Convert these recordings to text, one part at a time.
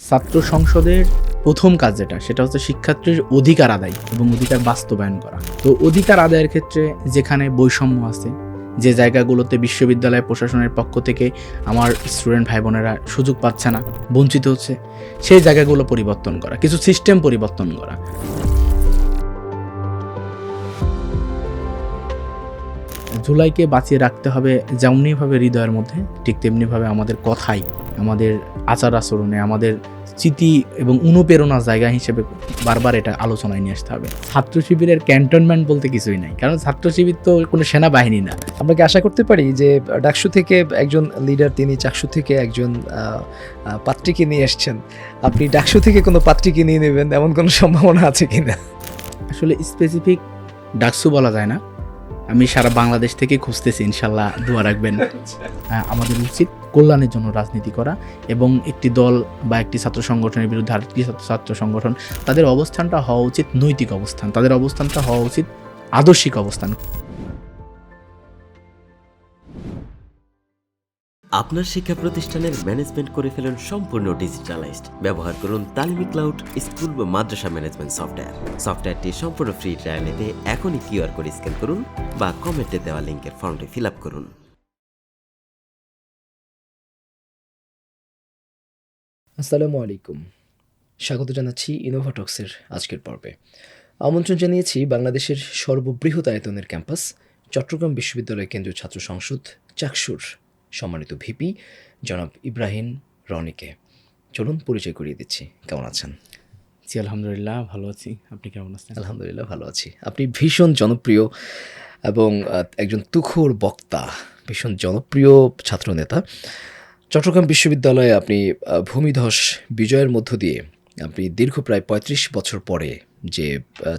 ছাত্র সংসদের প্রথম কাজ সেটা হচ্ছে শিক্ষার্থীর অধিকার আদায় এবং অধিকার বাস্তবায়ন করা। তো অধিকার আদায়ের ক্ষেত্রে যেখানে বৈষম্য আছে, যে জায়গাগুলোতে বিশ্ববিদ্যালয় প্রশাসনের পক্ষ থেকে আমার স্টুডেন্ট ভাই বোনেরা সুযোগ পাচ্ছে না, বঞ্চিত হচ্ছে, সেই জায়গাগুলো পরিবর্তন করা, কিছু সিস্টেম পরিবর্তন করা। জুলাইকে বাঁচিয়ে রাখতে হবে যেমনিভাবে হৃদয়ের মধ্যে, ঠিক তেমনিভাবে আমাদের কথায়, আমাদের আচার আচরণে, আমাদের স্মৃতি এবং অনুপ্রেরণার জায়গা হিসেবে বারবার এটা আলোচনায় নিয়ে আসতে হবে। ছাত্র শিবিরের ক্যান্টনমেন্ট বলতে কিছুই নাই, কারণ ছাত্র শিবির তো কোনো সেনাবাহিনী না। আমরা কি আশা করতে পারি যে ডাকসু থেকে একজন লিডার তিনি চাকসু থেকে একজন পাত্রীকে নিয়ে এসছেন, আপনি ডাকসু থেকে কোনো পাত্রীকে নিয়ে নেবেন, এমন কোনো সম্ভাবনা আছে কিনা? আসলে স্পেসিফিক ডাকসু বলা যায় না, আমি সারা বাংলাদেশ থেকে খুঁজতেছি, ইনশাল্লাহ দোয়া রাখবেন। আমাদের উচিত কল্যাণের জন্য রাজনীতি করা, এবং একটি দল বা একটি ছাত্র সংগঠনের বিরুদ্ধে আরেকটি ছাত্র সংগঠন, তাদের অবস্থানটা হওয়া উচিত নৈতিক অবস্থান, তাদের অবস্থানটা হওয়া উচিত আদর্শিক অবস্থান। আপনার শিক্ষা প্রতিষ্ঠানের ম্যানেজমেন্ট করে ফেলুন সম্পূর্ণ ডিজিটালাইজড। ব্যবহার করুন তালিমি ক্লাউড স্কুল বা মাদ্রাসা ম্যানেজমেন্ট সফটওয়্যার। সফটওয়্যারটি সম্পূর্ণ ফ্রি ট্রায়াল নিতে এখনই কিউআর কোড স্ক্যান করুন বা কমেন্টে দেওয়া লিঙ্কের ফর্মটি ফিল আপ করুন। আসসালামু আলাইকুম, স্বাগত জানাচ্ছি ইনোভাটক্সের আজকের পর্বে। আমন্ত্রণ জানিয়েছি বাংলাদেশের সর্ববৃহৎ আয়তনের ক্যাম্পাস চট্টগ্রাম বিশ্ববিদ্যালয় কেন্দ্রীয় ছাত্র সংসদ চাকসুর সম্মানিত ভিপি জনাব ইব্রাহিম রনিকে। চলুন পরিচয় করিয়ে দিচ্ছি। কেমন আছেন? জি আলহামদুলিল্লাহ, ভালো আছি। আপনি কেমন আছেন? আলহামদুলিল্লাহ ভালো আছি। আপনি ভীষণ জনপ্রিয় এবং একজন তুখোড় বক্তা, ভীষণ জনপ্রিয় ছাত্রনেতা। চট্টগ্রাম বিশ্ববিদ্যালয়ে আপনি ভূমিধস বিজয়ের মধ্য দিয়ে আপনি দীর্ঘ প্রায় ৩৫ বছর পরে যে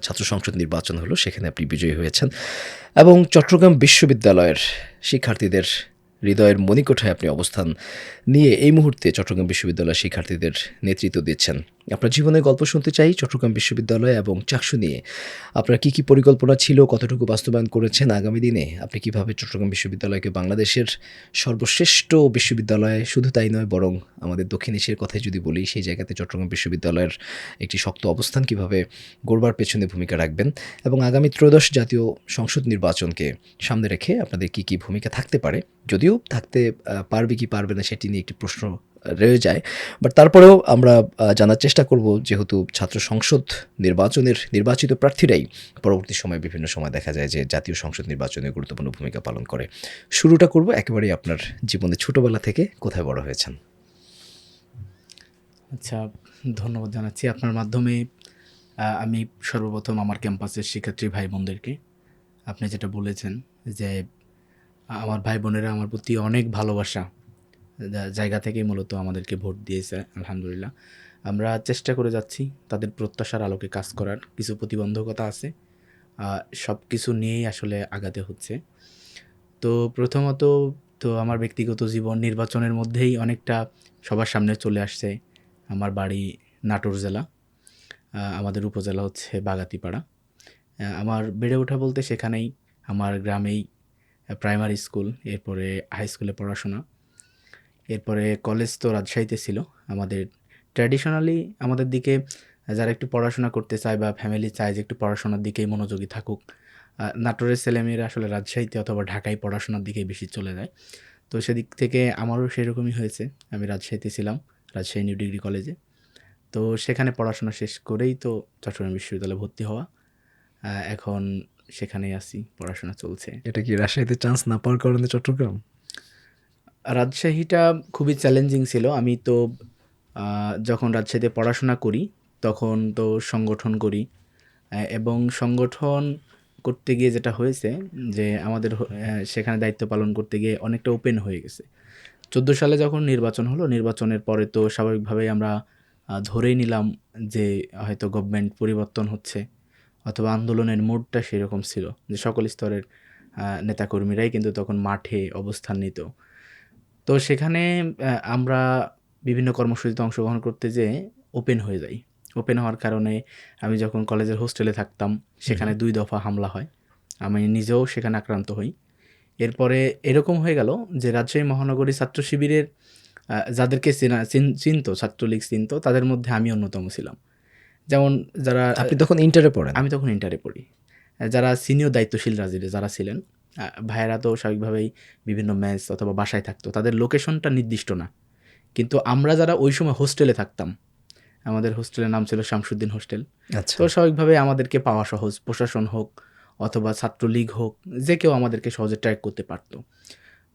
ছাত্র সংসদ নির্বাচন হলো সেখানে আপনি বিজয়ী হয়েছেন, এবং চট্টগ্রাম বিশ্ববিদ্যালয়ের শিক্ষার্থীদের হৃদয়ের মণিকোঠায় আপনি অবস্থান নিয়ে এই মুহূর্তে চট্টগ্রাম বিশ্ববিদ্যালয়ের শিক্ষার্থীদের নেতৃত্ব দিচ্ছেন। আপনার জীবনের গল্প শুনতে চাই চট্টগ্রাম বিশ্ববিদ্যালয় এবং চাকসু নিয়ে। আপনার কী কী পরিকল্পনা ছিল, কতটুকু বাস্তবায়ন করেছেন, আগামী দিনে আপনি কীভাবে চট্টগ্রাম বিশ্ববিদ্যালয়কে বাংলাদেশের সর্বশ্রেষ্ঠ বিশ্ববিদ্যালয়, শুধু তাই নয় বরং আমাদের দক্ষিণ এশিয়ার কথাই যদি বলি, সেই জায়গাতে চট্টগ্রাম বিশ্ববিদ্যালয়ের একটি শক্ত অবস্থান কীভাবে গড়বার পেছনে ভূমিকা রাখবেন, এবং আগামী ত্রয়োদশ জাতীয় সংসদ নির্বাচনকে সামনে রেখে আপনাদের কী কী ভূমিকা থাকতে পারে, যদিও থাকতে পারবে কি পারবে না সেটি নিয়ে একটি প্রশ্ন রয়ে যায়, বাট তারপরেও আমরা জানার চেষ্টা করব, যেহেতু ছাত্র সংসদ নির্বাচনের নির্বাচিত প্রার্থীরাই পরবর্তী সময়ে বিভিন্ন সময় দেখা যায় যে জাতীয় সংসদ নির্বাচনে গুরুত্বপূর্ণ ভূমিকা পালন করে। শুরুটা করব একেবারেই আপনার জীবনে, ছোটবেলা থেকে কোথায় বড় হয়েছেন? আচ্ছা, ধন্যবাদ জানাচ্ছি আপনার মাধ্যমে। আমি সর্বপ্রথম আমার ক্যাম্পাসের শিক্ষার্থী ভাই বোনদেরকে, আপনি যেটা বলেছেন যে আমার ভাই বোনেরা আমার প্রতি অনেক ভালোবাসা জায়গা থেকেই মূলত আমাদেরকে ভোট দিয়েছে। আলহামদুলিল্লাহ, আমরা চেষ্টা করে যাচ্ছি তাদের প্রত্যাশার আলোকে কাজ করার। কিছু প্রতিবন্ধকতা আছে, সব কিছু নিয়েই আসলে আগাতে হচ্ছে। তো প্রথমত তো আমার ব্যক্তিগত জীবন নির্বাচনের মধ্যেই অনেকটা সবার সামনে চলে আসছে। আমার বাড়ি নাটোর জেলা, আমাদের উপজেলা হচ্ছে বাগাতিপাড়া। আমার বেড়ে ওঠা বলতে সেখানেই, আমার গ্রামেই প্রাইমারি স্কুল, এরপরে হাই স্কুলে পড়াশোনা, এরপরে কলেজ তো রাজশাহীতে ছিল। আমাদের ট্র্যাডিশনালি আমাদের দিকে যারা একটু পড়াশোনা করতে চায় বা ফ্যামিলি চায় যে একটু পড়াশোনার দিকেই মনোযোগী থাকুক, নাটোরের ছেলেমেয়েরা আসলে রাজশাহীতে অথবা ঢাকায় পড়াশোনার দিকেই বেশি চলে যায়। তো সেদিক থেকে আমারও সেরকমই হয়েছে। আমি রাজশাহীতে ছিলাম, রাজশাহী নিউ ডিগ্রি কলেজে। তো সেখানে পড়াশোনা শেষ করেই তো চট্টগ্রাম বিশ্ববিদ্যালয়ে ভর্তি হওয়া। এখন সেখানেই আছি, পড়াশোনা চলছে। এটা কি রাজশাহীতে চান্স না পাওয়ার কারণে চট্টগ্রাম? রাজশাহীটা খুবই চ্যালেঞ্জিং ছিল। আমি তো যখন রাজশাহীতে পড়াশোনা করি তখন তো সংগঠন করি, এবং সংগঠন করতে গিয়ে যেটা হয়েছে যে আমাদের সেখানে দায়িত্ব পালন করতে গিয়ে অনেকটা ওপেন হয়ে গেছে। 14 সালে যখন নির্বাচন হলো, নির্বাচনের পরে তো স্বাভাবিকভাবেই আমরা ধরেই নিলাম যে হয়তো গভর্নমেন্ট পরিবর্তন হচ্ছে, অথবা আন্দোলনের মোডটা সেরকম ছিল যে সকল স্তরের নেতাকর্মীরাই কিন্তু তখন মাঠে অবস্থান নিত। তো সেখানে আমরা বিভিন্ন কর্মসূচিতে অংশগ্রহণ করতে যেয়ে ওপেন হয়ে যাই। ওপেন হওয়ার কারণে আমি যখন কলেজের হোস্টেলে থাকতাম সেখানে 2 দফা হামলা হয়। আমি নিজেও সেখানে আক্রান্ত হই। এরপরে এরকম হয়ে গেল যে রাজশাহী মহানগরী ছাত্র শিবিরের যাদেরকে চিনতো, ছাত্রলীগ চিনতো, তাদের মধ্যে আমি অন্যতম ছিলাম। যেমন যারা আপনি তখন ইন্টারে পড়েন? আমি তখন ইন্টারে পড়ি। যারা সিনিয়র দায়িত্বশীল রাজনীতি যারা ছিলেন, ভাইয়েরা তো স্বাভাবিকভাবেই বিভিন্ন মেস অথবা বাসায় থাকতো, তাদের লোকেশনটা নির্দিষ্ট না। কিন্তু আমরা যারা ওই সময় হোস্টেলে থাকতাম, আমাদের হোস্টেলের নাম ছিল শামসুদ্দিন হোস্টেল। আচ্ছা। তো স্বাভাবিকভাবে আমাদেরকে পাওয়া সহজ, প্রশাসন হোক অথবা ছাত্রলীগ হোক, যে কেউ আমাদেরকে সহজে ট্র্যাক করতে পারতো।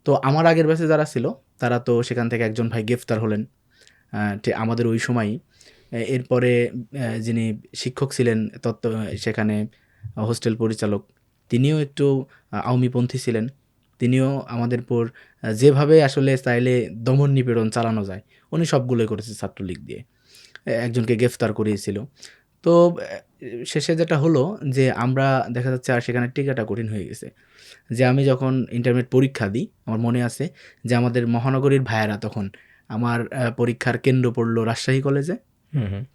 তো আমার আগের ব্যাচে যারা ছিল তারা তো সেখান থেকে একজন ভাই গ্রেফতার হলেন আমাদের ওই সময়ই। এরপরে যিনি শিক্ষক ছিলেন সেখানে হোস্টেল পরিচালক, তিনিও একটু আওয়ামীপন্থী ছিলেন। তিনিও আমাদের উপর যেভাবে আসলে চাইলে দমন নিপীড়ন চালানো যায় উনি সবগুলোই করেছে ছাত্রলীগ দিয়ে। একজনকে গ্রেফতার করিয়েছিল। তো শেষে যেটা হলো যে আমরা দেখা যাচ্ছে আর সেখানে টিকাটা কঠিন হয়ে গেছে। যে আমি যখন ইন্টারমিডিয়েট পরীক্ষা দিই, আমার মনে আছে যে আমাদের মহানগরীর ভাইয়েরা তখন আমার পরীক্ষার কেন্দ্র পড়লো রাজশাহী কলেজে।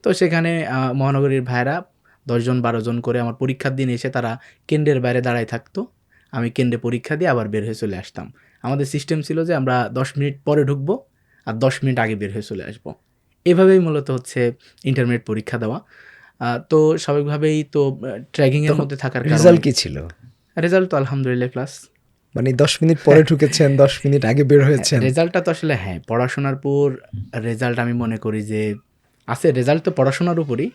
তো সেখানে মহানগরীর ভাইয়েরা 10 জন 12 জন করে আমার পরীক্ষার দিন এসে তারা কেন্দ্রের বাইরে দাঁড়ায় থাকতো। আমি কেন্দ্রে পরীক্ষা দিয়ে আবার বের হয়ে চলে আসতাম। আমাদের সিস্টেম ছিল যে আমরা 10 মিনিট পরে ঢুকবো আর 10 মিনিট আগে বের হয়ে চলে আসবো। এভাবেই মূলত হচ্ছে ইন্টারমিডিয়েট পরীক্ষা দেওয়া। তো স্বাভাবিকভাবেই তো ট্র্যাকিংয়ের মধ্যে থাকার রেজাল্ট কি ছিল? রেজাল্ট তো আলহামদুলিল্লাহ ক্লাস। মানে 10 মিনিট পরে ঢুকেছেন, 10 মিনিট আগে বের হয়েছেন। রেজাল্টটা তো আসলে হ্যাঁ, পড়াশোনার পর রেজাল্ট আমি মনে করি যে আছে, রেজাল্ট তো পড়াশোনার উপরই,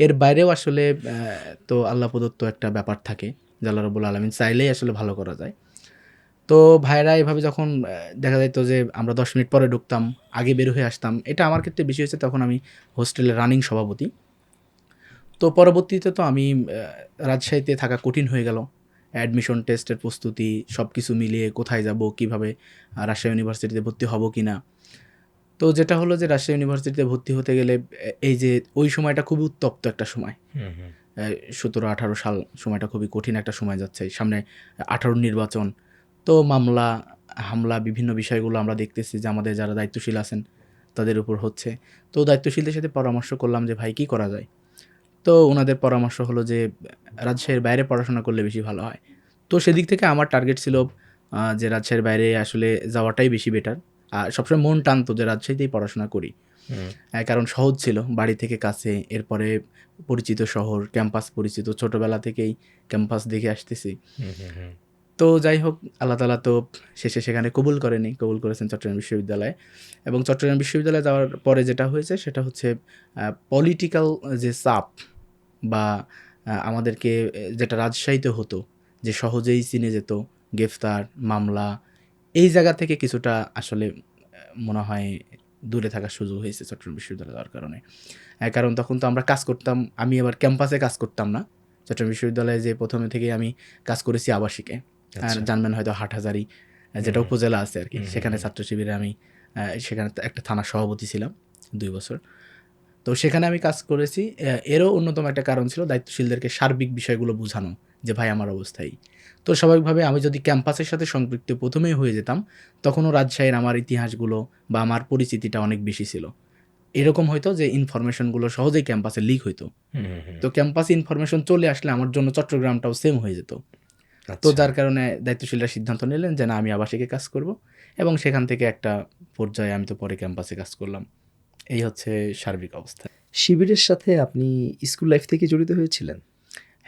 এর বাইরেও আসলে তো আল্লাহ প্রদত্ত একটা ব্যাপার থাকে যে আল্লাহ রাব্বুল আলামিন চাইলেই আসলে ভালো করা যায়। তো ভাইয়েরা এভাবে যখন দেখা যাইতো যে আমরা 10 মিনিট পরে ঢুকতাম, আগে বের হয়ে আসতাম। এটা আমার ক্ষেত্রে বেশি হয়েছে, তখন আমি হোস্টেলের রানিং সভাপতি। তো পরবর্তীতে তো আমি রাজশাহীতে থাকা কঠিন হয়ে গেল। অ্যাডমিশন টেস্টের প্রস্তুতি সব কিছু মিলিয়ে কোথায় যাব, কীভাবে রাজশাহী ইউনিভার্সিটিতে ভর্তি হব কি না। তো যেটা হলো যে রাজশাহী ইউনিভার্সিটিতে ভর্তি হতে গেলে এই যে ওই সময়টা খুবই উত্তপ্ত একটা সময়, 17-18 সাল সময়টা খুবই কঠিন একটা সময় যাচ্ছে, সামনে 18 নির্বাচন। তো মামলা হামলা বিভিন্ন বিষয়গুলো আমরা দেখতেছি যে আমাদের যারা দায়িত্বশীল আছেন তাদের উপর হচ্ছে। তো দায়িত্বশীলদের সাথে পরামর্শ করলাম যে ভাই কী করা যায়। তো ওনাদের পরামর্শ হলো যে রাজশাহীর বাইরে পড়াশোনা করলে বেশি ভালো হয়। তো সেদিক থেকে আমার টার্গেট ছিল যে রাজশাহীর বাইরে আসলে যাওয়াটাই বেশি বেটার। আর সবসময় মন টানতো যে রাজশাহীতেই পড়াশোনা করি। কারণ সহজ ছিল, বাড়ি থেকে কাছে, এরপরে পরিচিত শহর, ক্যাম্পাস পরিচিত, ছোটোবেলা থেকেই ক্যাম্পাস দেখে আসতেছি। তো যাই হোক, আল্লাহ তাআলা তো শেষে সেখানে কবুল করেছেন চট্টগ্রাম বিশ্ববিদ্যালয়ে। এবং চট্টগ্রাম বিশ্ববিদ্যালয়ে যাওয়ার পরে যেটা হয়েছে সেটা হচ্ছে পলিটিক্যাল যে চাপ বা আমাদেরকে যেটা রাজশাহীতে হতো যে সহজেই চিনে যেত, গ্রেফতার, মামলা, এই জায়গা থেকে কিছুটা আসলে মনে হয় দূরে থাকার সুযোগ হয়েছে চট্টগ্রাম বিশ্ববিদ্যালয়ে যাওয়ার কারণে। কারণ তখন তো আমরা কাজ করতাম, আমি আবার ক্যাম্পাসে কাজ করতাম না। চট্টগ্রাম বিশ্ববিদ্যালয়ে যে প্রথমে থেকেই আমি কাজ করেছি আবাসিকে। আর জানবেন হয়তো হাটহাজারী যেটা উপজেলা আছে আর কি, সেখানে ছাত্র শিবিরে আমি সেখানে একটা থানার সভাপতি ছিলাম 2 বছর। তো সেখানে আমি কাজ করেছি। এরও অন্যতম একটা কারণ ছিল দায়িত্বশীলদেরকে সার্বিক বিষয়গুলো বোঝানো যে ভাই আমার অবস্থাই। তো স্বাভাবিকভাবে আমি যদি ক্যাম্পাসের সাথে সম্পৃক্ত প্রথমেই হয়ে যেতাম, তখনও রাজশাহীর আমার ইতিহাসগুলো বা আমার পরিচিতিটা অনেক বেশি ছিল। এরকম হয়তো যে ইনফরমেশনগুলো সহজেই ক্যাম্পাসে লিক হইতো। তো ক্যাম্পাসে ইনফরমেশন চলে আসলে আমার জন্য চট্টগ্রামটাও সেম হয়ে যেত। তো যার কারণে দায়িত্বশীলরা সিদ্ধান্ত নিলেন যে না, আমি আবাসিকে কাজ করব, এবং সেখান থেকে একটা পর্যায়ে আমি তো পরে ক্যাম্পাসে কাজ করলাম। এই হচ্ছে সার্বিক অবস্থা। শিবিরের সাথে আপনি স্কুল লাইফ থেকে জড়িত হয়েছিলেন?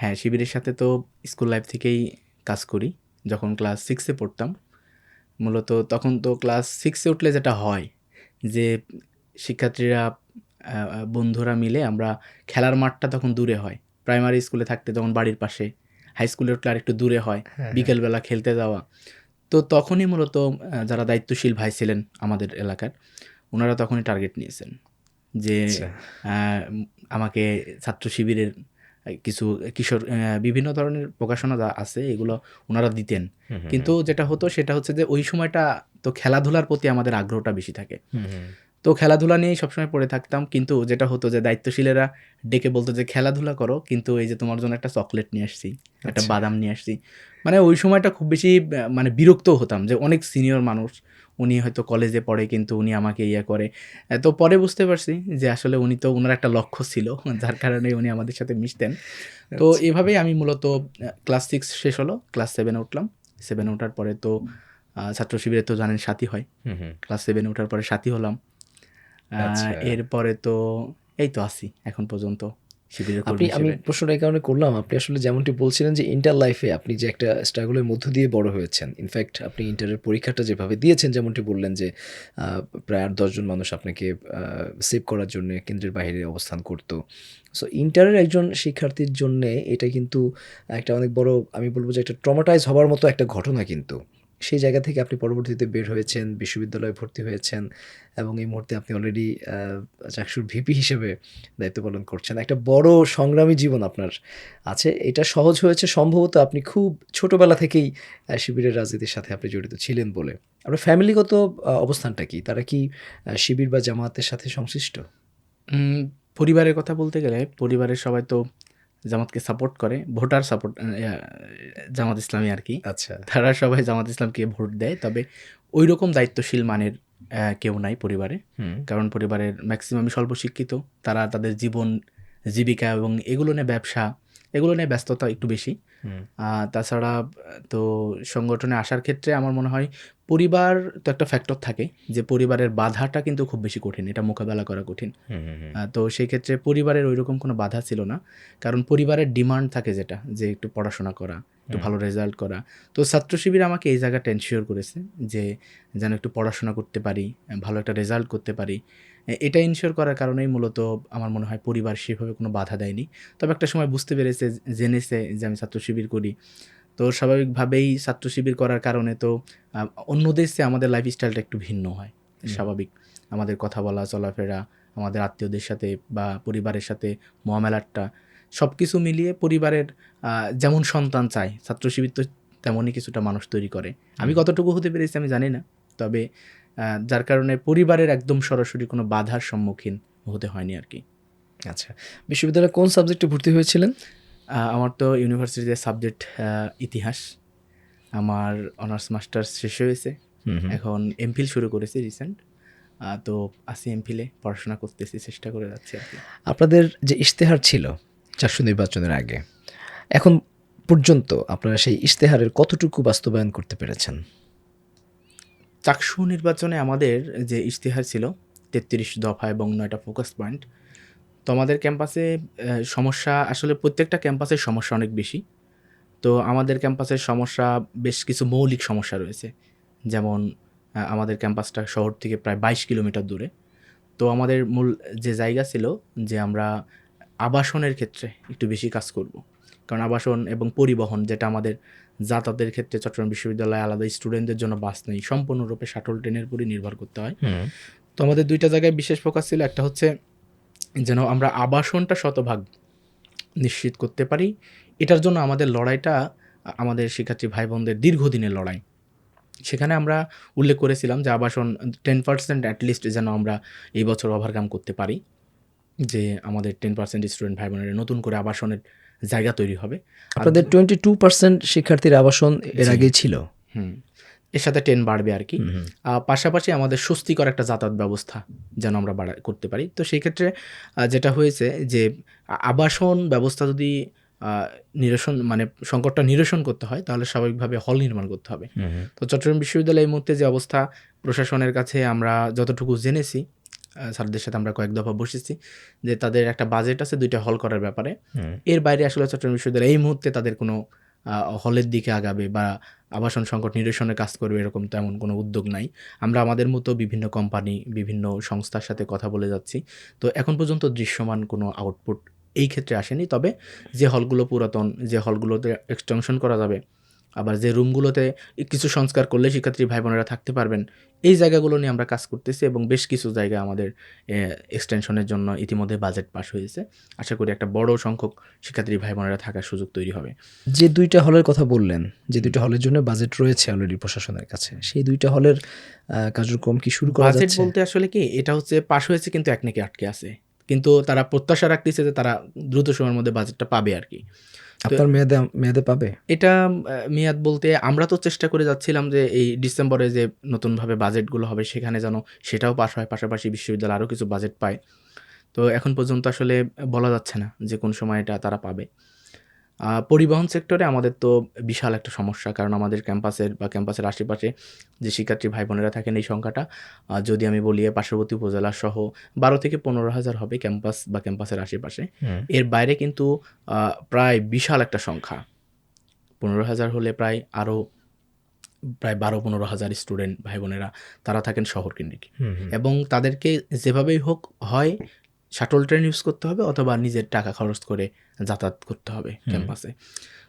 হ্যাঁ, শিবিরের সাথে তো স্কুল লাইফ থেকেই কাজ করি। যখন ক্লাস 6-এ পড়তাম, মূলত তখন তো ক্লাস 6-এ উঠলে যেটা হয় যে শিক্ষার্থীরা বন্ধুরা মিলে আমরা খেলার মাঠটা তখন দূরে হয়। প্রাইমারি স্কুলে থাকতে তখন বাড়ির পাশে, হাই স্কুলে উঠলে আর একটু দূরে হয়, বিকেলবেলা খেলতে যাওয়া। তো তখনই মূলত যারা দায়িত্বশীল ভাই ছিলেন আমাদের এলাকার, ওনারা তখনই টার্গেট নিয়েছেন যে আমাকে ছাত্র শিবিরের কিছু কিশোর বিভিন্ন ধরনের প্রকাশনা যা আছে এগুলো ওনারা দিতেন। কিন্তু যেটা হতো সেটা হচ্ছে যে ওই সময়টা তো খেলাধুলার প্রতি আমাদের আগ্রহটা বেশি থাকে। তো খেলাধুলা নিয়েই সবসময় পড়ে থাকতাম। কিন্তু যেটা হতো যে দায়িত্বশীলেরা ডেকে বলতো যে খেলাধুলা করো, কিন্তু এই যে তোমার জন্য একটা চকলেট নিয়ে আসছি, একটা বাদাম নিয়ে আসছি। মানে ওই সময়টা খুব বেশি মানে বিরক্ত হতাম যে অনেক সিনিয়র মানুষ, উনি হয়তো কলেজে পড়ে কিন্তু উনি আমাকে করে। তো পরে বুঝতে পারছি যে আসলে উনি তো ওনার একটা লক্ষ্য ছিল যার কারণে উনি আমাদের সাথে মিশতেন। তো এভাবেই আমি মূলত ক্লাস 6 শেষ হলো, ক্লাস 7-এ উঠলাম। 7-এ ওঠার পরে তো ছাত্র শিবিরে তো জানেন সাথী হয়, হুম হুম। ক্লাস 7 ওঠার পরে সাথী হলাম। আচ্ছা। এরপরে তো এই তো আছি এখন পর্যন্ত শিবিরের কর্মী আমি হিসেবে। প্রশ্নটা এই কারণে করলাম, আপনি আসলে যেমনটি বলছিলেন যে ইন্টার লাইফে আপনি যে একটা স্ট্রাগলের মধ্য দিয়ে বড় হয়েছেন। ইনফ্যাক্ট আপনি ইন্টারের পরীক্ষাটা যেভাবে দিয়েছেন, যেমনটি বললেন যে প্রায় ৮-১০ জন মানুষ আপনাকে সেভ করার জন্য কেন্দ্রের বাইরে অবস্থান করত। সো ইন্টারের একজন শিক্ষার্থীর জন্যে এটা কিন্তু একটা অনেক বড়, আমি বলব যে একটা ট্রমাটাইজ হবার মতো একটা ঘটনা কিন্তু। সেই জায়গা থেকে আপনি পরবর্তীতে বের হয়েছেন, বিশ্ববিদ্যালয়ে ভর্তি হয়েছেন এবং এই মুহূর্তে আপনি অলরেডি চাকসুর ভিপি হিসেবে দায়িত্ব পালন করছেন। একটা বড় সংগ্রামী জীবন আপনার আছে। এটা সহজ হয়েছে সম্ভবত আপনি খুব ছোটবেলা থেকেই শিবিরের রাজনীতির সাথে আপনি জড়িত ছিলেন বলে। আপনার ফ্যামিলিগত অবস্থানটা কি? তারা কি শিবির বা জামায়াতের সাথে সংশ্লিষ্ট? উম, পরিবারের কথা বলতে গেলে পরিবারের সবাই তো জামাতকে সাপোর্ট করে, ভোটার সাপোর্ট, জামাত ইসলামী আর কি। আচ্ছা। তারা সবাই জামাত ইসলামকে ভোট দেয়, তবে ওই রকম দায়িত্বশীল মানের কেউ নাই পরিবারে। হুম, কারণ পরিবারের ম্যাক্সিমামই স্বল্প শিক্ষিত, তারা তাদের জীবন জীবিকা এবং এগুলো নিয়ে ব্যবসা, এগুলো নিয়ে ব্যস্ততা একটু বেশি। হুম, তাছাড়া তো সংগঠনে আসার ক্ষেত্রে আমার মনে হয় পরিবার তো একটা ফ্যাক্টর থাকে, যে পরিবারের বাধাটা কিন্তু খুব বেশি কঠিন, এটা মোকাবেলা করা কঠিন। হুম, হুম, হুম, তো সেই ক্ষেত্রে পরিবারের ওইরকম কোনো বাধা ছিল না, কারণ পরিবারের ডিমান্ড থাকে যেটা, যে একটু পড়াশোনা করা, একটু ভালো রেজাল্ট করা। তো ছাত্র শিবির আমাকে এই জায়গাটা এনশিওর করেছে যে যেন একটু পড়াশোনা করতে পারি, ভালো একটা রেজাল্ট করতে পারি। এটা এনশিওর করার কারণেই মূলত আমার মনে হয় পরিবার সেভাবে কোনো বাধা দেয়নি। তবে একটা সময় বুঝতে পেরেছে, জেনেছে যে আমি ছাত্র শিবির করি। তো স্বাভাবিকভাবেই ছাত্র শিবির করার কারণে তো অন্যদের চেয়ে আমাদের লাইফস্টাইলটা একটু ভিন্ন হয়, স্বাভাবিক। আমাদের কথা বলা, চলাফেরা, আমাদের আত্মীয়দের সাথে বা পরিবারের সাথে মহামেলাটা, সব কিছু মিলিয়ে পরিবারের যেমন সন্তান চায়, ছাত্র শিবির তো তেমনই কিছুটা মানুষ তৈরি করে। আমি কতটুকু হতে পেরেছি আমি জানি না, তবে যার কারণে পরিবারের একদম সরাসরি কোনো বাধার সম্মুখীন হতে হয়নি আর কি। আচ্ছা। বিশ্ববিদ্যালয়ে কোন সাবজেক্টে ভর্তি হয়েছিলেন? আমার তো ইউনিভার্সিটিতে সাবজেক্ট ইতিহাস। আমার অনার্স মাস্টার্স শেষ হয়েছে, হুম, হুম। এখন এমফিল শুরু করেছি রিসেন্ট। তো আছি এমফিলে, পড়াশোনা করতেছি, চেষ্টা করে যাচ্ছি আর কি। আপনাদের যে ইশতেহার ছিল চাকসু নির্বাচনের আগে, এখন পর্যন্ত আপনারা সেই ইশতেহারের কতটুকু বাস্তবায়ন করতে পেরেছেন? চাকসু নির্বাচনে আমাদের যে ইশতেহার ছিল ৩৩ দফা এবং ৯টা ফোকাস পয়েন্ট। তো আমাদের ক্যাম্পাসে সমস্যা, আসলে প্রত্যেকটা ক্যাম্পাসের সমস্যা অনেক বেশি। তো আমাদের ক্যাম্পাসের সমস্যা, বেশ কিছু মৌলিক সমস্যা রয়েছে। যেমন আমাদের ক্যাম্পাসটা শহর থেকে প্রায় ২২ কিলোমিটার দূরে। তো আমাদের মূল যে জায়গা ছিল যে আমরা আবাসনের ক্ষেত্রে একটু বেশি কাজ করব। কারণ আবাসন এবং পরিবহন, যেটা আমাদের যাতায়াতের ক্ষেত্রে চট্টগ্রাম বিশ্ববিদ্যালয়ে আলাদা স্টুডেন্টদের জন্য বাস নেই, সম্পূর্ণরূপে শাটল ট্রেনের উপরই নির্ভর করতে হয়। হুম, তো আমাদের ২টা জায়গায় বিশেষ ফোকাস ছিল। একটা হচ্ছে যেন আমরা আবাসনটা শতভাগ নিশ্চিত করতে পারি। এটার জন্য আমাদের লড়াইটা আমাদের শিক্ষার্থী ভাই বোনদের দীর্ঘদিনের লড়াই। সেখানে আমরা উল্লেখ করেছিলাম যে আবাসন 10% অ্যাটলিস্ট যেন আমরা এই বছর ওভারকাম করতে পারি। যে আমাদের 10% স্টুডেন্ট ভাই বোনেরা নতুন করে আবাসনের জায়গা তৈরি হবে। আর আপনাদের 22% শিক্ষার্থীর আবাসন এর জি। আগেই ছিল। হুম, এর সাথে 10 বাড়বে আর কি। হুম, হুম। পাশাপাশি আমাদের স্বস্তিকর একটা যাতায়াত ব্যবস্থা যেন আমরা করতে পারি। তো সেই ক্ষেত্রে যেটা হয়েছে যে আবাসন ব্যবস্থা যদি আ নিরসন, মানে সংকটটা নিরসন করতে হয়, তাহলে স্বাভাবিকভাবে হল নির্মাণ করতে হবে। হুম, হুম। তো চট্টগ্রাম বিশ্ববিদ্যালয়ে এই মুহূর্তে যে অবস্থা, প্রশাসনের কাছে আমরা যতটুকু জেনেছি, স্যারদের সাথে আমরা কয়েক দফা বসেছি যে তাদের একটা বাজেট আছে ২টা হল করার ব্যাপারে। হুম। এর বাইরে আসলে চট্টগ্রাম বিশ্ববিদ্যালয় এই মুহূর্তে তাদের কোনো হলের দিকে আগাবে বা আবাসন সংকট নিরসনে কাজ করবে এরকম তেমন কোনো উদ্যোগ নাই। আমরা আমাদের মতো বিভিন্ন কোম্পানি, বিভিন্ন সংস্থার সাথে কথা বলে যাচ্ছি। তো এখন পর্যন্ত দৃশ্যমান কোনো আউটপুট এই ক্ষেত্রে আসেনি। তবে যে হলগুলো পুরাতন, যে হলগুলোতে এক্সটেনশন করা যাবে, আবার যে রুমগুলোতে কিছু সংস্কার করলে শিক্ষার্থী ভাই বোনেরা থাকতে পারবেন, এই জায়গাগুলো নিয়ে আমরা কাজ করতেছি এবং বেশ কিছু জায়গা আমাদের এক্সটেনশনের জন্য ইতিমধ্যে বাজেট পাস হয়েছে। আশা করি একটা বড় সংখ্যক শিক্ষার্থী ভাই বোনেরা থাকার সুযোগ তৈরি হবে। যে ২টা হলের কথা বললেন, যে 2টা হলের জন্য বাজেট রয়েছে অলরেডি প্রশাসনের কাছে। সেই 2টা হলের কার্যক্রম কি শুরু করা বাজেট যাচ্ছে? বলতে আসলে কি, এটা হচ্ছে পাস হয়েছে কিন্তু একনেকে আটকে আছে। কিন্তু তারা প্রত্যাশা রাখতেছে যে তারা দ্রুত সময়ের মধ্যে বাজেটটা পাবে আর কি। তো আপনার মেয়াদে মেয়াদে পাবে? এটা মেয়াদ বলতে আমরা তো চেষ্টা করে যাচ্ছিলাম যে এই ডিসেম্বরে যে নতুনভাবে বাজেটগুলো হবে সেখানে যেন সেটাও পাস হয়, পাশাপাশি বিশ্ববিদ্যালয় আরও কিছু বাজেট পায়। তো এখন পর্যন্ত আসলে বলা যাচ্ছে না যে কোন সময় এটা তারা পাবে। পরিবহন সেক্টরে আমাদের তো বিশাল একটা সমস্যা, কারণ আমাদের ক্যাম্পাসের আশেপাশে যে শিক্ষার্থী ভাই বোনেরা থাকেন এই সংখ্যাটা যদি আমি বলি পার্শ্ববর্তী উপজেলা সহ 12 থেকে 15,000 হবে ক্যাম্পাস বা ক্যাম্পাসের আশেপাশে। এর বাইরে কিন্তু প্রায় বিশাল একটা সংখ্যা, 15,000 হলে প্রায় 12-15,000 স্টুডেন্ট ভাই বোনেরা তারা থাকেন শহর কেন্দ্রিক, এবং তাদেরকে যেভাবেই হোক হয় শাটল ট্রেন ইউজ করতে হবে অথবা নিজের টাকা খরচ করে যাতায়াত করতে হবে ক্যাম্পাসে।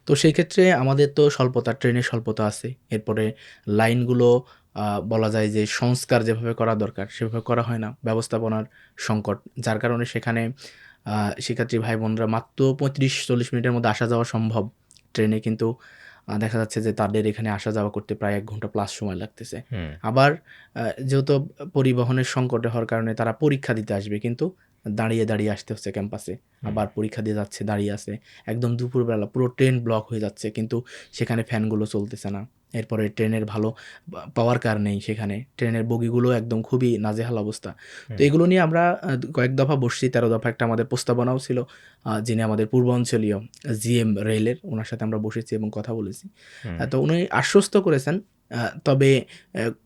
তো সেই ক্ষেত্রে আমাদের তো ট্রেনের স্বল্পতা আছে। এরপরে লাইনগুলো বলা যায় যে সংস্কার যেভাবে করা দরকার সেভাবে করা হয় না, ব্যবস্থাপনার সংকট, যার কারণে সেখানে শিক্ষার্থী ভাই বোনরা মাত্র 35-40 মিনিটের মধ্যে আসা যাওয়া সম্ভব ট্রেনে, কিন্তু দেখা যাচ্ছে যে তাদের এখানে আসা যাওয়া করতে প্রায় 1 ঘন্টা প্লাস সময় লাগতেছে। আবার যেহেতু পরিবহনের সংকটে হওয়ার কারণে তারা পরীক্ষা দিতে আসবে, কিন্তু দাঁড়িয়ে আসতে হচ্ছে ক্যাম্পাসে, আবার পরীক্ষা দিয়ে যাচ্ছে দাঁড়িয়ে আছে, একদম দুপুরবেলা পুরো ট্রেন ব্লক হয়ে যাচ্ছে, কিন্তু সেখানে ফ্যানগুলো চলতেছে না। এরপরে ট্রেনের ভালো পাওয়ার কার নেই, সেখানে ট্রেনের বগিগুলো একদম খুবই নাজেহাল অবস্থা। তো এগুলো নিয়ে আমরা কয়েক দফা বসছি, 13 দফা একটা আমাদের প্রস্তাবনাও ছিল, যিনি আমাদের পূর্বাঞ্চলীয় জিএম রেলের, ওনার সাথে আমরা বসেছি এবং কথা বলেছি। তো উনি আশ্বস্ত করেছেন, তবে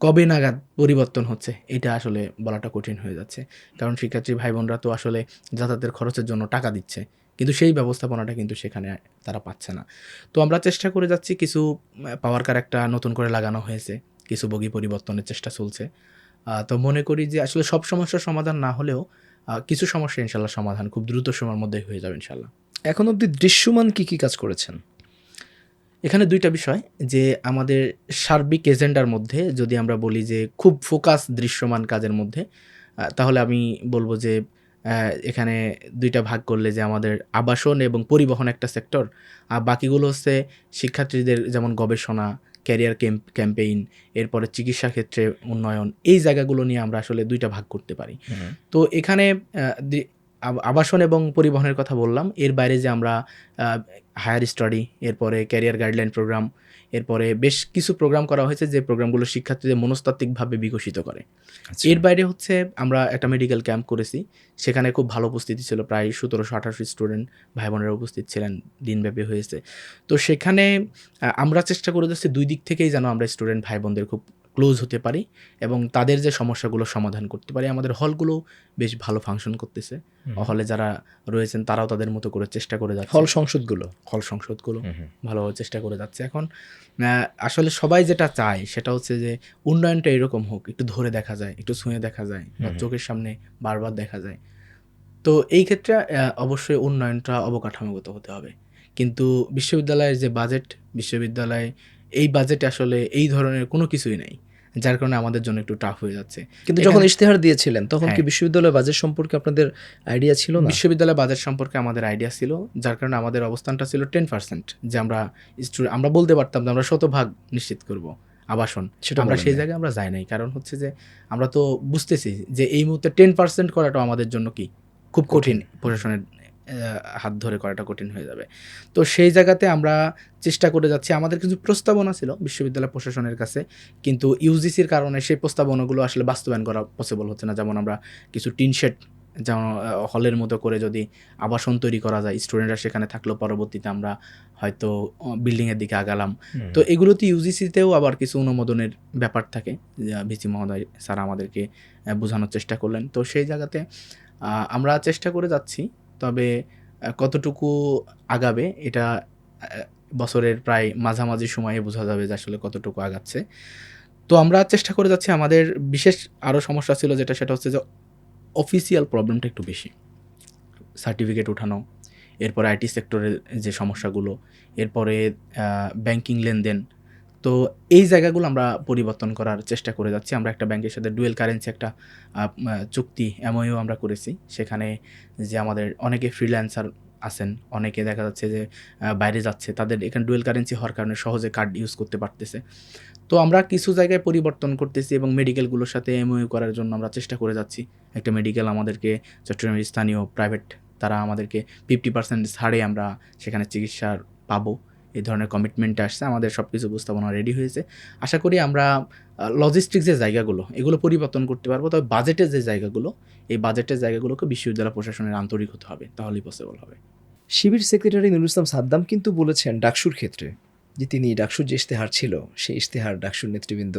কবে নাগাদ পরিবর্তন হচ্ছে এটা আসলে বলাটা কঠিন হয়ে যাচ্ছে, কারণ শিক্ষার্থী ভাই বোনরা তো আসলে যাতায়াতের খরচের জন্য টাকা দিচ্ছে, কিন্তু সেই ব্যবস্থাপনাটা কিন্তু সেখানে তারা পাচ্ছে না। তো আমরা চেষ্টা করে যাচ্ছি, কিছু পাওয়ার কার একটা নতুন করে লাগানো হয়েছে, কিছু বগি পরিবর্তনের চেষ্টা চলছে। তো মনে করি যে আসলে সব সমস্যার সমাধান না হলেও কিছু সমস্যা ইনশাল্লাহ সমাধান খুব দ্রুত সময়ের মধ্যে হয়ে যাবে ইনশাল্লাহ। এখন অবধি দৃশ্যমান কি কাজ করেছেন? এখানে 2টা বিষয়, যে আমাদের সার্বিক এজেন্ডার মধ্যে যদি আমরা বলি যে খুব ফোকাস দৃশ্যমান কাজের মধ্যে, তাহলে আমি বলব যে এখানে 2টা ভাগ করলে, যে আমাদের আবাসন এবং পরিবহন একটা সেক্টর, আর বাকিগুলো হচ্ছে শিক্ষার্থীদের যেমন গবেষণা, ক্যারিয়ার ক্যাম্পেইন, এরপরে চিকিৎসা ক্ষেত্রে উন্নয়ন, এই জায়গাগুলো নিয়ে আমরা আসলে 2টা ভাগ করতে পারি। তো এখানে আবাসন এবং পরিবহনের কথা বললাম, এর বাইরে যে আমরা হায়ার স্টাডি, এরপরে ক্যারিয়ার গাইডলাইন প্রোগ্রাম, এরপরে বেশ কিছু প্রোগ্রাম করা হয়েছে যে প্রোগ্রামগুলো শিক্ষার্থীদের মনস্তাত্ত্বিকভাবে বিকশিত করে। এর বাইরে হচ্ছে আমরা একটা মেডিকেল ক্যাম্প করেছি, সেখানে খুব ভালো উপস্থিতি ছিল, প্রায় 1700-1800 স্টুডেন্ট ভাই বোনেরা উপস্থিত ছিলেন, দিনব্যাপী হয়েছে। তো সেখানে আমরা চেষ্টা করে যাচ্ছি 2 দিক থেকেই যেন আমরা স্টুডেন্ট ভাই বোনদের খুব ক্লোজ হতে পারি এবং তাদের যে সমস্যাগুলো সমাধান করতে পারি। আমাদের হলগুলো বেশ ভালো ফাংশন করতেছে, হলে যারা রয়েছেন তারাও তাদের মতো করে চেষ্টা করে যাচ্ছে, হল সংসদগুলো ভালোভাবে চেষ্টা করে যাচ্ছে। এখন আসলে সবাই যেটা চায় সেটা হচ্ছে যে উন্নয়নটা এরকম হোক, একটু ধরে দেখা যায়, একটু ছুঁয়ে দেখা যায়, চোখের সামনে বারবার দেখা যায়। তো এই ক্ষেত্রে অবশ্যই উন্নয়নটা অবকাঠামোগত হতে হবে, কিন্তু বিশ্ববিদ্যালয়ের যে বাজেট, বিশ্ববিদ্যালয়ে এই বাজেটে আসলে এই ধরনের কোনো কিছুই নাই, যার কারণে আমাদের জন্য একটু টাফ হয়ে যাচ্ছে। কিন্তু যখন ইশতেহার দিয়েছিলেন তখন কি বিশ্ববিদ্যালয় বাজেট সম্পর্কে আপনাদের আইডিয়া ছিল না? বিশ্ববিদ্যালয় বাজেট সম্পর্কে আমাদের আইডিয়া ছিল, যার কারণে আমাদের অবস্থানটা ছিল 10%, যে আমরা বলতে পারতাম যে আমরা 100% নিশ্চিত করব আবাসন, সেটা আমরা সেই জায়গায় আমরা যাই নাই। কারণ হচ্ছে যে আমরা তো বুঝতেছি যে এই মুহূর্তে 10% করাটা আমাদের জন্য কি খুব কঠিন, প্রশাসনের হাত ধরে করাটা কঠিন হয়ে যাবে। তো সেই জায়গাতে আমরা চেষ্টা করে যাচ্ছি, আমাদের কিছু প্রস্তাবনা ছিল বিশ্ববিদ্যালয় প্রশাসনের কাছে, কিন্তু ইউজিসির কারণে সেই প্রস্তাবনাগুলো আসলে বাস্তবায়ন করা পসিবল হচ্ছে না। যেমন আমরা কিছু টিন শেড, যেমন হলের মতো করে যদি আবাসন তৈরি করা যায়, স্টুডেন্টরা সেখানে থাকলেও পরবর্তীতে আমরা হয়তো বিল্ডিংয়ের দিকে আগালাম। তো এগুলোতে ইউজিসিতেও আবার কিছু অনুমোদনের ব্যাপার থাকে, ভিসি মহোদয় স্যার আমাদেরকে বোঝানোর চেষ্টা করলেন। তো সেই জায়গাতে আমরা চেষ্টা করে যাচ্ছি, তবে কতটুকু আগাবে এটা বছরের প্রায় মাঝামাঝি সময়ে বোঝা যাবে যে আসলে কতটুকু আগাচ্ছে। তো আমরা চেষ্টা করে যাচ্ছি। আমাদের বিশেষ আরও সমস্যা ছিল যেটা, সেটা হচ্ছে যে অফিসিয়াল প্রবলেমটা একটু বেশি, সার্টিফিকেট ওঠানো, এরপরে আইটি সেক্টরের যে সমস্যাগুলো, এরপরে ব্যাংকিং লেনদেন। তো এই জায়গাগুলো আমরা পরিবর্তন করার চেষ্টা করে যাচ্ছি। আমরা একটা ব্যাংকের সাথে ডুয়েল কারেন্সি একটা চুক্তি এমওইউ আমরা করেছি, সেখানে যে আমাদের অনেকে ফ্রিল্যান্সার আছেন, অনেকে দেখা যাচ্ছে যে বাইরে যাচ্ছে, তাদের এখানে ডুয়েল কারেন্সি হওয়ার কারণে সহজে কার্ড ইউজ করতে পারতেছে। তো আমরা কিছু জায়গায় পরিবর্তন করতেছি এবং মেডিকেলগুলোর সাথে এমওইউ করার জন্য আমরা চেষ্টা করে যাচ্ছি। একটা মেডিকেল আমাদেরকে চট্টগ্রামের স্থানীয় প্রাইভেট, তারা আমাদেরকে 50% ছাড়ে আমরা সেখানে চিকিৎসা পাবো, এই ধরনের কমিটমেন্ট আসছে। আমাদের সব কিছু উপস্থাপনা রেডি হয়েছে। আশা করি আমরা লজিস্টিক্স যে জায়গাগুলো, এগুলো পরিবর্তন করতে পারবো। তবে বাজেটের যে জায়গাগুলো, এই বাজেটের জায়গাগুলোকে বিশ্ববিদ্যালয় প্রশাসনের আন্তরিক হতে হবে, তাহলেই পসিবল হবে। শিবির সেক্রেটারি নুরুল ইসলাম সাদ্দাম কিন্তু বলেছেন ডাকসুর ক্ষেত্রে যে তিনি ডাকসুর যে ইশতেহার ছিল সেই ইশতেহার ডাকসুর নেতৃবৃন্দ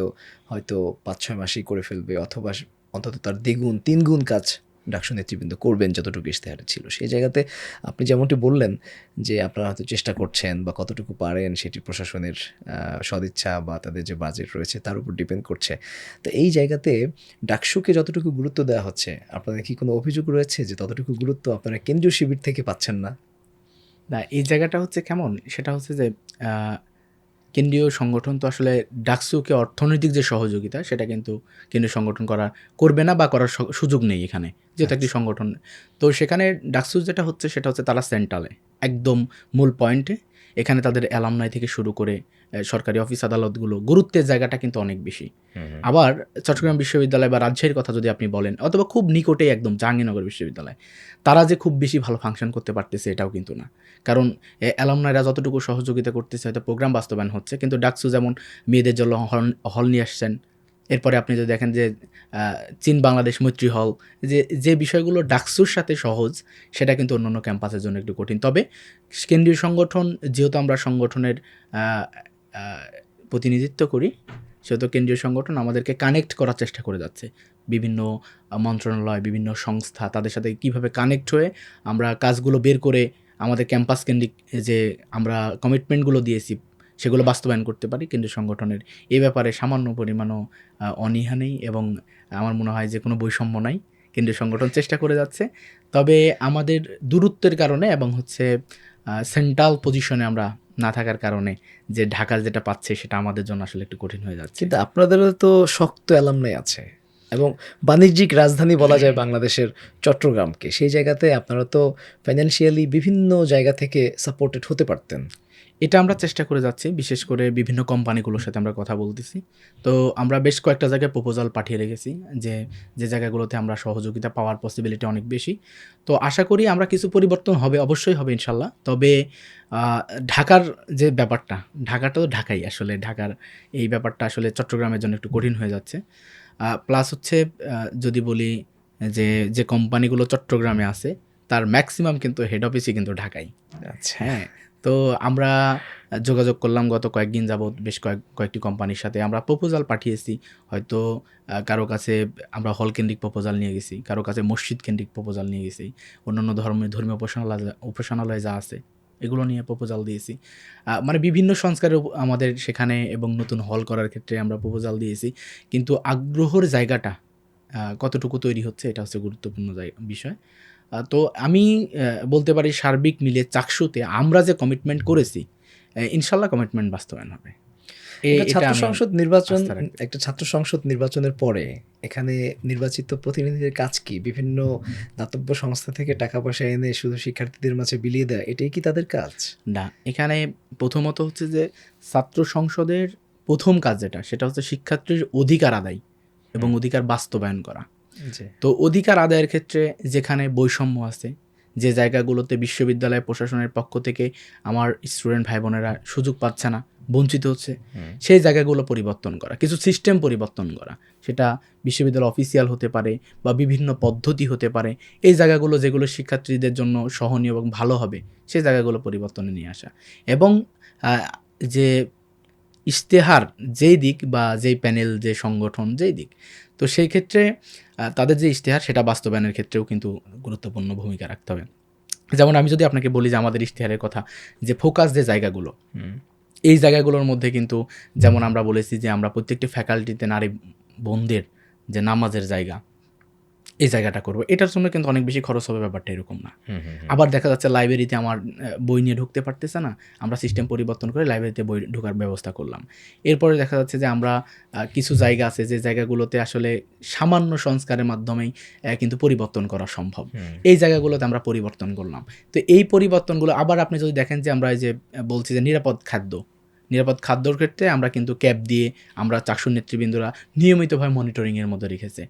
হয়তো 5-6 মাসেই করে ফেলবে, অথবা অন্তত তার দ্বিগুণ 3 গুণ কাজ ডাকসু নেতৃবৃন্দ করবেন যতটুকু ইশতেহারে ছিল। সেই জায়গাতে আপনি যেমনটি বললেন যে আপনারা হয়তো চেষ্টা করছেন বা কতটুকু পারেন সেটি প্রশাসনের সদিচ্ছা বা তাদের যে বাজেট রয়েছে তার উপর ডিপেন্ড করছে। তো এই জায়গাতে ডাকসুকে যতটুকু গুরুত্ব দেওয়া হচ্ছে, আপনাদের কি কোনো অভিযোগ রয়েছে যে ততটুকু গুরুত্ব আপনারা কেন্দ্রীয় শিবির থেকে পাচ্ছেন না? না, এই জায়গাটা হচ্ছে কেমন, সেটা হচ্ছে যে কেন্দ্রীয় সংগঠন তো আসলে ডাকসুকে অর্থনৈতিক যে সহযোগিতা সেটা কিন্তু কেন্দ্রীয় সংগঠন করবে না বা করার সুযোগ নেই এখানে, যেহেতু একটি সংগঠন। তো সেখানে ডাকসু যেটা হচ্ছে সেটা হচ্ছে তারা সেন্ট্রালে একদম মূল পয়েন্টে, এখানে তাদের অ্যালামনাই থেকে শুরু করে সরকারি অফিস আদালতগুলো গুরুত্বের জায়গাটা কিন্তু অনেক বেশি। আবার চট্টগ্রাম বিশ্ববিদ্যালয় বা রাজশাহীর কথা যদি আপনি বলেন, অথবা খুব নিকটেই একদম জাহাঙ্গীরনগর বিশ্ববিদ্যালয়, তারা যে খুব বেশি ভালো ফাংশন করতে পারতেছে এটাও কিন্তু না। কারণ অ্যালামনাইরা যতটুকু সহযোগিতা করতেছে হয়তো প্রোগ্রাম বাস্তবায়ন হচ্ছে, কিন্তু ডাকসু যেমন মেয়েদের জন্য হল নিয়ে আসছেন, এরপরে আপনি যদি দেখেন যে চীন বাংলাদেশ মৈত্রী হল, যে বিষয়গুলো ডাকসুর সাথে সহজ সেটা কিন্তু অন্যান্য ক্যাম্পাসের জন্য একটু কঠিন। তবে কেন্দ্রীয় সংগঠন, যেহেতু আমরা সংগঠনের প্রতিনিধিত্ব করি, সেহেতু কেন্দ্রীয় সংগঠন আমাদেরকে কানেক্ট করার চেষ্টা করে যাচ্ছে। বিভিন্ন মন্ত্রণালয়, বিভিন্ন সংস্থা, তাদের সাথে কিভাবে কানেক্ট হয়ে আমরা কাজগুলো বের করে আমাদের ক্যাম্পাস কেন্দ্রিক যে আমরা কমিটমেন্টগুলো দিয়েছি সেগুলো বাস্তবায়ন করতে পারি। কেন্দ্রীয় সংগঠনের এ ব্যাপারে সামান্য পরিমাণও অনীহা নেই, এবং আমার মনে হয় যে কোনো বৈষম্য নাই। কেন্দ্রীয় সংগঠন চেষ্টা করে যাচ্ছে, তবে আমাদের দূরত্বের কারণে এবং হচ্ছে সেন্ট্রাল পজিশনে আমরা না থাকার কারণে যে ঢাকার যেটা পাচ্ছে সেটা আমাদের জন্য আসলে একটু কঠিন হয়ে যাচ্ছে। কিন্তু আপনাদেরও তো শক্ত অ্যালামনাই আছে এবং বাণিজ্যিক রাজধানী বলা যায় বাংলাদেশের চট্টগ্রামকে। সেই জায়গাতে আপনারা তো ফাইন্যান্সিয়ালি বিভিন্ন জায়গা থেকে সাপোর্টেড হতে পারতেন। এটা আমরা চেষ্টা করে যাচ্ছি, বিশেষ করে বিভিন্ন কোম্পানিগুলোর সাথে আমরা কথা বলতেছি। তো আমরা বেশ কয়েকটা জায়গায় প্রপোজাল পাঠিয়ে রেখেছি যে জায়গাগুলোতে আমরা সহযোগিতা পাওয়ার পসিবিলিটি অনেক বেশি। তো আশা করি আমরা কিছু পরিবর্তন হবে, অবশ্যই হবে ইনশাল্লাহ। তবে ঢাকার যে ব্যাপারটা, ঢাকাটা তো ঢাকাই, আসলে ঢাকার এই ব্যাপারটা আসলে চট্টগ্রামের জন্য একটু কঠিন হয়ে যাচ্ছে। প্লাস হচ্ছে যদি বলি যে কোম্পানিগুলো চট্টগ্রামে আছে তার ম্যাক্সিমাম কিন্তু হেড অফিসই কিন্তু ঢাকাই। আচ্ছা, হ্যাঁ, তো আমরা যোগাযোগ করলাম গত কয়েকদিন যাবৎ বেশ কয়েকটি কোম্পানির সাথে। আমরা প্রপোজাল পাঠিয়েছি, হয়তো কারো কাছে আমরা হল কেন্দ্রিক প্রপোজাল নিয়ে গেছি, কারো কাছে মসজিদ কেন্দ্রিক প্রপোজাল নিয়ে গেছি, অন্যান্য ধর্মীয় উপাসনালয় যা আছে এগুলো নিয়ে প্রপোজাল দিয়েছি। মানে বিভিন্ন সংস্কারের আমাদের সেখানে এবং নতুন হল করার ক্ষেত্রে আমরা প্রপোজাল দিয়েছি, কিন্তু আগ্রহের জায়গাটা কতটুকু তৈরি হচ্ছে এটা হচ্ছে গুরুত্বপূর্ণ বিষয়। তো আমি বলতে পারি সার্বিক মিলে চাকসুতে আমরা যে কমিটমেন্ট করেছি, ইনশাল্লাহ কমিটমেন্ট বাস্তবায়ন হবে। একটা ছাত্র সংসদ নির্বাচনের পরে এখানে নির্বাচিত প্রতিনিধিদের কাজ কি? বিভিন্ন দাতব্য সংস্থা থেকে টাকা পয়সা এনে শুধু শিক্ষার্থীদের মাঝে বিলিয়ে দেয়, এটাই কি তাদের কাজ? না, এখানে প্রথমত হচ্ছে যে ছাত্র সংসদের প্রথম কাজ সেটা হচ্ছে শিক্ষার্থীর অধিকার আদায় এবং অধিকার বাস্তবায়ন করা। তো অধিকার আদায়ের ক্ষেত্রে যেখানে বৈষম্য আছে, যে জায়গাগুলোতে বিশ্ববিদ্যালয় প্রশাসনের পক্ষ থেকে আমার স্টুডেন্ট ভাই বোনেরা সুযোগ পাচ্ছে না, বঞ্চিত হচ্ছে, সেই জায়গাগুলো পরিবর্তন করা, কিছু সিস্টেম পরিবর্তন করা, সেটা বিশ্ববিদ্যালয় অফিসিয়াল হতে পারে বা বিভিন্ন পদ্ধতি হতে পারে। এই জায়গাগুলো যেগুলো শিক্ষার্থীদের জন্য সহনীয় এবং ভালো হবে সেই জায়গাগুলো পরিবর্তনে নিয়ে আসা, এবং যে ইশতেহার যেই দিক বা যেই প্যানেল, যে সংগঠন যেই দিক, তো সেই ক্ষেত্রে তাদের যে ইশতেহার সেটা বাস্তবায়নের ক্ষেত্রেও কিন্তু গুরুত্বপূর্ণ ভূমিকা রাখতে হবে। যেমন আমি যদি আপনাকে বলি যে আমাদের ইশতেহারের কথা, যে ফোকাস যে জায়গাগুলো, এই জায়গাগুলোর মধ্যে কিন্তু যেমন আমরা বলেছি যে আমরা প্রত্যেকটি ফ্যাকাল্টিতে নারী বোনদের যে নামাজের জায়গা, এই জায়গাটা করবো। এটার জন্য কিন্তু অনেক বেশি খরচ হবে, ব্যাপারটা এরকম না। আবার দেখা যাচ্ছে লাইব্রেরিতে আমার বই নিয়ে ঢুকতে পারতেছে না, আমরা সিস্টেম পরিবর্তন করে লাইব্রেরিতে বই ঢোকার ব্যবস্থা করলাম। এরপরে দেখা যাচ্ছে যে আমরা কিছু জায়গা আছে যে জায়গাগুলোতে আসলে সামান্য সংস্কারের মাধ্যমেই কিন্তু পরিবর্তন করা সম্ভব, এই জায়গাগুলোতে আমরা পরিবর্তন করলাম। তো এই পরিবর্তনগুলো আবার আপনি যদি দেখেন যে আমরা এই যে বলছি যে নিরাপদ খাদ্যর ক্ষেত্রে আমরা কিন্তু ক্যাব দিয়ে আমরা চাকসুর নেতৃবৃন্দরা নিয়মিতভাবে মনিটরিংয়ের মধ্যে রেখেছে।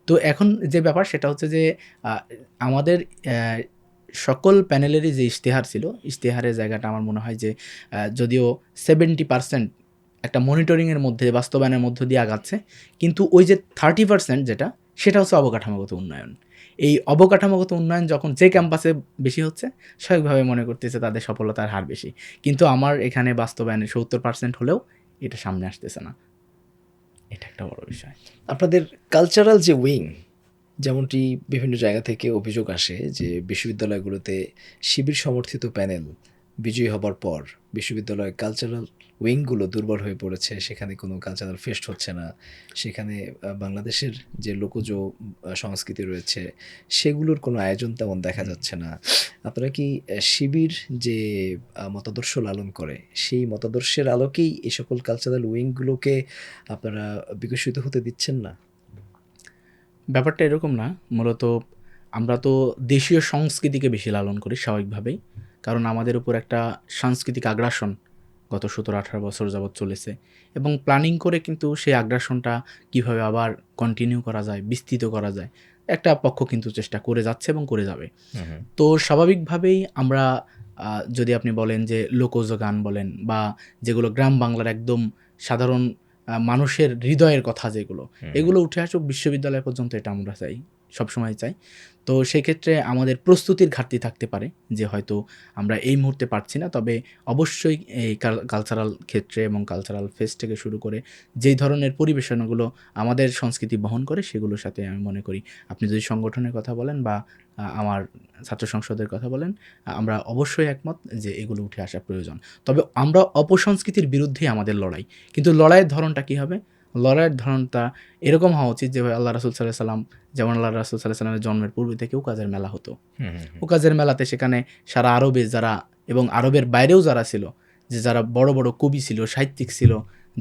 তো এখন যে ব্যাপার সেটা হচ্ছে যে আমাদের সকল প্যানেলেরই যে ইশতেহার ছিল, ইশতেহারের জায়গাটা আমার মনে হয় যে যদিও 70% একটা মনিটরিংয়ের মধ্যে, বাস্তবায়নের মধ্য দিয়ে আগাচ্ছে, কিন্তু ওই যে 30% সেটা হচ্ছে অবকাঠামোগত উন্নয়ন। এই অবকাঠামোগত উন্নয়ন যখন যে ক্যাম্পাসে বেশি হচ্ছে, স্বাভাবিকভাবে মনে করতেছে তাদের সফলতার হার বেশি। কিন্তু আমার এখানে বাস্তবায়নে 70% হলেও এটা সামনে আসতেছে না। এটা একটা বড় বিষয়। আপনাদের কালচারাল যে উইং, যেমনটি বিভিন্ন জায়গা থেকে অভিযোগ আসে যে বিশ্ববিদ্যালয়গুলোতে শিবির সমর্থিত প্যানেল বিজয়ী হবার পর বিশ্ববিদ্যালয়ের কালচারাল উইংগুলো দুর্বল হয়ে পড়েছে, সেখানে কোনো কালচারাল ফেস্ট হচ্ছে না, সেখানে বাংলাদেশের যে লোকজ সংস্কৃতি রয়েছে সেগুলোর কোনো আয়োজন তেমন দেখা যাচ্ছে না। আপনারা কি শিবির যে মতাদর্শ লালন করে সেই মতাদর্শের আলোকেই এই সকল কালচারাল উইংগুলোকে আপনারা বিকশিত হতে দিচ্ছেন না? ব্যাপারটা এরকম না। মূলত আমরা তো দেশীয় সংস্কৃতিকে বেশি লালন করি স্বাভাবিকভাবেই। কারণ আমাদের উপর একটা সাংস্কৃতিক আগ্রাসন গত 17-18 বছর যাবৎ চলেছে, এবং প্ল্যানিং করে কিন্তু সেই আগ্রাসনটা কীভাবে আবার কন্টিনিউ করা যায়, বিস্তৃত করা যায়, একটা পক্ষ কিন্তু চেষ্টা করে যাচ্ছে এবং করে যাবে। তো স্বাভাবিকভাবেই আমরা যদি আপনি বলেন যে লোকজ গান বলেন বা যেগুলো গ্রাম বাংলার একদম সাধারণ মানুষের হৃদয়ের কথা যেগুলো, এগুলো উঠে আসুক বিশ্ববিদ্যালয় পর্যন্ত, এটা আমরা চাই, সবসময় চাই। তো সেক্ষেত্রে আমাদের প্রস্তুতির ঘাটতি থাকতে পারে যে হয়তো আমরা এই মুহূর্তে পারছি না, তবে অবশ্যই এই কালচারাল ক্ষেত্রে এবং কালচারাল ফেস্ট থেকে শুরু করে যেই ধরনের পরিবেশনাগুলো আমাদের সংস্কৃতি বহন করে সেগুলোর সাথে আমি মনে করি, আপনি যদি সংগঠনের কথা বলেন বা আমার ছাত্র সংসদের কথা বলেন, আমরা অবশ্যই একমত যে এগুলো উঠে আসা প্রয়োজন। তবে আমরা অপসংস্কৃতির বিরুদ্ধেই আমাদের লড়াই, কিন্তু লড়াইয়ের ধরনটা কী হবে? লড়াইয়ের ধরনটা এরকম হওয়া উচিত যে আল্লাহ রাসূল সাল্লাল্লাহু আলাইহি সাল্লাম, যেমন আল্লাহ রাসূল সাল্লাল্লাহু আলাইহি সাল্লামের জন্মের পূর্বে থেকে উকাজের মেলা হতো। উকাজের মেলাতে সেখানে সারা আরবে যারা এবং আরবের বাইরেও যারা ছিল, যে যারা বড় বড় কবি ছিল, সাহিত্যিক ছিল,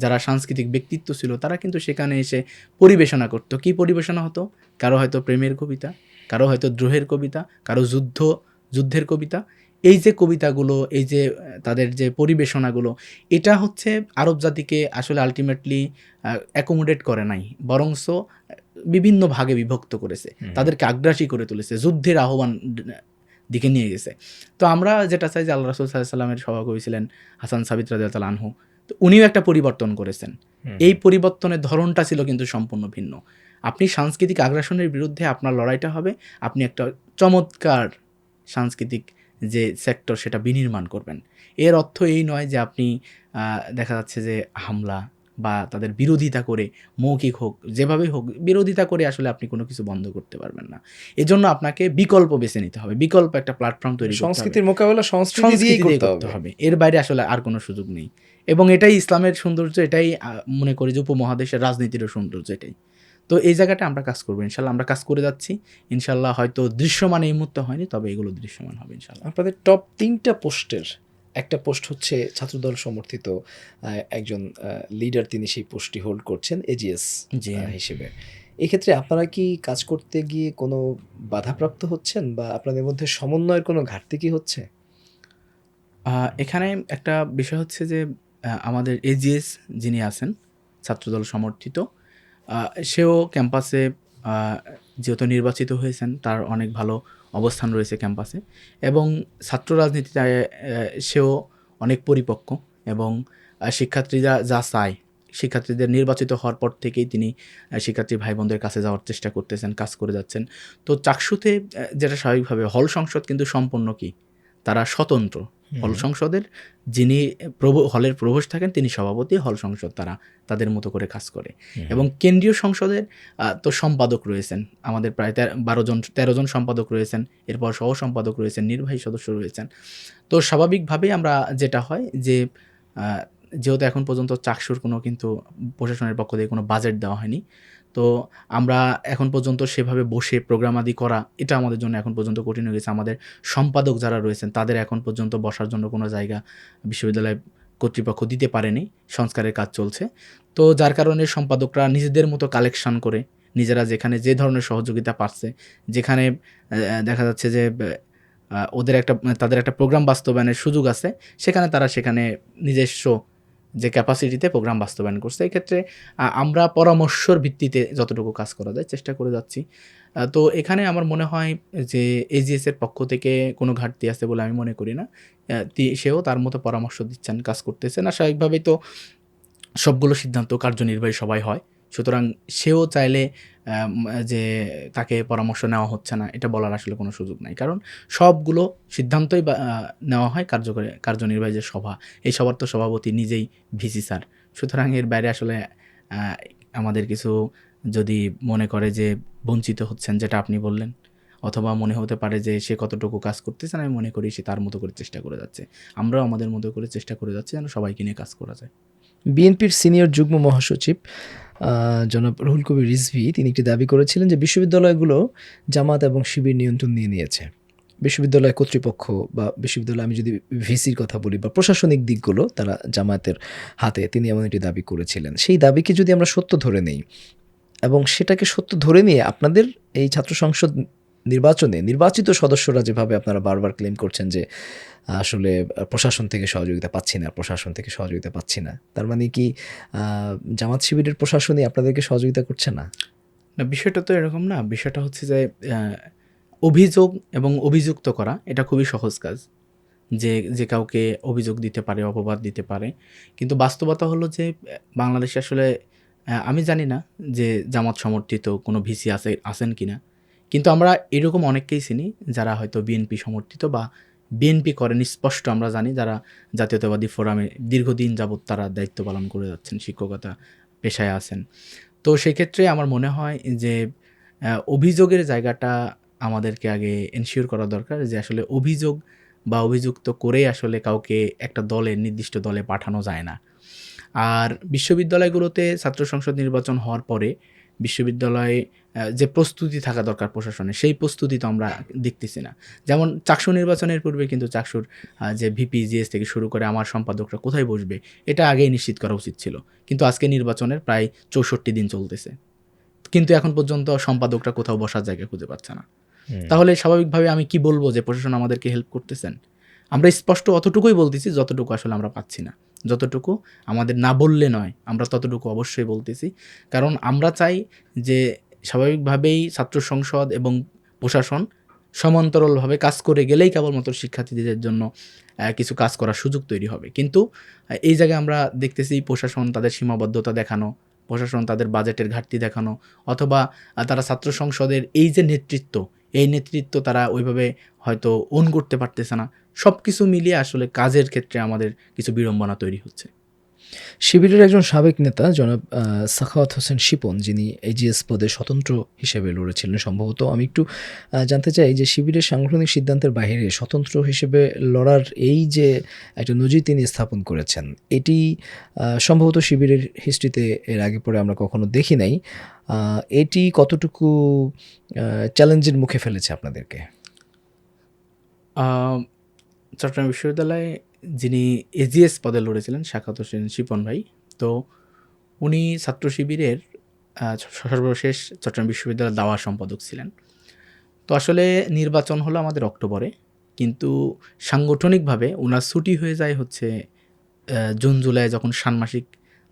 যারা সাংস্কৃতিক ব্যক্তিত্ব ছিল, তারা কিন্তু সেখানে এসে পরিবেশনা করতো। কী পরিবেশনা হতো? কারো হয়তো প্রেমের কবিতা, কারো হয়তো দ্রোহের কবিতা, কারো যুদ্ধের কবিতা। এই যে কবিতাগুলো, এই যে তাদের যে পরিবেশনাগুলো, এটা হচ্ছে আরব জাতিকে আসলে আলটিমেটলি অ্যাকোমোডেট করে নাই, বরংস বিভিন্ন ভাগে বিভক্ত করেছে, তাদেরকে আগ্রাসী করে তুলেছে, যুদ্ধের আহ্বান দিকে নিয়ে গেছে। তো আমরা যেটা চাই যে আল্লাহ রাসূল সাল্লাল্লাহু আলাইহি সাল্লামের সভাকবি ছিলেন হাসান সাবিত রাদিয়াল্লাহু তাআলা আনহু, তো উনিও একটা পরিবর্তন করেছেন। এই পরিবর্তনের ধরনটা ছিল কিন্তু সম্পূর্ণ ভিন্ন। আপনি সাংস্কৃতিক আগ্রাসনের বিরুদ্ধে আপনার লড়াইটা হবে, আপনি একটা চমৎকার সাংস্কৃতিক যে সেক্টর সেটা বিনির্মাণ করবেন। এর অর্থ এই নয় যে আপনি দেখা যাচ্ছে যে হামলা বা তাদের বিরোধিতা করে, মৌখিক হোক যেভাবেই হোক বিরোধিতা করে আসলে আপনি কোনো কিছু বন্ধ করতে পারবেন না। এজন্য আপনাকে বিকল্প বেছে নিতে হবে, বিকল্প একটা প্ল্যাটফর্ম তৈরি করতে হবে। সংস্কৃতির মোকাবেলা সংস্কৃতি দিয়েই করতে হবে। এর বাইরে আসলে আর কোনো সুযোগ নেই, এবং এটাই ইসলামের সৌন্দর্য, এটাই মনে করি যে উপমহাদেশের রাজনীতিরও সৌন্দর্য এটাই। তো এই জায়গাটা আমরা কাজ করবো ইনশাল্লাহ, আমরা কাজ করে যাচ্ছি ইনশাল্লাহ। হয়তো দৃশ্যমান এই মুহূর্তে হয়নি, তবে এগুলো দৃশ্যমান হবে ইনশাল্লাহ। আপনাদের টপ 3টা পোস্টের একটা পোস্ট হচ্ছে ছাত্রদল সমর্থিত একজন লিডার, তিনি সেই পোস্টটি হোল্ড করছেন এজিএস হিসেবে। এক্ষেত্রে আপনারা কি কাজ করতে গিয়ে কোনো বাধাপ্রাপ্ত হচ্ছেন বা আপনাদের মধ্যে সমন্বয়ের কোনো ঘাটতি কি হচ্ছে? এখানে একটা বিষয় হচ্ছে যে আমাদের এজিএস যিনি আছেন ছাত্রদল সমর্থিত, সেও ক্যাম্পাসে যেহেতু নির্বাচিত হয়েছেন, তার অনেক ভালো অবস্থান রয়েছে ক্যাম্পাসে, এবং ছাত্র রাজনীতিতে সেও অনেক পরিপক্ক, এবং শিক্ষার্থীরা যা চায়, শিক্ষার্থীদের নির্বাচিত হওয়ার পর থেকেই তিনি শিক্ষার্থী ভাই বোনদের কাছে যাওয়ার চেষ্টা করতেছেন, কাজ করে যাচ্ছেন। তো চাকসুতে যেটা স্বাভাবিকভাবে হল সংসদ কিন্তু সম্পূর্ণ কি, তারা স্বতন্ত্র। হল সংসদের যিনি হলের প্রভোস্ট থাকেন তিনি সভাপতি, হল সংসদ তারা তাদের মতো করে কাজ করে। এবং কেন্দ্রীয় সংসদের তো সম্পাদক রয়েছেন আমাদের প্রায় 13 জন সম্পাদক রয়েছেন, এরপর সহ সম্পাদক রয়েছেন, নির্বাহী সদস্য রয়েছেন। তো স্বাভাবিকভাবেই আমরা যেটা হয় যে যেহেতু এখন পর্যন্ত চাকসুর কোনো কিন্তু প্রশাসনের পক্ষ থেকে কোনো বাজেট দেওয়া হয়নি, তো আমরা এখন পর্যন্ত সেভাবে বসে প্রোগ্রাম আদি করা, এটা আমাদের জন্য এখন পর্যন্ত কঠিন হয়ে গেছে। আমাদের সম্পাদক যারা রয়েছেন তাদের এখন পর্যন্ত বসার জন্য কোনো জায়গা বিশ্ববিদ্যালয় কর্তৃপক্ষ দিতে পারেনি, সংস্কারের কাজ চলছে। তো যার কারণে সম্পাদকরা নিজেদের মতো কালেকশন করে নিজেরা যেখানে যে ধরনের সহযোগিতা পাচ্ছে, যেখানে দেখা যাচ্ছে যে তাদের একটা প্রোগ্রাম বাস্তবায়নের সুযোগ আছে, সেখানে নিজস্ব যে ক্যাপাসিটিতে প্রোগ্রাম বাস্তবায়ন করছে। এক্ষেত্রে আমরা পরামর্শর ভিত্তিতে যতটুকু কাজ করা যায় চেষ্টা করে যাচ্ছি। তো এখানে আমার মনে হয় যে এজিএসের পক্ষ থেকে কোনো ঘাটতি আছে বলে আমি মনে করি না। সেও তার মতো পরামর্শ দিচ্ছেন, কাজ করতেছেন। আর স্বাভাবিকভাবেই তো সবগুলো সিদ্ধান্ত কার্যনির্বাহী সবাই হয়, সুতরাং সেও চাইলে যে তাকে পরামর্শ নেওয়া হচ্ছে না, এটা বলার আসলে কোনো সুযোগ নাই। কারণ সবগুলো সিদ্ধান্তই নেওয়া হয় কার্যনির্বাহী যে সভা, এই সভার তো সভাপতি নিজেই ভিসি স্যার। সুতরাং এর বাইরে আসলে আমাদের কিছু যদি মনে করে যে বঞ্চিত হচ্ছেন, যেটা আপনি বললেন, অথবা মনে হতে পারে যে সে কতটুকু কাজ করতেছেন, আমি মনে করি সে তার মতো করে চেষ্টা করে যাচ্ছে। আমরাও আমাদের মতো করে চেষ্টা করে যাচ্ছি যেন সবাইকে নিয়ে কাজ করা যায়। বিএনপির সিনিয়র যুগ্ম মহাসচিব জনাব রুহুল কবির রিজভী তিনি একটি দাবি করেছিলেন যে বিশ্ববিদ্যালয়গুলো জামাত এবং শিবির নিয়ন্ত্রণ নিয়ে নিয়েছে। বিশ্ববিদ্যালয় কর্তৃপক্ষ বা বিশ্ববিদ্যালয়, আমি যদি ভিসির কথা বলি, বা প্রশাসনিক দিকগুলো তারা জামায়াতের হাতে, তিনি এমন একটি দাবি করেছিলেন। সেই দাবিকে যদি আমরা সত্য ধরে নেই এবং সেটাকে সত্য ধরে নিয়ে আপনাদের এই ছাত্র সংসদ নির্বাচনে নির্বাচিত সদস্যরা যেভাবে আপনারা বারবার ক্লেম করছেন যে আসলে প্রশাসন থেকে সহযোগিতা পাচ্ছি না, তার মানে কি জামাত শিবিরের প্রশাসনই আপনাদেরকে সহযোগিতা করছে না? না, বিষয়টা তো এরকম না। বিষয়টা হচ্ছে যে অভিযোগ এবং অভিযুক্ত করা এটা খুবই সহজ কাজ, যে কাউকে অভিযোগ দিতে পারে, অপবাদ দিতে পারে। কিন্তু বাস্তবতা হলো যে বাংলাদেশে আসলে আমি জানি না যে জামাত সমর্থিত কোনো ভিসি আছেন কিনা, কিন্তু আমরা এরকম অনেককেই চিনি যারা হয়তো বিএনপি সমর্থিত বা বিএনপি করেন স্পষ্ট আমরা জানি, যারা জাতীয়তাবাদী ফোরামে দীর্ঘদিন যাবৎ তারা দায়িত্ব পালন করে যাচ্ছেন, শিক্ষকতা পেশায় আছেন। তো সেক্ষেত্রে আমার মনে হয় যে অভিযোগের জায়গাটা আমাদেরকে আগে এনশিওর করা দরকার যে আসলে অভিযোগ বা অভিযুক্ত করেই আসলে কাউকে একটা নির্দিষ্ট দলে পাঠানো যায় না। আর বিশ্ববিদ্যালয়গুলোতে ছাত্র সংসদ নির্বাচন হওয়ার পরে বিশ্ববিদ্যালয়ে যে প্রস্তুতি থাকা দরকার প্রশাসনের, সেই প্রস্তুতি তো আমরা দেখতেছি না। যেমন চাকসু নির্বাচনের পূর্বে কিন্তু চাকসুর যে ভিপি, জিএস থেকে শুরু করে আমার সম্পাদকরা কোথায় বসবে এটা আগেই নিশ্চিত করা উচিত ছিল। কিন্তু আজকে নির্বাচনের প্রায় 64 দিন চলতেছে, কিন্তু এখন পর্যন্ত সম্পাদকরা কোথাও বসার জায়গা খুঁজে পাচ্ছে না। তাহলে স্বাভাবিকভাবে আমি কি বলবো যে প্রশাসন আমাদেরকে হেল্প করতেছেন? আমরা স্পষ্ট অতটুকুই বলতেছি যতটুকু আসলে আমরা পাচ্ছি না, যতটুকু আমাদের না বললে নয়, আমরা ততটুকু অবশ্যই বলতেছি। কারণ আমরা চাই যে স্বাভাবিকভাবেই ছাত্র সংসদ এবং প্রশাসন সমান্তরালভাবে কাজ করে গেলেই কেবলমাত্র শিক্ষার্থীদের জন্য কিছু কাজ করার সুযোগ তৈরি হবে। কিন্তু এই জায়গায় আমরা দেখতেছি প্রশাসন তাদের সীমাবদ্ধতা দেখানো, প্রশাসন তাদের বাজেটের ঘাটতি দেখানো, অথবা তারা ছাত্র সংসদের এই যে নেতৃত্ব তারা ওইভাবে হয়তো ওন করতে পারতেছে না। সব কিছু মিলিয়ে আসলে কাজের ক্ষেত্রে আমাদের কিছু বিড়ম্বনা তৈরি হচ্ছে। শিবিরের একজন সাবেক নেতা জনাব সাখাওয়াত হোসেন শিপন, যিনি এজিএস পদে স্বতন্ত্র হিসেবে লড়েছিলেন সম্ভবত, আমি একটু জানতে চাই যে শিবিরের সাংগঠনিক সিদ্ধান্তের বাইরে স্বতন্ত্র হিসেবে লড়ার এই যে একটা নজির তিনি স্থাপন করেছেন, এটি সম্ভবত শিবিরের হিস্ট্রিতে এর আগে পরে আমরা কখনো দেখি নাই। এটি কতটুকু চ্যালেঞ্জের মুখে ফেলেছে আপনাদেরকে? চট্টগ্রাম বিশ্ববিদ্যালয়ে যিনি এজিএস পদে লড়েছিলেন সাখাওয়াত হোসেন শিপন ভাই, তো উনি ছাত্র শিবিরের সর্বশেষ চট্টগ্রাম বিশ্ববিদ্যালয়ের দাওয়া সম্পাদক ছিলেন। তো আসলে নির্বাচন হলো আমাদের অক্টোবরে, কিন্তু সাংগঠনিকভাবে ওনার ছুটি হয়ে যায় হচ্ছে জুন জুলাই,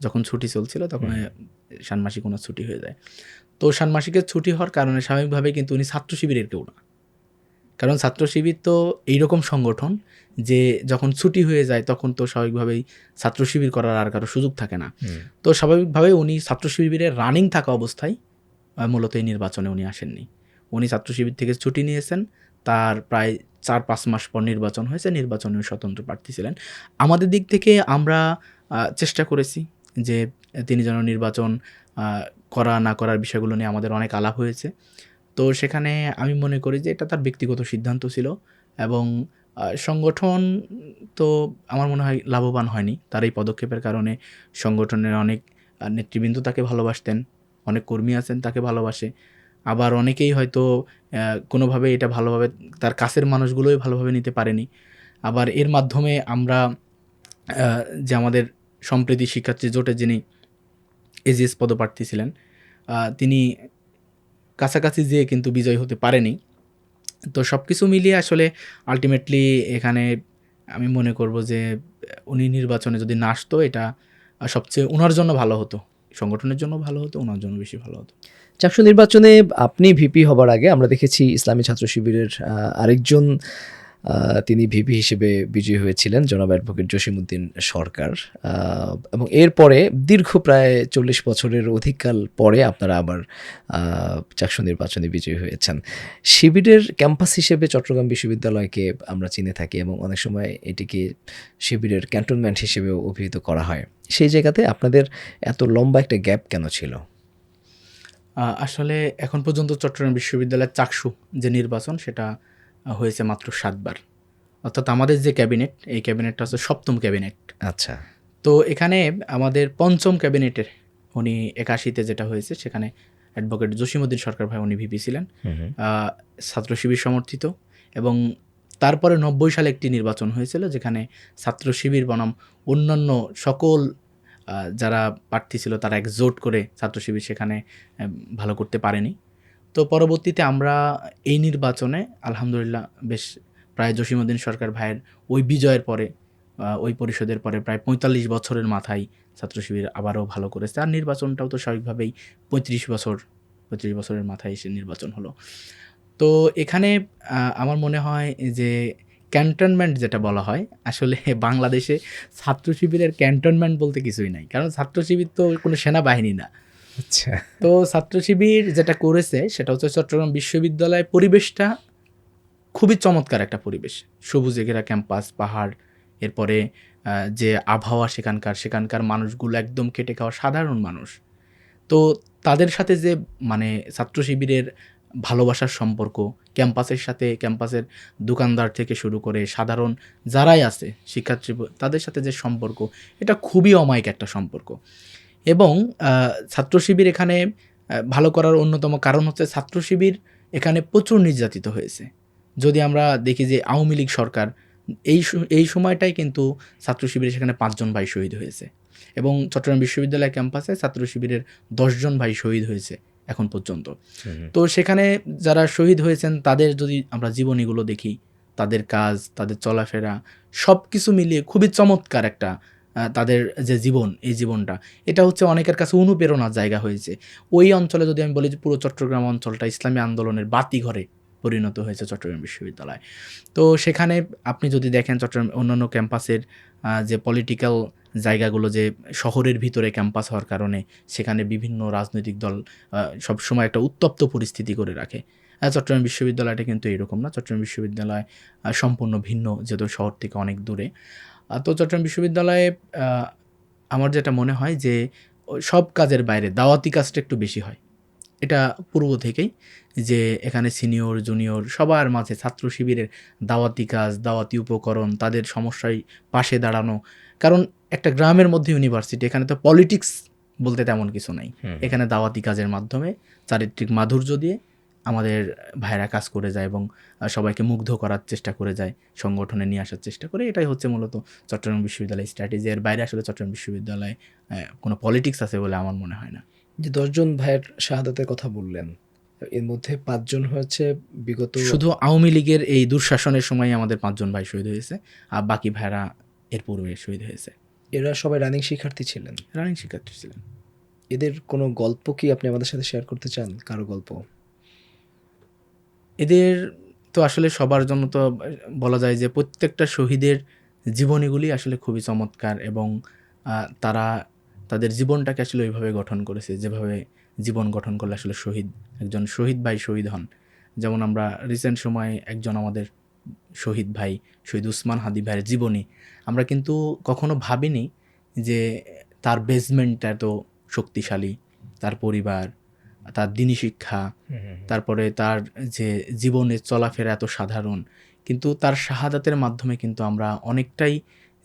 যখন ছুটি চলছিল তখন ষান্মাসিক ওনার ছুটি হয়ে যায়। তো ষান্মাসিকের ছুটি হওয়ার কারণে স্বাভাবিকভাবে কিন্তু উনি ছাত্র শিবিরের কেউ না। কারণ ছাত্র শিবির তো এইরকম সংগঠন যে যখন ছুটি হয়ে যায় তখন তো স্বাভাবিকভাবেই ছাত্র শিবির করার আর কারো সুযোগ থাকে না। তো স্বাভাবিকভাবে উনি ছাত্র শিবিরের রানিং থাকা অবস্থায় মূলত এই নির্বাচনে উনি আসেননি। উনি ছাত্র শিবির থেকে ছুটি নিয়েছেন, তার প্রায় 4-5 মাস পর নির্বাচন হয়েছে, নির্বাচনে স্বতন্ত্র প্রার্থী ছিলেন। আমাদের দিক থেকে আমরা চেষ্টা করেছি যে তিনি যেন নির্বাচন করা না করার বিষয়গুলো নিয়ে আমাদের অনেক আলাপ হয়েছে। তো সেখানে আমি মনে করি যে এটা তার ব্যক্তিগত সিদ্ধান্ত ছিল, এবং সংগঠন তো আমার মনে হয় লাভবান হয়নি তার এই পদক্ষেপের কারণে। সংগঠনের অনেক নেতৃবৃন্দ তাকে ভালোবাসতেন, অনেক কর্মী আছেন তাকে ভালোবাসে, আবার অনেকেই হয়তো কোনোভাবে এটা ভালোভাবে তার কাছের মানুষগুলোই ভালোভাবে নিতে পারেনি। আবার এর মাধ্যমে আমরা যে আমাদের সম্প্রীতি শিক্ষার্থী জোটে যিনি এজিএস পদপ্রার্থী ছিলেন, তিনি কাছাকাছি যেয়ে কিন্তু বিজয় হতে পারেনি। তো সব কিছু মিলিয়ে আসলে আলটিমেটলি এখানে আমি মনে করব যে উনি নির্বাচনে যদি না আসতো এটা সবচেয়ে ওনার জন্য ভালো হতো, সংগঠনের জন্য ভালো হতো, ওনার জন্য বেশি ভালো হতো। চাকসু নির্বাচনে আপনি ভিপি হবার আগে আমরা দেখেছি ইসলামী ছাত্র শিবিরের আরেকজন তিনি ভিপি হিসেবে বিজয়ী হয়েছিলেন জনাব অ্যাডভোকেট জসিমউদ্দিন সরকার। এবং এরপরে দীর্ঘ প্রায় 40 বছরের অধিককাল পরে আপনারা আবার চাকসু নির্বাচনে বিজয়ী হয়েছেন। শিবিরের ক্যাম্পাস হিসেবে চট্টগ্রাম বিশ্ববিদ্যালয়কে আমরা চিনে থাকি এবং অনেক সময় এটিকে শিবিরের ক্যান্টনমেন্ট হিসেবেও অভিহিত করা হয়। সেই জায়গাতে আপনাদের এত লম্বা একটা গ্যাপ কেন ছিল? আসলে এখন পর্যন্ত চট্টগ্রাম বিশ্ববিদ্যালয়ের চাকসু যে নির্বাচন সেটা হয়েছে মাত্র 7 বার। অর্থাৎ আমাদের যে ক্যাবিনেট, এই ক্যাবিনেটটা হচ্ছে 7ম ক্যাবিনেট। আচ্ছা। তো এখানে আমাদের 5ম ক্যাবিনেটের উনি 81-তে যেটা হয়েছে সেখানে অ্যাডভোকেট জসিমউদ্দিন সরকার ভাই উনি ভিপি ছিলেন, ছাত্র শিবির সমর্থিত। এবং তারপরে 90 সালে একটি নির্বাচন হয়েছিল যেখানে ছাত্র শিবির বনাম অন্যান্য সকল যারা প্রার্থী ছিল তারা একজোট করে ছাত্র শিবির সেখানে ভালো করতে পারেনি। তো পরবর্তীতে আমরা এই নির্বাচনে আলহামদুলিল্লাহ বেশ প্রায় জসিমউদ্দিন সরকার ভাইয়ের ওই বিজয়ের পরে ওই পরিষদের পরে প্রায় 45 বছরের মাথায় ছাত্র শিবির আবারও ভালো করেছে। আর নির্বাচনটাও তো স্বাভাবিকভাবেই 35 বছরের মাথায় এসে নির্বাচন হলো। তো এখানে আমার মনে হয় যে ক্যান্টনমেন্ট যেটা বলা হয়, আসলে বাংলাদেশে ছাত্র শিবিরের ক্যান্টনমেন্ট বলতে কিছুই নাই, কারণ ছাত্র শিবির তো কোনো সেনাবাহিনী না। আচ্ছা। তো ছাত্র শিবির যেটা করেছে সেটা হচ্ছে চট্টগ্রাম বিশ্ববিদ্যালয়ের পরিবেশটা খুবই চমৎকার একটা পরিবেশ, সবুজে ঘেরা ক্যাম্পাস, পাহাড়, এরপরে যে আবহাওয়া সেখানকার মানুষগুলো একদম খেটে খাওয়া সাধারণ মানুষ। তো তাদের সাথে যে মানে ছাত্র শিবিরের ভালোবাসার সম্পর্ক, ক্যাম্পাসের সাথে ক্যাম্পাসের দোকানদার থেকে শুরু করে সাধারণ যারাই আছে শিক্ষার্থী তাদের সাথে যে সম্পর্ক, এটা খুবই অমায়িক একটা সম্পর্ক। এবং ছাত্র শিবির এখানে ভালো করার অন্যতম কারণ হচ্ছে ছাত্র শিবির এখানে প্রচুর নির্যাতিত হয়েছে। যদি আমরা দেখি যে আওয়ামী লীগ সরকার এই সময়টাই কিন্তু ছাত্র শিবিরের সেখানে 5 জন ভাই শহীদ হয়েছে এবং চট্টগ্রাম বিশ্ববিদ্যালয় ক্যাম্পাসে ছাত্র শিবিরের 10 জন ভাই শহীদ হয়েছে এখন পর্যন্ত। তো সেখানে যারা শহীদ হয়েছেন তাদের যদি আমরা জীবনীগুলো দেখি, তাদের কাজ, তাদের চলাফেরা সব কিছু মিলিয়ে খুবই চমৎকার একটা তাদের যে জীবন, এই জীবনটা এটা হচ্ছে অনেকের কাছে অনুপ্রেরণার জায়গা হয়েছে। ওই অঞ্চলে যদি আমি বলি যে পুরো চট্টগ্রাম অঞ্চলটা ইসলামী আন্দোলনের বাতিঘরে পরিণত হয়েছে চট্টগ্রাম বিশ্ববিদ্যালয়। তো সেখানে আপনি যদি দেখেন চট্টগ্রাম অন্যান্য ক্যাম্পাসের যে পলিটিক্যাল জায়গাগুলো, যে শহরের ভিতরে ক্যাম্পাস হওয়ার কারণে সেখানে বিভিন্ন রাজনৈতিক দল সবসময় একটা উত্তপ্ত পরিস্থিতি করে রাখে। চট্টগ্রাম বিশ্ববিদ্যালয়টা কিন্তু এরকম না। চট্টগ্রাম বিশ্ববিদ্যালয় সম্পূর্ণ ভিন্ন, যেহেতু শহর থেকে অনেক দূরে। তো চট্টগ্রাম বিশ্ববিদ্যালয়ে আমার যেটা মনে হয় যে সব কাজের বাইরে দাওয়াতি কাজটা একটু বেশি হয়। এটা পূর্ব থেকেই, যে এখানে সিনিয়র জুনিয়র সবার মাঝে ছাত্র শিবিরের দাওয়াতি কাজ, দাওয়াতি উপকরণ, তাদের সমস্যায় পাশে দাঁড়ানো। কারণ একটা গ্রামের মধ্যে ইউনিভার্সিটি, এখানে তো পলিটিক্স বলতে তেমন কিছু নাই। এখানে দাওয়াতি কাজের মাধ্যমে চারিত্রিক মাধুর্য দিয়ে আমাদের ভাইরা কাজ করে যায় এবং সবাইকে মুগ্ধ করার চেষ্টা করে যায়, সংগঠনে নিয়ে আসার চেষ্টা করে। এটাই হচ্ছে মূলত চট্টগ্রাম বিশ্ববিদ্যালয়ের স্ট্র্যাটেজি। এর বাইরে আসলে চট্টগ্রাম বিশ্ববিদ্যালয়ে কোনো পলিটিক্স আছে বলে আমার মনে হয় না। যে 10 জন ভাইয়ের শাহাদাতের কথা বললেন, এর মধ্যে 5 জন হচ্ছে বিগত শুধু আওয়ামী লীগের এই দুঃশাসনের সময় আমাদের 5 জন ভাই শহীদ হয়েছে, আর বাকি ভাইরা এর পূর্বে শহীদ হয়েছে। এরা সবাই রানিং শিক্ষার্থী ছিলেন। রানিং শিক্ষার্থী ছিলেন। এদের কোনো গল্প কি আপনি আমাদের সাথে শেয়ার করতে চান? কারো গল্প? এদের তো আসলে সবার জন্য তো বলা যায় যে প্রত্যেকটা শহীদের জীবনীগুলি আসলে খুবই চমৎকার এবং তারা তাদের জীবনটাকে আসলে ওইভাবে গঠন করেছে যেভাবে জীবন গঠন করলে আসলে একজন শহীদ ভাই শহীদ হন। যেমন আমরা রিসেন্ট সময়ে একজন আমাদের শহীদ ভাই, শহীদ উসমান হাদি ভাইয়ের জীবনী আমরা কিন্তু কখনো ভাবিনি যে তার বেসমেন্টটা এত শক্তিশালী, তার পরিবার, তার দিনী শিক্ষা, তারপরে তার যে জীবনের চলাফেরা এত সাধারণ, কিন্তু তার শাহাদাতের মাধ্যমে কিন্তু আমরা অনেকটাই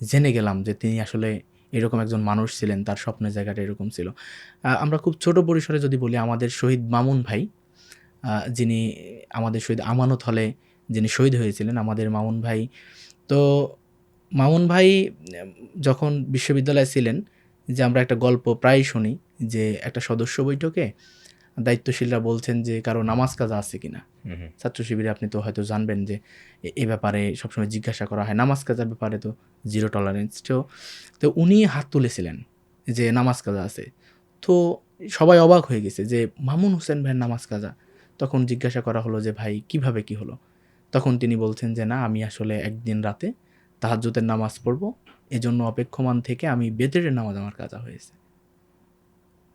জেনে গেলাম যে তিনি আসলে এরকম একজন মানুষ ছিলেন, তার স্বপ্নের জায়গাটা এরকম ছিল। আমরা খুব ছোট পরিসরে যদি বলি, আমাদের শহীদ মামুন ভাই, যিনি আমাদের শহীদ আমানত হলে যিনি শহীদ হয়েছিলেন, আমাদের মামুন ভাই। তো মামুন ভাই যখন বিশ্ববিদ্যালয়ে ছিলেন, যে আমরা একটা গল্প প্রায় শুনি যে একটা সদস্য বৈঠকে দায়িত্বশীলরা বলছেন যে কারো নামাজ কাজা আছে কিনা। ছাত্র শিবিরে আপনি তো হয়তো জানবেন যে এ ব্যাপারে সবসময় জিজ্ঞাসা করা হয়, নামাজ কাজার ব্যাপারে তো জিরো টলারেন্স। তো উনি হাত তুলেছিলেন যে নামাজ কাজা আছে। তো সবাই অবাক হয়ে গেছে যে মামুন হোসেন ভাইয়ের নামাজ কাজা। তখন জিজ্ঞাসা করা হলো যে ভাই কিভাবে কি হলো। তখন তিনি বলছেন যে না, আমি আসলে একদিন রাতে তাহাজ্জুদের নামাজ পড়বো, এজন্য অপেক্ষমান থেকে আমি বেতরের নামাজ আমার কাজা হয়েছে।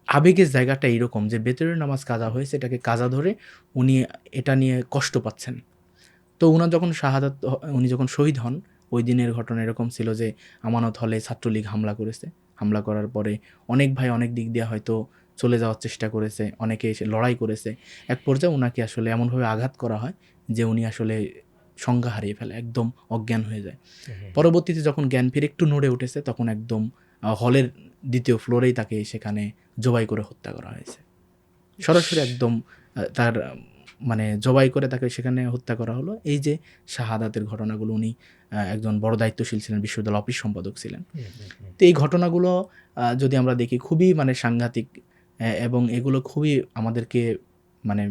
আবেগের জায়গাটা এরকম যে বেতরের নামাজ কাজা হয়েছে, এটাকে কাজা ধরে উনি এটা নিয়ে কষ্ট পাচ্ছেন। তো উনার যখন উনি যখন শহীদ হন, ওই দিনের ঘটনা এরকম ছিল যে আমানত হলে ছাত্রলীগ হামলা করেছে। হামলা করার পরে অনেক ভাই অনেক দিক দিয়ে হয়তো চলে যাওয়ার চেষ্টা করেছে, অনেকে এসে লড়াই করেছে। এক পর্যায়ে উনাকে আসলে এমনভাবে আঘাত করা হয় যে উনি আসলে সংজ্ঞা হারিয়ে ফেলে, একদম অজ্ঞান হয়ে যায়। পরবর্তীতে যখন জ্ঞান ফিরে একটু নড়ে উঠেছে, তখন একদম হলের দ্বিতীয় ফ্লোরেই তাকে সেখানে জবাই করে হত্যা করা হয়েছে। সরাসরি একদম তার মানে জবাই করে তাকে সেখানে হত্যা করা হলো। এই যে শাহাদাতের ঘটনাগুলো, উনি একজন বড় দায়িত্বশীল ছিলেন, বিশ্ববিদ্যালয় অফিস সম্পাদক ছিলেন। তো এই ঘটনাগুলো যদি আমরা দেখি খুবই মানে সাংঘাতিক, এবং এগুলো খুবই আমাদেরকে মানে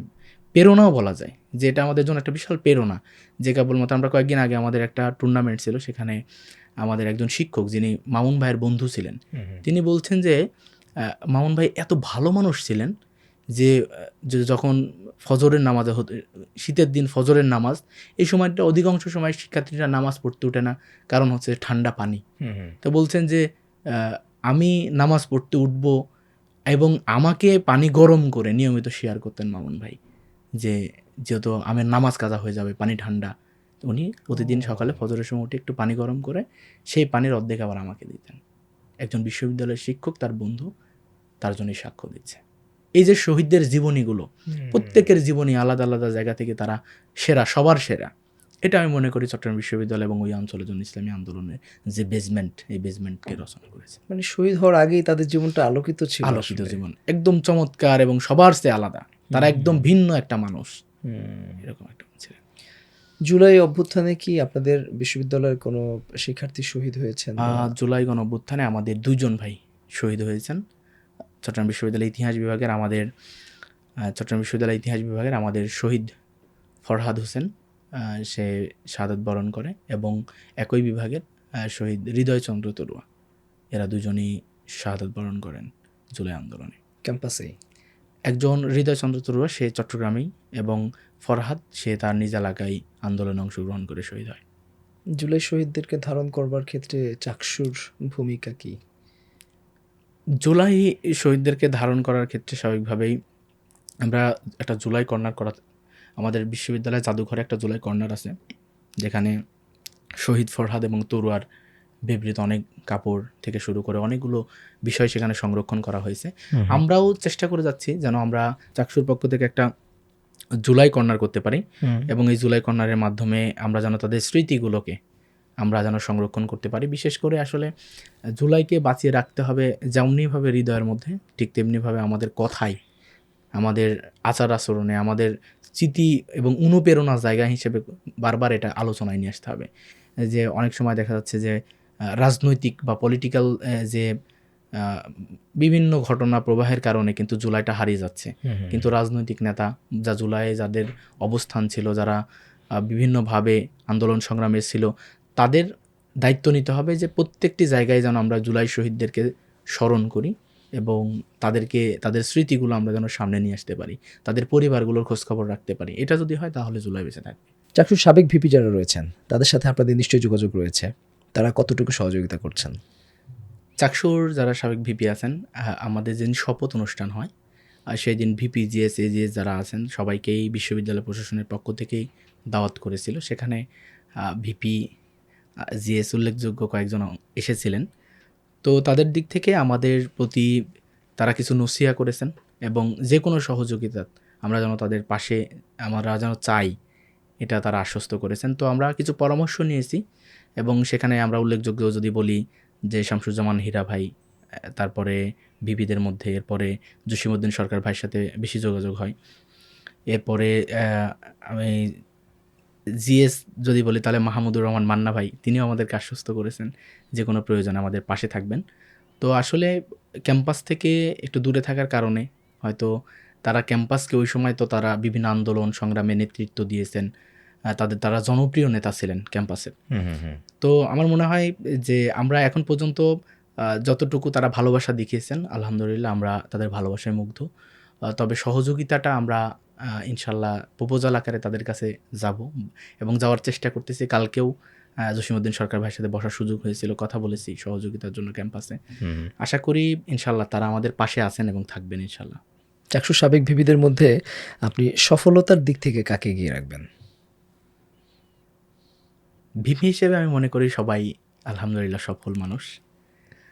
প্রেরণাও বলা যায় যে এটা আমাদের জন্য একটা বিশাল প্রেরণা। যে কেবলমাত্র আমরা কয়েকদিন আগে আমাদের একটা টুর্নামেন্ট ছিল, সেখানে আমাদের একজন শিক্ষক যিনি মামুন ভাইয়ের বন্ধু ছিলেন, তিনি বলছেন যে মামুন ভাই এত ভালো মানুষ ছিলেন যে যখন ফজরের নামাজে হতো, শীতের দিন ফজরের নামাজ, এই সময়টা অধিকাংশ সময় শিক্ষার্থীরা নামাজ পড়তে ওঠে না, কারণ হচ্ছে ঠান্ডা পানি। তো বলছেন যে আমি নামাজ পড়তে উঠব এবং আমাকে পানি গরম করে নিয়মিত শেয়ার করতেন মামুন ভাই, যে যেহেতু আমার নামাজ কাজা হয়ে যাবে, পানি ঠান্ডা, উনি প্রতিদিন সকালে ফজরের সময় উঠে একটু পানি গরম করে সেই পানির অর্ধেক আবার আমাকে দিতেন। একজন বিশ্ববিদ্যালয়ের শিক্ষক তার বন্ধু তার জন্যই সাক্ষ্য দিচ্ছে। এই যে শহীদদের জীবনীগুলো, প্রত্যেকের জীবনী আলাদা আলাদা জায়গা থেকে তারা সেরা, সবার সেরা। এটা আমি মনে করি চট্টগ্রাম বিশ্ববিদ্যালয় এবং ওই অঞ্চলের জন্য ইসলামী আন্দোলনের যে বেসমেন্ট, এই বেসমেন্টকে রচনা করেছে। মানে শহীদ হওয়ার আগেই তাদের জীবনটা আলোকিত ছিল, আলোকিত জীবন, একদম চমৎকার এবং সবার চেয়ে আলাদা। তারা একদম ভিন্ন একটা মানুষ, এরকম একটা ছিল। জুলাই অভ্যুত্থানে কি আপনাদের বিশ্ববিদ্যালয়ের কোনো শিক্ষার্থী শহীদ হয়েছেন? জুলাই গণ অভ্যুত্থানে আমাদের 2 জন ভাই শহীদ হয়েছেন। চট্টগ্রাম বিশ্ববিদ্যালয়ের ইতিহাস বিভাগের আমাদের শহীদ ফরহাদ হোসেন, সে শাহাদাত বরণ করে, এবং একই বিভাগের শহীদ হৃদয়চন্দ্র তরুয়া, এরা দুজনই শাহাদাত বরণ করেন জুলাই আন্দোলনে ক্যাম্পাসেই। একজন হৃদয়চন্দ্র তরুয়া সে চট্টগ্রামেই, এবং ফরহাদ সে তার নিজ এলাকায় আন্দোলনে অংশগ্রহণ করে শহীদ হয়। জুলাই শহীদদেরকে ধারণ করবার ক্ষেত্রে চাকসুর ভূমিকা কি? জুলাই শহীদদেরকে ধারণ করার ক্ষেত্রে স্বাভাবিকভাবেই আমরা একটা জুলাই কর্নার করা, আমাদের বিশ্ববিদ্যালয়ের জাদুঘরে একটা জুলাই কর্নার আছে, যেখানে শহীদ ফরহাদ এবং তরুয়ার বিবৃত অনেক কাপড় থেকে শুরু করে অনেকগুলো বিষয় সেখানে সংরক্ষণ করা হয়েছে। আমরাও চেষ্টা করে যাচ্ছি যেন আমরা চাকসুর পক্ষ থেকে একটা জুলাই কর্নার করতে পারি, এবং এই জুলাই কর্নারের মাধ্যমে আমরা যেন তাদের স্মৃতিগুলোকে আমরা যেন সংরক্ষণ করতে পারি। বিশেষ করে আসলে জুলাইকে বাঁচিয়ে রাখতে হবে যেমনিভাবে হৃদয়ের মধ্যে, ঠিক তেমনিভাবে আমাদের কথায়, আমাদের আচার আচরণে, আমাদের স্মৃতি এবং অনুপ্রেরণার জায়গা হিসেবে বারবার এটা আলোচনায় নিয়ে আসতে হবে। যে অনেক সময় দেখা যাচ্ছে যে রাজনৈতিক বা পলিটিক্যাল যে বিভিন্ন ঘটনা প্রবাহের কারণে কিন্তু জুলাইটা হারিয়ে যাচ্ছে, কিন্তু রাজনৈতিক নেতা যা জুলাইয়ে যাদের অবস্থান ছিল, যারা বিভিন্নভাবে আন্দোলন সংগ্রামে ছিল, তাদের দায়িত্ব নিতে হবে যে প্রত্যেকটি জায়গায় যেন আমরা জুলাই শহীদদেরকে স্মরণ করি এবং তাদেরকে, তাদের স্মৃতিগুলো আমরা যেন সামনে নিয়ে আসতে পারি, তাদের পরিবারগুলোর খোঁজখবর রাখতে পারি। এটা যদি হয় তাহলে জুলাই বেঁচে থাকবে। চাকসুর সাবেক ভিপি যারা রয়েছেন তাদের সাথে আপনাদের নিশ্চয়ই যোগাযোগ রয়েছে, তারা কতটুকু সহযোগিতা করছেন? চাকসুর যারা সাবেক ভিপি আছেন, আমাদের যেদিন শপথ অনুষ্ঠান হয় সেই দিন ভিপি, জিএস, এজিএস যারা আছেন সবাইকেই বিশ্ববিদ্যালয় প্রশাসনের পক্ষ থেকেই দাওয়াত করেছিল। সেখানে ভিপি, জিএস উল্লেখযোগ্য কয়েকজন এসেছিলেন। তো তাদের দিক থেকে আমাদের প্রতি তারা কিছু নসিহা করেছেন, এবং যে কোনো সহযোগিতা আমরা যেন তাদের পাশে আমরা যেন চাই, এটা তারা আশ্বস্ত করেছেন। তো আমরা কিছু পরামর্শ নিয়েছি, এবং সেখানে আমরা উল্লেখযোগ্য যদি বলি যে শামসুজ্জামান হীরা ভাই, তারপরে ভিপিদের মধ্যে এরপরে জসিমউদ্দিন সরকার ভাইয়ের সাথে বেশি যোগাযোগ হয়। এরপরে আমি জিএস যদি বলি তাহলে মাহমুদুর রহমান মান্না ভাই, তিনিও আমাদেরকে আশ্বস্ত করেছেন যে কোনো প্রয়োজনে আমাদের পাশে থাকবেন। তো আসলে ক্যাম্পাস থেকে একটু দূরে থাকার কারণে হয়তো তারা ক্যাম্পাসকে ওই সময় তো তারা বিভিন্ন আন্দোলন সংগ্রামে নেতৃত্ব দিয়েছেন, তারা জনপ্রিয় নেতা ছিলেন ক্যাম্পাসের। তো আমার মনে হয় যে আমরা এখন পর্যন্ত যতটুকু তারা ভালোবাসা দেখিয়েছেন, আলহামদুলিল্লাহ আমরা তাদের ভালোবাসায় মুগ্ধ। তবে সহযোগিতাটা আমরা ইনশাল্লাহ প্রপোজাল আকারে তাদের কাছে যাব এবং যাওয়ার চেষ্টা করতেছি। কালকেও জসীমউদ্দিন সরকার ভাইয়ের সাথে বসার সুযোগ হয়েছিল, কথা বলেছি সহযোগিতার জন্য ক্যাম্পাসে। আশা করি ইনশাল্লাহ তারা আমাদের পাশে আছেন এবং থাকবেন ইনশাল্লাহ। চাকসুর সাবেক ভিভিদের মধ্যে আপনি সফলতার দিক থেকে কাকে এগিয়ে রাখবেন? ভিপি হিসেবে আমি মনে করি সবাই আলহামদুলিল্লাহ সফল মানুষ,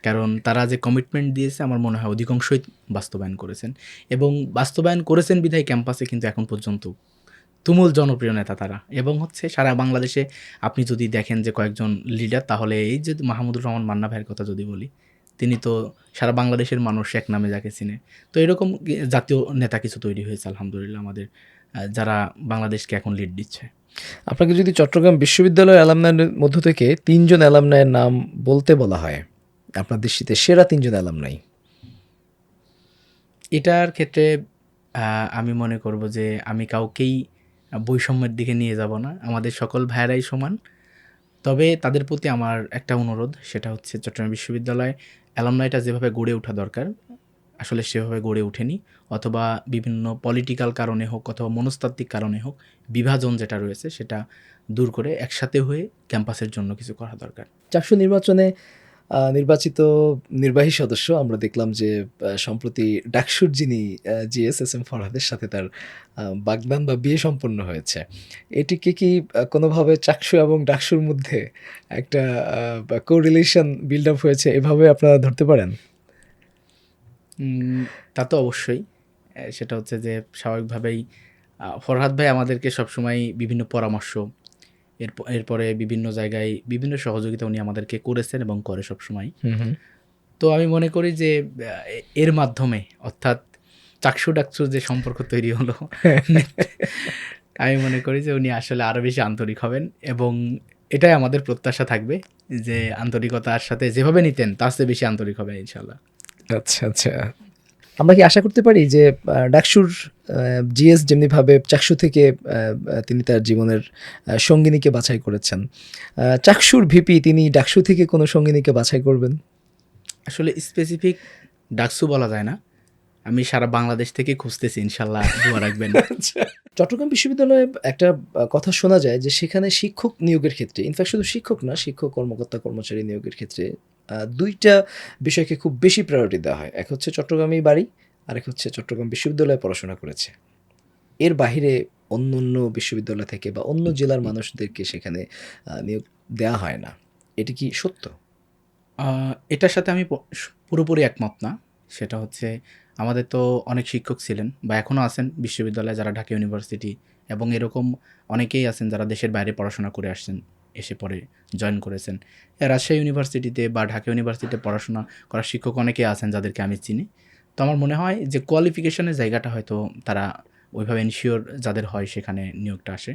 কারণ তারা যে কমিটমেন্ট দিয়েছে আমার মনে হয় অধিকাংশই বাস্তবায়ন করেছেন, এবং বাস্তবায়ন করেছেন বিধায় ক্যাম্পাসে কিন্তু এখন পর্যন্ত তুমুল জনপ্রিয় নেতা তারা। এবং হচ্ছে সারা বাংলাদেশে আপনি যদি দেখেন যে কয়েকজন লিডার, তাহলে এই যে মাহমুদুর রহমান মান্না ভাইয়ের কথা যদি বলি, তিনি তো সারা বাংলাদেশের মানুষ এক নামে যাকে চিনে। তো এরকম জাতীয় নেতা কিছু তৈরি হয়েছে আলহামদুলিল্লাহ আমাদের, যারা বাংলাদেশকে এখন লিড দিচ্ছে। আপনাকে যদি চট্টগ্রাম বিশ্ববিদ্যালয়ের অ্যালামনাইয়ের মধ্য থেকে 3 জন অ্যালামনাইয়ের নাম বলতে বলা হয়, আপনার দৃষ্টিতে সেরা 3 জন অ্যালামনাই? এটার ক্ষেত্রে আমি মনে করব যে আমি কাউকেই বৈষম্যের দিকে নিয়ে যাব না। আমাদের সকল ভাইয়েরাই সমান। তবে তাদের প্রতি আমার একটা অনুরোধ, সেটা হচ্ছে চট্টগ্রাম বিশ্ববিদ্যালয় অ্যালামনাইটা যেভাবে গড়ে ওঠা দরকার আসলে সেভাবে গড়ে ওঠেনি, অথবা বিভিন্ন পলিটিক্যাল কারণে হোক অথবা মনস্তাত্ত্বিক কারণে হোক বিভাজন যেটা রয়েছে সেটা দূর করে একসাথে হয়ে ক্যাম্পাসের জন্য কিছু করা দরকার। চাকসু নির্বাচনে নির্বাচিত নির্বাহী সদস্য আমরা দেখলাম যে সম্প্রতি ডাকসুর যিনি জিএস এস এম ফরহাদের সাথে তার বাগদান বা বিয়ে সম্পন্ন হয়েছে। এটিকে কি কোনোভাবে চাকসু এবং ডাকসুর মধ্যে একটা কোরিলেশন বিল্ড আপ হয়েছে, এভাবে আপনারা ধরতে পারেন? তা তো অবশ্যই। সেটা হচ্ছে যে স্বাভাবিকভাবেই ফরহাদ ভাই আমাদেরকে সবসময় বিভিন্ন পরামর্শ, এরপরে বিভিন্ন জায়গায় বিভিন্ন সহযোগিতা উনি আমাদেরকে করেছেন এবং করে সবসময়। তো আমি মনে করি যে এর মাধ্যমে, অর্থাৎ চাকসু ডাকসুর যে সম্পর্ক তৈরি হলো, আমি মনে করি যে উনি আসলে আরও বেশি আন্তরিক হবেন, এবং এটাই আমাদের প্রত্যাশা থাকবে যে আন্তরিকতার সাথে যেভাবে নিতেন তার চেয়ে বেশি আন্তরিক হবেন ইনশাল্লাহ। আচ্ছা আচ্ছা, আমরা কি আশা করতে পারি যে ডাকসুর জিএস যেমনিভাবে চাকসু থেকে তিনি তার জীবনের সঙ্গিনীকে বাছাই করেছেন, চাকসুর ভিপি তিনি ডাকসু থেকে কোনো সঙ্গিনীকে বাছাই করবেন? আসলে স্পেসিফিক ডাকসু বলা যায় না, আমি সারা বাংলাদেশ থেকে খুঁজতেছি, ইনশাল্লাহ দোয়া রাখবেন। চট্টগ্রাম বিশ্ববিদ্যালয়ে একটা কথা শোনা যায় যে সেখানে শিক্ষক নিয়োগের ক্ষেত্রে, ইনফ্যাক্ট শুধু শিক্ষক না, শিক্ষক কর্মকর্তা কর্মচারী নিয়োগের ক্ষেত্রে দুইটা বিষয়কে খুব বেশি প্রায়োরিটি দেওয়া হয়। এক হচ্ছে চট্টগ্রামেই বাড়ি, আরেক হচ্ছে চট্টগ্রাম বিশ্ববিদ্যালয়ে পড়াশোনা করেছে। এর বাহিরে অন্য অন্য বিশ্ববিদ্যালয় থেকে বা অন্য জেলার মানুষদেরকে সেখানে নিয়োগ দেওয়া হয় না। এটি কি সত্য? এটার সাথে আমি পুরোপুরি একমত না। সেটা হচ্ছে আমাদের তো অনেক শিক্ষক ছিলেন বা এখনও আছেন বিশ্ববিদ্যালয়ে যারা ঢাকা ইউনিভার্সিটি, এবং এরকম অনেকেই আছেন যারা দেশের বাইরে পড়াশোনা করে আসছেন, এসে পরে জয়েন করেছেন। রাজশাহী ইউনিভার্সিটিতে বা ঢাকা ইউনিভার্সিটিতে পড়াশোনা করা শিক্ষক অনেকেই আছেন যাদেরকে আমি চিনি। তো আমার মনে হয় যে কোয়ালিফিকেশনের জায়গাটা হয়তো তারা ওইভাবে এনশিওর যাদের হয় সেখানে নিয়োগটা আসে।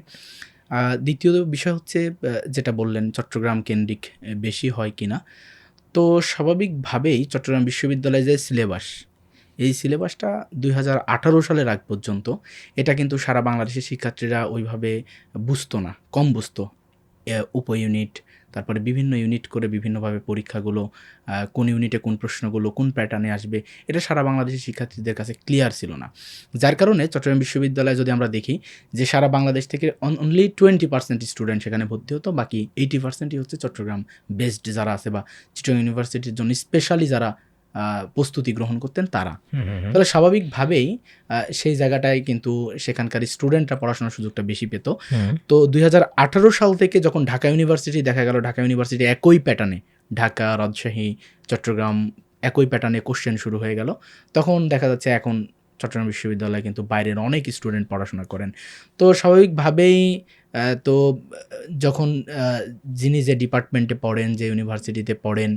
দ্বিতীয় বিষয় হচ্ছে যেটা বললেন চট্টগ্রাম কেন্দ্রিক বেশি হয় কিনা, তো স্বাভাবিকভাবেই চট্টগ্রাম বিশ্ববিদ্যালয়ের যে সিলেবাস, এই সিলেবাসটা 2018 সালের আগ পর্যন্ত এটা কিন্তু সারা বাংলাদেশের শিক্ষার্থীরা ওইভাবে বুঝতো না, কম বুঝতো। উপ ইউনিট, তারপরে বিভিন্ন ইউনিট করে বিভিন্নভাবে পরীক্ষাগুলো, কোন ইউনিটে কোন প্রশ্নগুলো কোন প্যাটার্নে আসবে, এটা সারা বাংলাদেশের শিক্ষার্থীদের কাছে ক্লিয়ার ছিল না। যার কারণে চট্টগ্রাম বিশ্ববিদ্যালয়ে যদি আমরা দেখি যে সারা বাংলাদেশ থেকে অনলি 20% স্টুডেন্ট সেখানে ভর্তি হতো, বাকি 80%ই হচ্ছে চট্টগ্রাম বেসড যারা আছে বা চিটাগং ইউনিভার্সিটির জন্য স্পেশালি যারা প্রস্তুতি গ্রহণ করতেন তারা। তাহলে স্বাভাবিকভাবেই সেই জায়গাটায় কিন্তু সেখানকার স্টুডেন্টরা পড়াশোনার সুযোগটা বেশি পেত। তো 2018 সাল থেকে যখন ঢাকা ইউনিভার্সিটি দেখা গেল, ঢাকা ইউনিভার্সিটি একই প্যাটার্নে, ঢাকা, রাজশাহী, চট্টগ্রাম একই প্যাটার্নে কোশ্চেন শুরু হয়ে গেল, তখন দেখা যাচ্ছে এখন চট্টগ্রাম বিশ্ববিদ্যালয়ে কিন্তু বাইরের অনেক স্টুডেন্ট পড়াশোনা করেন। তো স্বাভাবিকভাবেই তো যখন যিনি যে ডিপার্টমেন্টে পড়েন, যে ইউনিভার্সিটিতে পড়েন,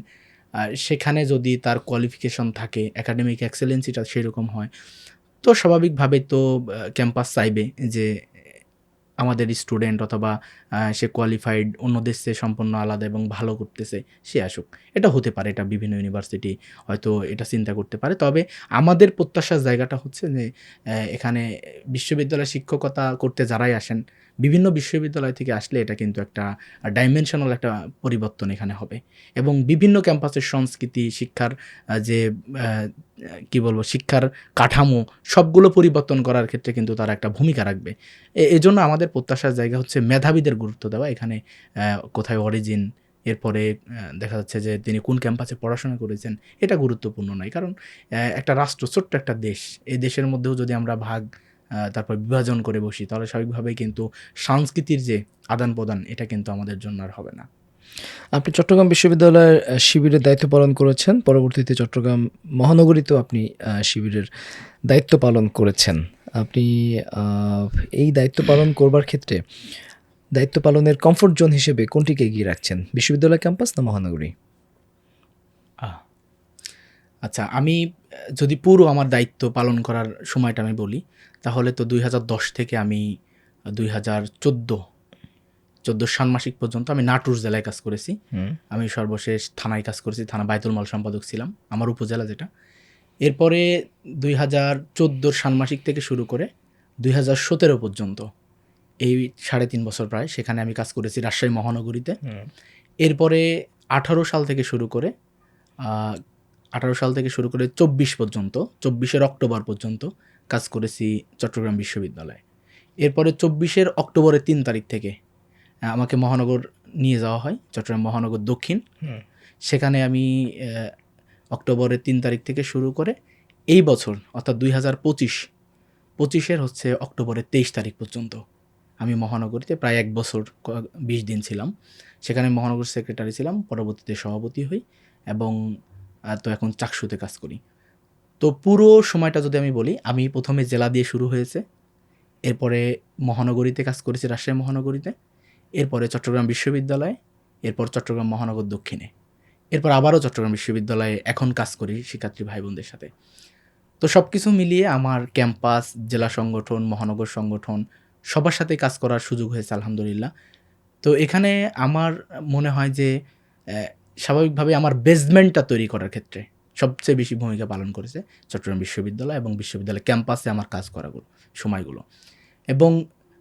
সেখানে যদি তার কোয়ালিফিকেশন থাকে, একাডেমিক এক্সেলেন্সিটা সেরকম হয়, তো স্বাভাবিকভাবেই তো ক্যাম্পাস চাইবে যে আমাদের স্টুডেন্ট অথবা সে কোয়ালিফাইড, অন্য দেশ থেকে সম্পূর্ণ আলাদা এবং ভালো করতেছে, সে আসুক। এটা হতে পারে, এটা বিভিন্ন ইউনিভার্সিটি হয়তো এটা চিন্তা করতে পারে। তবে আমাদের প্রত্যাশার জায়গাটা হচ্ছে যে এখানে বিশ্ববিদ্যালয়ে শিক্ষকতা করতে যারাই আসেন, বিভিন্ন বিশ্ববিদ্যালয় থেকে আসলে এটা কিন্তু একটা ডাইমেনশনাল একটা পরিবর্তন এখানে হবে এবং বিভিন্ন ক্যাম্পাসের সংস্কৃতি, শিক্ষার যে কি বলবো, শিক্ষার কাঠামো সবগুলো পরিবর্তন করার ক্ষেত্রে কিন্তু তারা একটা ভূমিকা রাখবে। এজন্য আমাদের প্রত্যাশার জায়গা হচ্ছে মেধাবীদের গুরুত্ব দেওয়া। এখানে কোথায় অরিজিন, এরপরে দেখা যাচ্ছে যে তিনি কোন ক্যাম্পাসে পড়াশোনা করেছেন, এটা গুরুত্বপূর্ণ নয়। কারণ একটা রাষ্ট্র, ছোট্ট একটা দেশ, এই দেশের মধ্যেও যদি আমরা ভাগ তারপর বিভাজন করে বসি, তাহলে স্বাভাবিকভাবেই কিন্তু সংস্কৃতির যে আদান প্রদান, এটা কিন্তু আমাদের জন্য আর হবে না। আপনি চট্টগ্রাম বিশ্ববিদ্যালয়ের শিবিরের দায়িত্ব পালন করেছেন, পরবর্তীতে চট্টগ্রাম মহানগরীতেও আপনি শিবিরের দায়িত্ব পালন করেছেন। আপনি এই দায়িত্ব পালন করবার ক্ষেত্রে দায়িত্ব পালনের কমফোর্ট জোন হিসেবে কোনটিকে এগিয়ে রাখছেন, বিশ্ববিদ্যালয় ক্যাম্পাস না মহানগরী? আচ্ছা, আমি যদি পুরো আমার দায়িত্ব পালন করার সময়টা আমি বলি, তাহলে তো 2010 থেকে আমি 2014 ষান্মাসিক পর্যন্ত আমি নাটোর জেলায় কাজ করেছি। আমি সর্বশেষ থানায় কাজ করেছি, থানা বায়তুল মাল সম্পাদক ছিলাম, আমার উপজেলা যেটা। এরপরে 2014 ষান্মাসিক থেকে শুরু করে 2017 পর্যন্ত, এই 3.5 বছর প্রায়, সেখানে আমি কাজ করেছি রাজশাহী মহানগরীতে। এরপরে 18 সাল থেকে শুরু করে 24 পর্যন্ত, 24 অক্টোবর পর্যন্ত কাজ করেছি চট্টগ্রাম বিশ্ববিদ্যালয়ে। এরপরে 24 অক্টোবরের 3 তারিখ থেকে আমাকে মহানগর নিয়ে যাওয়া হয়, চট্টগ্রাম মহানগর দক্ষিণ। সেখানে আমি অক্টোবরের 3 তারিখ থেকে শুরু করে এই বছর অর্থাৎ 2025-এর হচ্ছে অক্টোবরের 23 তারিখ পর্যন্ত আমি মহানগরীতে প্রায় 1 বছর 20 দিন ছিলাম। সেখানে মহানগর সেক্রেটারি ছিলাম, পরবর্তীতে সভাপতি হই এবং তো এখন চাকসুতে কাজ করি। তো পুরো সময়টা যদি আমি বলি, আমি প্রথমে জেলা দিয়ে শুরু হয়েছে, এরপরে মহানগরীতে কাজ করেছি, রাজশাহী মহানগরীতে, এরপরে চট্টগ্রাম বিশ্ববিদ্যালয়ে, এরপর চট্টগ্রাম মহানগর দক্ষিণে, এরপর আবারও চট্টগ্রাম বিশ্ববিদ্যালয়ে এখন কাজ করি শিক্ষার্থী ভাই বোনদের সাথে। তো সব কিছু মিলিয়ে আমার ক্যাম্পাস, জেলা সংগঠন, মহানগর সংগঠন সবার সাথে কাজ করার সুযোগ হয়েছে আলহামদুলিল্লাহ। তো এখানে আমার মনে হয় যে স্বাভাবিকভাবে আমার বেসমেন্টটা তৈরি করার ক্ষেত্রে সবচেয়ে বেশি ভূমিকা পালন করেছে চট্টগ্রাম বিশ্ববিদ্যালয় এবং বিশ্ববিদ্যালয় ক্যাম্পাসে আমার কাজ করার সময়গুলো। এবং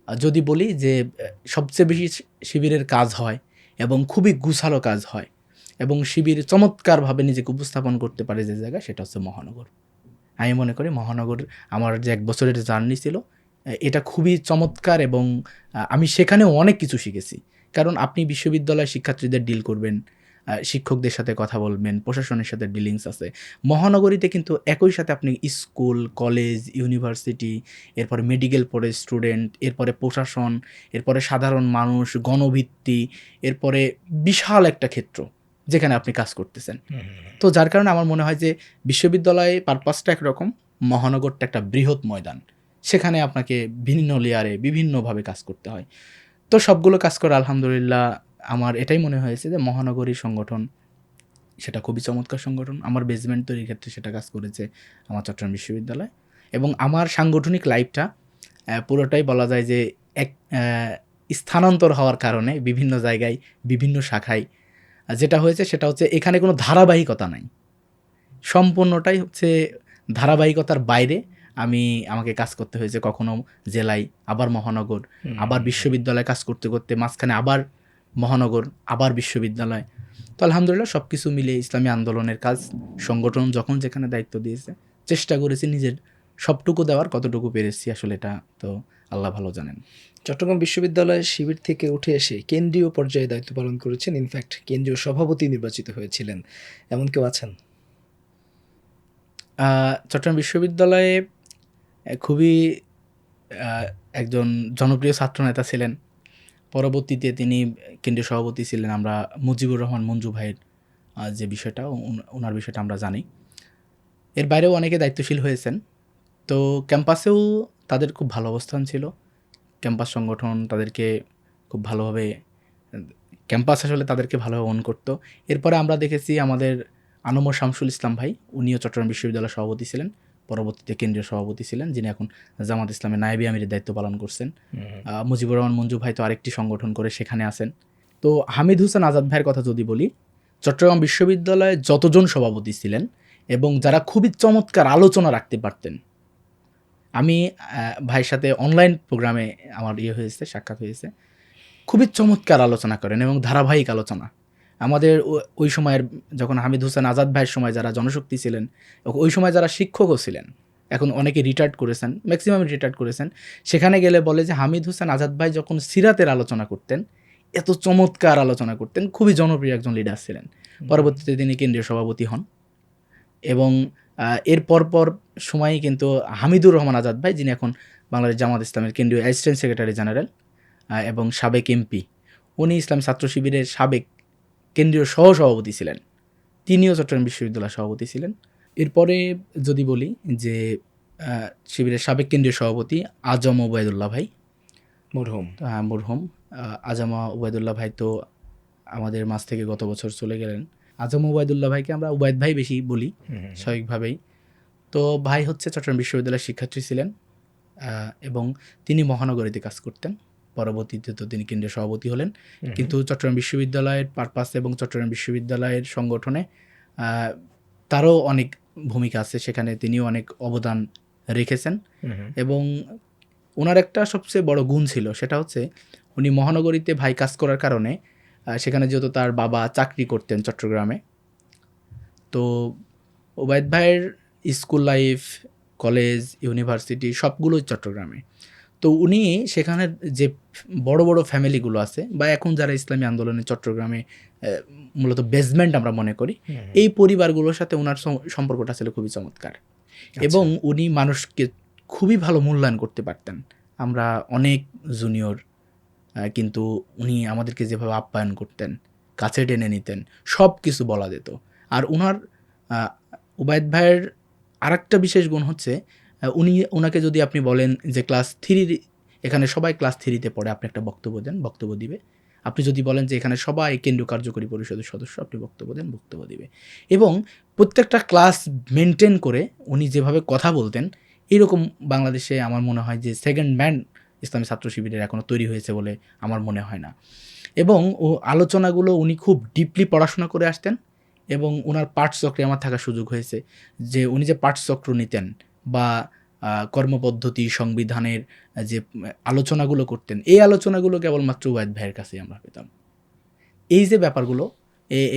যদি বলি যে সবচেয়ে বেশি শিবিরের কাজ হয় এবং খুবই গুছালো কাজ হয় এবং শিবির চমৎকারভাবে নিজেকে উপস্থাপন করতে পারে যে জায়গা, সেটা হচ্ছে মহানগর। আমি মনে করি মহানগর আমার যে 1 বছরের জার্নি ছিল, এটা খুবই চমৎকার এবং আমি সেখানেও অনেক কিছু শিখেছি। কারণ আপনি বিশ্ববিদ্যালয় শিক্ষার্থীদের ডিল করবেন, শিক্ষকদের সাথে কথা বলবেন, প্রশাসনের সাথে ডিলিংস আছে। মহানগরীতে কিন্তু একই সাথে আপনি স্কুল, কলেজ, ইউনিভার্সিটি, এরপরে মেডিকেল পড়ে স্টুডেন্ট, এরপরে প্রশাসন, এরপরে সাধারণ মানুষ, গণভিত্তি, এরপরে বিশাল একটা ক্ষেত্র যেখানে আপনি কাজ করতেছেন। তো যার কারণে আমার মনে হয় যে বিশ্ববিদ্যালয়ে পারপাসটা একরকম, মহানগরটা একটা বৃহৎ ময়দান, সেখানে আপনাকে বিভিন্ন লেয়ারে বিভিন্নভাবে কাজ করতে হয়। তো সবগুলো কাজ করে আলহামদুলিল্লাহ আমার এটাই মনে হয়েছে যে মহানগরী সংগঠন সেটা খুবই চমৎকার সংগঠন। আমার বেসমেন্ট তৈরির ক্ষেত্রে সেটা কাজ করেছে আমার চট্টগ্রাম বিশ্ববিদ্যালয় এবং আমার সাংগঠনিক লাইফটা পুরোটাই বলা যায় যে এক স্থানান্তর হওয়ার কারণে বিভিন্ন জায়গায়, বিভিন্ন শাখায় যেটা হয়েছে সেটা হচ্ছে এখানে কোনো ধারাবাহিকতা নাই, সম্পূর্ণটাই হচ্ছে ধারাবাহিকতার বাইরে আমাকে কাজ করতে হয়েছে। কখনো জেলায়, আবার মহানগর, আবার বিশ্ববিদ্যালয়ে কাজ করতে করতে মাঝখানে আবার মহানগর, আবার বিশ্ববিদ্যালয়। তো আলহামদুলিল্লাহ সব কিছু মিলিয়ে ইসলামী আন্দোলনের কাজ, সংগঠন যখন যেখানে দায়িত্ব দিয়েছে চেষ্টা করেছি নিজের সবটুকু দেওয়ার, কতটুকু পেরেছি আসলে এটা তো আল্লাহ ভালো জানেন। চট্টগ্রাম বিশ্ববিদ্যালয়ের শিবির থেকে উঠে এসে কেন্দ্রীয় পর্যায়ে দায়িত্ব পালন করেছেন, ইনফ্যাক্ট কেন্দ্রীয় সভাপতি নির্বাচিত হয়েছিলেন, এমন কেউ আছেন? চট্টগ্রাম বিশ্ববিদ্যালয়ে খুবই একজন জনপ্রিয় ছাত্রনেতা ছিলেন। পরবর্তীতে তিনি কেন্দ্রীয় সভাপতি ছিলেন। আমরা মুজিবুর রহমান মঞ্জু ভাইয়ের যে বিষয়টা, ওনার বিষয়টা আমরা জানি। এর বাইরেও অনেকে দায়িত্বশীল হয়েছেন। তো ক্যাম্পাসেও তাদের খুব ভালো অবস্থান ছিল, ক্যাম্পাস সংগঠন তাদেরকে খুব ভালোভাবে, ক্যাম্পাস আসলে তাদেরকে ভালোভাবে অন করতো। এরপরে আমরা দেখেছি আমাদের আনমর শামসুল ইসলাম ভাই, উনিও চট্টগ্রাম বিশ্ববিদ্যালয়ের সভাপতি ছিলেন, পরবর্তীতে কেন্দ্রীয় সভাপতি ছিলেন, যিনি এখন জামাত ইসলামের নায়েবে আমিরের দায়িত্ব পালন করছেন। মুজিবুর রহমান মঞ্জু ভাই তো আরেকটি সংগঠন করে সেখানে আছেন। তো হামিদ হোসেন আজাদ ভাইয়ের কথা যদি বলি, চট্টগ্রাম বিশ্ববিদ্যালয়ে যতজন সভাপতি ছিলেন এবং যারা খুবই চমৎকার আলোচনা রাখতে পারতেন, আমি ভাইয়ের সাথে অনলাইন প্রোগ্রামে আমার হয়েছে, সাক্ষাৎ হয়েছে, খুবই চমৎকার আলোচনা করেন এবং ধারাবাহিক আলোচনা। আমাদের ওই সময়ের যখন হামিদ হোসেন আজাদ ভাইয়ের সময় যারা জনশক্তি ছিলেন, ওই সময় যারা শিক্ষকও ছিলেন, এখন অনেকে রিটায়ার্ড করেছেন, ম্যাক্সিমাম রিটায়ার্ড করেছেন, সেখানে গেলে বলে যে হামিদ হোসেন আজাদ ভাই যখন সিরাতের আলোচনা করতেন, এত চমৎকার আলোচনা করতেন, খুবই জনপ্রিয় একজন লিডার ছিলেন। পরবর্তীতে তিনি কেন্দ্রীয় সভাপতি হন এবং এর পরপর সময়ই কিন্তু হামিদুর রহমান আজাদ ভাই, যিনি এখন বাংলাদেশ জামাত ইসলামের কেন্দ্রীয় অ্যাসিস্ট্যান্ট সেক্রেটারি জেনারেল এবং সাবেক এমপি, উনি ইসলাম ছাত্র শিবিরের সাবেক কেন্দ্রীয় সহসভাপতি ছিলেন, তিনিও চট্টগ্রাম বিশ্ববিদ্যালয়ের সভাপতি ছিলেন। এরপরে যদি বলি যে শিবিরের সাবেক কেন্দ্রীয় সভাপতি আজম ওবায়দুল্লাহ ভাই, মরহুম আজম ওবায়দুল্লাহ ভাই তো আমাদের মাঝ থেকে গত বছর চলে গেলেন। আজম ওবায়দুল্লাহ ভাইকে আমরা উবায়দ ভাই বেশি বলি স্বাভাবিকভাবেই। তো ভাই হচ্ছে চট্টগ্রাম বিশ্ববিদ্যালয়ের শিক্ষার্থী ছিলেন এবং তিনি মহানগরীতে কাজ করতেন। পরবর্তীতে তো তিনি কেন্দ্রীয় সভাপতি হলেন, কিন্তু চট্টগ্রাম বিশ্ববিদ্যালয়ের পারপাস এবং চট্টগ্রাম বিশ্ববিদ্যালয়ের সংগঠনে তারও অনেক ভূমিকা আছে, সেখানে তিনিও অনেক অবদান রেখেছেন। এবং ওনার একটা সবচেয়ে বড় গুণ ছিল, সেটা হচ্ছে উনি মহানগরীতে ভাই কাজ করার কারণে সেখানে যেহেতু তার বাবা চাকরি করতেন চট্টগ্রামে, তো ওবায়দ ভাইয়ের স্কুল লাইফ, কলেজ, ইউনিভার্সিটি সবগুলোই চট্টগ্রামে। তো উনি সেখানে যে বড় বড় ফ্যামিলিগুলো আছে বা এখন যারা ইসলামী আন্দোলনে চট্টগ্রামে মূলত বেসমেন্ট আমরা মনে করি, এই পরিবারগুলোর সাথে ওনার সম্পর্কটা ছিল খুবই চমৎকার এবং উনি মানুষকে খুবই ভালো মূল্যায়ন করতে পারতেন। আমরা অনেক জুনিয়র, কিন্তু উনি আমাদেরকে যেভাবে আপ্যায়ন করতেন, কাছে টেনে নিতেন, সব কিছু বলা যেত। আর ওনার উবায়দ ভাইয়ের আরেকটা বিশেষ গুণ হচ্ছে, ওনাকে যদি আপনি বলেন যে ক্লাস 3, এখানে সবাই ক্লাস 3-তে পড়ে, আপনি একটা বক্তব্য দেন, বক্তব্য দিবে। আপনি যদি বলেন যে এখানে সবাই কেন্দ্রীয় কার্যকরী পরিষদের সদস্য, আপনি বক্তব্য দেন, বক্তব্য দিবে। এবং প্রত্যেকটা ক্লাস মেনটেন করে উনি যেভাবে কথা বলতেন, এরকম বাংলাদেশে আমার মনে হয় যে সেকেন্ড ম্যান ইসলামী ছাত্র শিবিরের এখনও তৈরি হয়েছে বলে আমার মনে হয় না। এবং ও আলোচনাগুলো উনি খুব ডিপলি পড়াশোনা করে আসতেন এবং ওনার পাঠচক্রে আমার থাকার সুযোগ হয়েছে, যে উনি যে পাঠচক্র নিতেন বা কর্মপদ্ধতি, সংবিধানের যে আলোচনাগুলো করতেন, এই আলোচনাগুলো কেবলমাত্র উবায়দ ভাইয়ের কাছেই আমরা পেতাম। এই যে ব্যাপারগুলো,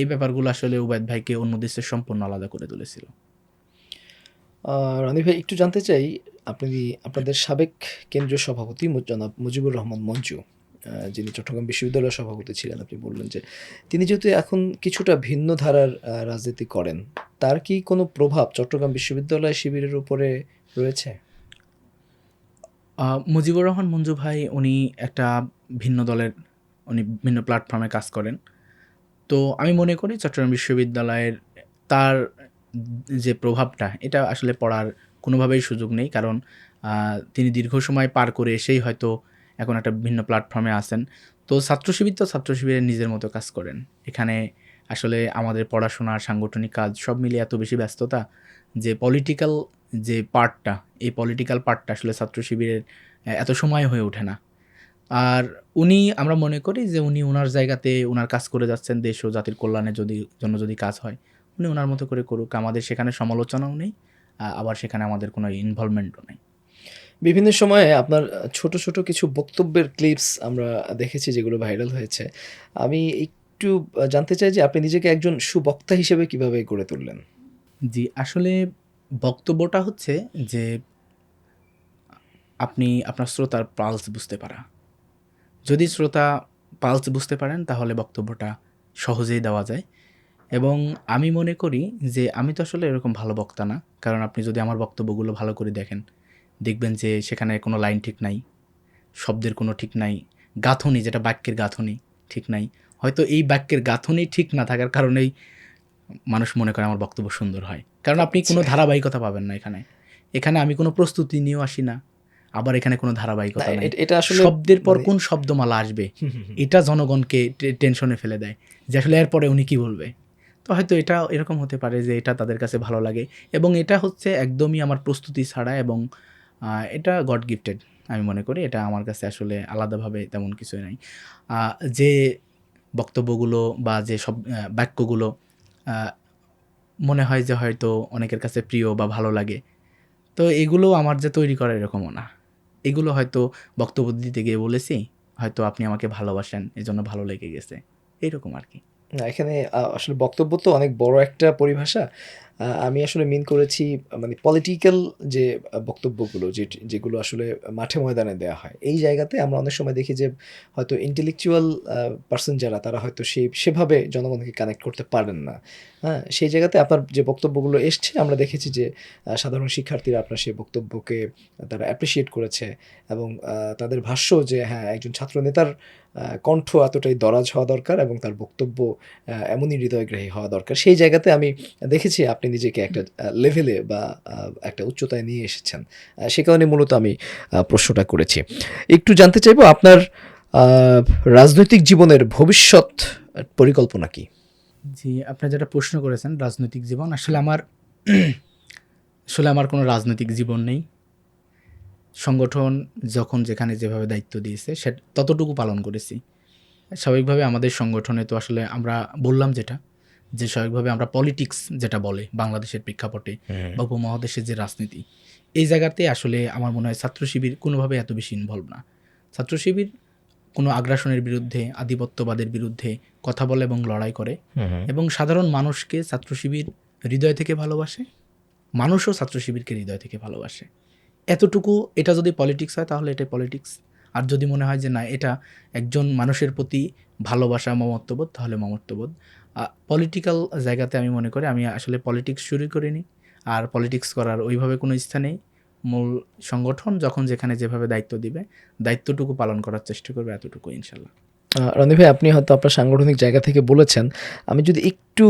এই ব্যাপারগুলো আসলে উবায়দ ভাইকে অন্য দেশের সম্পূর্ণ আলাদা করে তুলেছিল। রানি ভাই, একটু জানতে চাই, আপনাদের সাবেক কেন্দ্রীয় সভাপতি জনাব মুজিবুর রহমান মঞ্জু, যিনি চট্টগ্রাম বিশ্ববিদ্যালয়ের সভাপতি ছিলেন, আপনি বললেন যে তিনি যেহেতু এখন কিছুটা ভিন্ন ধারার রাজনীতি করেন, তার কি কোনো প্রভাব চট্টগ্রাম বিশ্ববিদ্যালয় শিবিরের উপরে রয়েছে? মুজিবুর রহমান মঞ্জু ভাই উনি একটা ভিন্ন দলের, উনি ভিন্ন প্ল্যাটফর্মে কাজ করেন। তো আমি মনে করি চট্টগ্রাম বিশ্ববিদ্যালয়ের তার যে প্রভাবটা, এটা আসলে পড়ার কোনোভাবেই সুযোগ নেই, কারণ তিনি দীর্ঘ সময় পার করে এসেই হয়তো এখন একটা ভিন্ন প্ল্যাটফর্মে আছেন। তো ছাত্র শিবির তো ছাত্র শিবিরের নিজের মতো কাজ করেন। এখানে আসলে আমাদের পড়াশোনা, সাংগঠনিক কাজ সব মিলিয়ে এত বেশি ব্যস্ততা যে পলিটিক্যাল যে পার্টটা, এই পলিটিক্যাল পার্টটা আসলে ছাত্র শিবিরের এত সময় হয়ে ওঠে না। আর উনি, আমরা মনে করি যে উনি ওনার জায়গাতে ওনার কাজ করে যাচ্ছেন, দেশ ও জাতির কল্যাণের জন্য যদি কাজ হয়, উনি ওনার মতো করে করুক। আমাদের সেখানে সমালোচনাও নেই, আবার সেখানে আমাদের কোনো ইনভলভমেন্টও নেই। বিভিন্ন সময়ে আপনার ছোট ছোট কিছু বক্তব্যের ক্লিপস আমরা দেখেছি যেগুলো ভাইরাল হয়েছে। আমি একটু জানতে চাই যে আপনি নিজেকে একজন সুবক্তা হিসেবে কিভাবে গড়ে তুললেন? জি, আসলে বক্তব্যটা হচ্ছে যে আপনি আপনার শ্রোতার পালস বুঝতে পারা। যদি শ্রোতা পালস বুঝতে পারেন তাহলে বক্তব্যটা সহজেই দেওয়া যায়। এবং আমি মনে করি যে আমি তো আসলে এরকম ভালো বক্তা না, কারণ আপনি যদি আমার বক্তব্যগুলো ভালো করে দেখবেন যে সেখানে কোনো লাইন ঠিক নাই, শব্দের কোনো ঠিক নাই, গাঁথনি, যেটা বাক্যের গাঁথনি ঠিক নাই। হয়তো এই বাক্যের গাঁথনি ঠিক না থাকার কারণেই মানুষ মনে করে আমার বক্তব্য সুন্দর হয়, কারণ আপনি কোনো ধারাবাহিকতা পাবেন না এখানে আমি কোনো প্রস্তুতি নিয়েও আসি না, আবার এখানে কোনো ধারাবাহিকতা নাই। এটা আসলে শব্দের পর কোন শব্দমালা আসবে এটা জনগণকে টেনশনে ফেলে দেয় যে আসলে এরপরে উনি কি বলবে। তো তো হয়তো এটা এরকম হতে পারে যে এটা তাদের কাছে ভালো লাগে, এবং এটা হচ্ছে একদমই আমার প্রস্তুতি ছাড়া, এবং এটা গড গিফটেড আমি মনে করি। এটা আমার কাছে আসলে আলাদাভাবে তেমন কিছুই নাই। যে বক্তব্যগুলো বা যে সব বাক্যগুলো আ মনে হয় যে হয়তো অনেকের কাছে প্রিয় বা ভালো লাগে, তো এগুলো আমার যে তৈরি করা এরকমও না। এগুলো হয়তো বক্তব্য দিতে গিয়ে বলেছি, হয়তো আপনি আমাকে ভালোবাসেন, এজন্য ভালো লেগে গেছে। এইরকম আরকি। না, এখানে আসলে বক্তব্য তো অনেক বড় একটা পরিভাষা। আমি আসলে মিন করেছি মানে পলিটিক্যাল যে বক্তব্যগুলো যেগুলো আসলে মাঠে ময়দানে দেয়া হয়। এই জায়গাতে আমরা অনেক সময় দেখি যে হয়তো ইন্টেলেকচুয়াল পারসন যারা তারা হয়তো সেভাবে জনগণকে কানেক্ট করতে পারেন না। হ্যাঁ? সেই জায়গাতে আপনার যে বক্তব্যগুলো এসছে আমরা দেখেছি যে সাধারণ শিক্ষার্থীরা আপনার সেই বক্তব্যকে তারা অ্যাপ্রিশিয়েট করেছে এবং তাদের ভাষ্য যে হ্যাঁ, একজন ছাত্রনেতার কণ্ঠ এতটাই দরাজ হওয়া দরকার এবং তার বক্তব্য এমনই হৃদয়গ্রাহী হওয়া দরকার। সেই জায়গাতে আমি দেখেছি আপনি নিজেকে একটা লেভেলে বা একটা উচ্চতায় নিয়ে এসেছেন। সে কারণে মূলত আমি প্রশ্নটা করেছি। একটু জানতে চাইবো আপনার আ রাজনৈতিক জীবনের ভবিষ্যৎ পরিকল্পনা কি? জি, আপনি যেটা প্রশ্ন করেছেন রাজনৈতিক জীবন, আসলে আমার কোনো রাজনৈতিক জীবন নেই। সংগঠন যখন যেখানে যেভাবে দায়িত্ব দিয়েছে ততটুকু পালন করেছি। স্বাভাবিকভাবে আমাদের সংগঠনে তো আসলে আমরা বললাম যেটা, যে স্বাভাবিকভাবে আমরা পলিটিক্স যেটা বলে বাংলাদেশের প্রেক্ষাপটে বা উপমহাদেশের যে রাজনীতি, এই জায়গাতে আসলে আমার মনে হয় ছাত্র শিবির কোনোভাবে এত বেশি ইনভলভ না। ছাত্র শিবির কোনো আগ্রাসনের বিরুদ্ধে, আধিপত্যবাদের বিরুদ্ধে কথা বলে এবং লড়াই করে, এবং সাধারণ মানুষকে ছাত্র শিবির হৃদয় থেকে ভালোবাসে, মানুষও ছাত্র শিবিরকে হৃদয় থেকে ভালোবাসে। এতটুকু, এটা যদি পলিটিক্স হয় তাহলে এটাই পলিটিক্স। আর যদি মনে হয় যে না, এটা একজন মানুষের প্রতি ভালোবাসা, মমত্ববোধ, তাহলে মমত্ববোধ। পলিটিক্যাল জায়গাতে আমি মনে করি আমি আসলে পলিটিক্স শুরু করিনি, আর পলিটিক্স করার ওইভাবে কোনো ইচ্ছা নেই। মূল সংগঠন যখন যেখানে যেভাবে দায়িত্ব দিবে, দায়িত্বটুকু পালন করার চেষ্টা করবে, এতটুকু ইনশাল্লাহ। রনি ভাই, আপনি হয়তো আপনার সাংগঠনিক জায়গা থেকে বলেছেন। আমি যদি একটু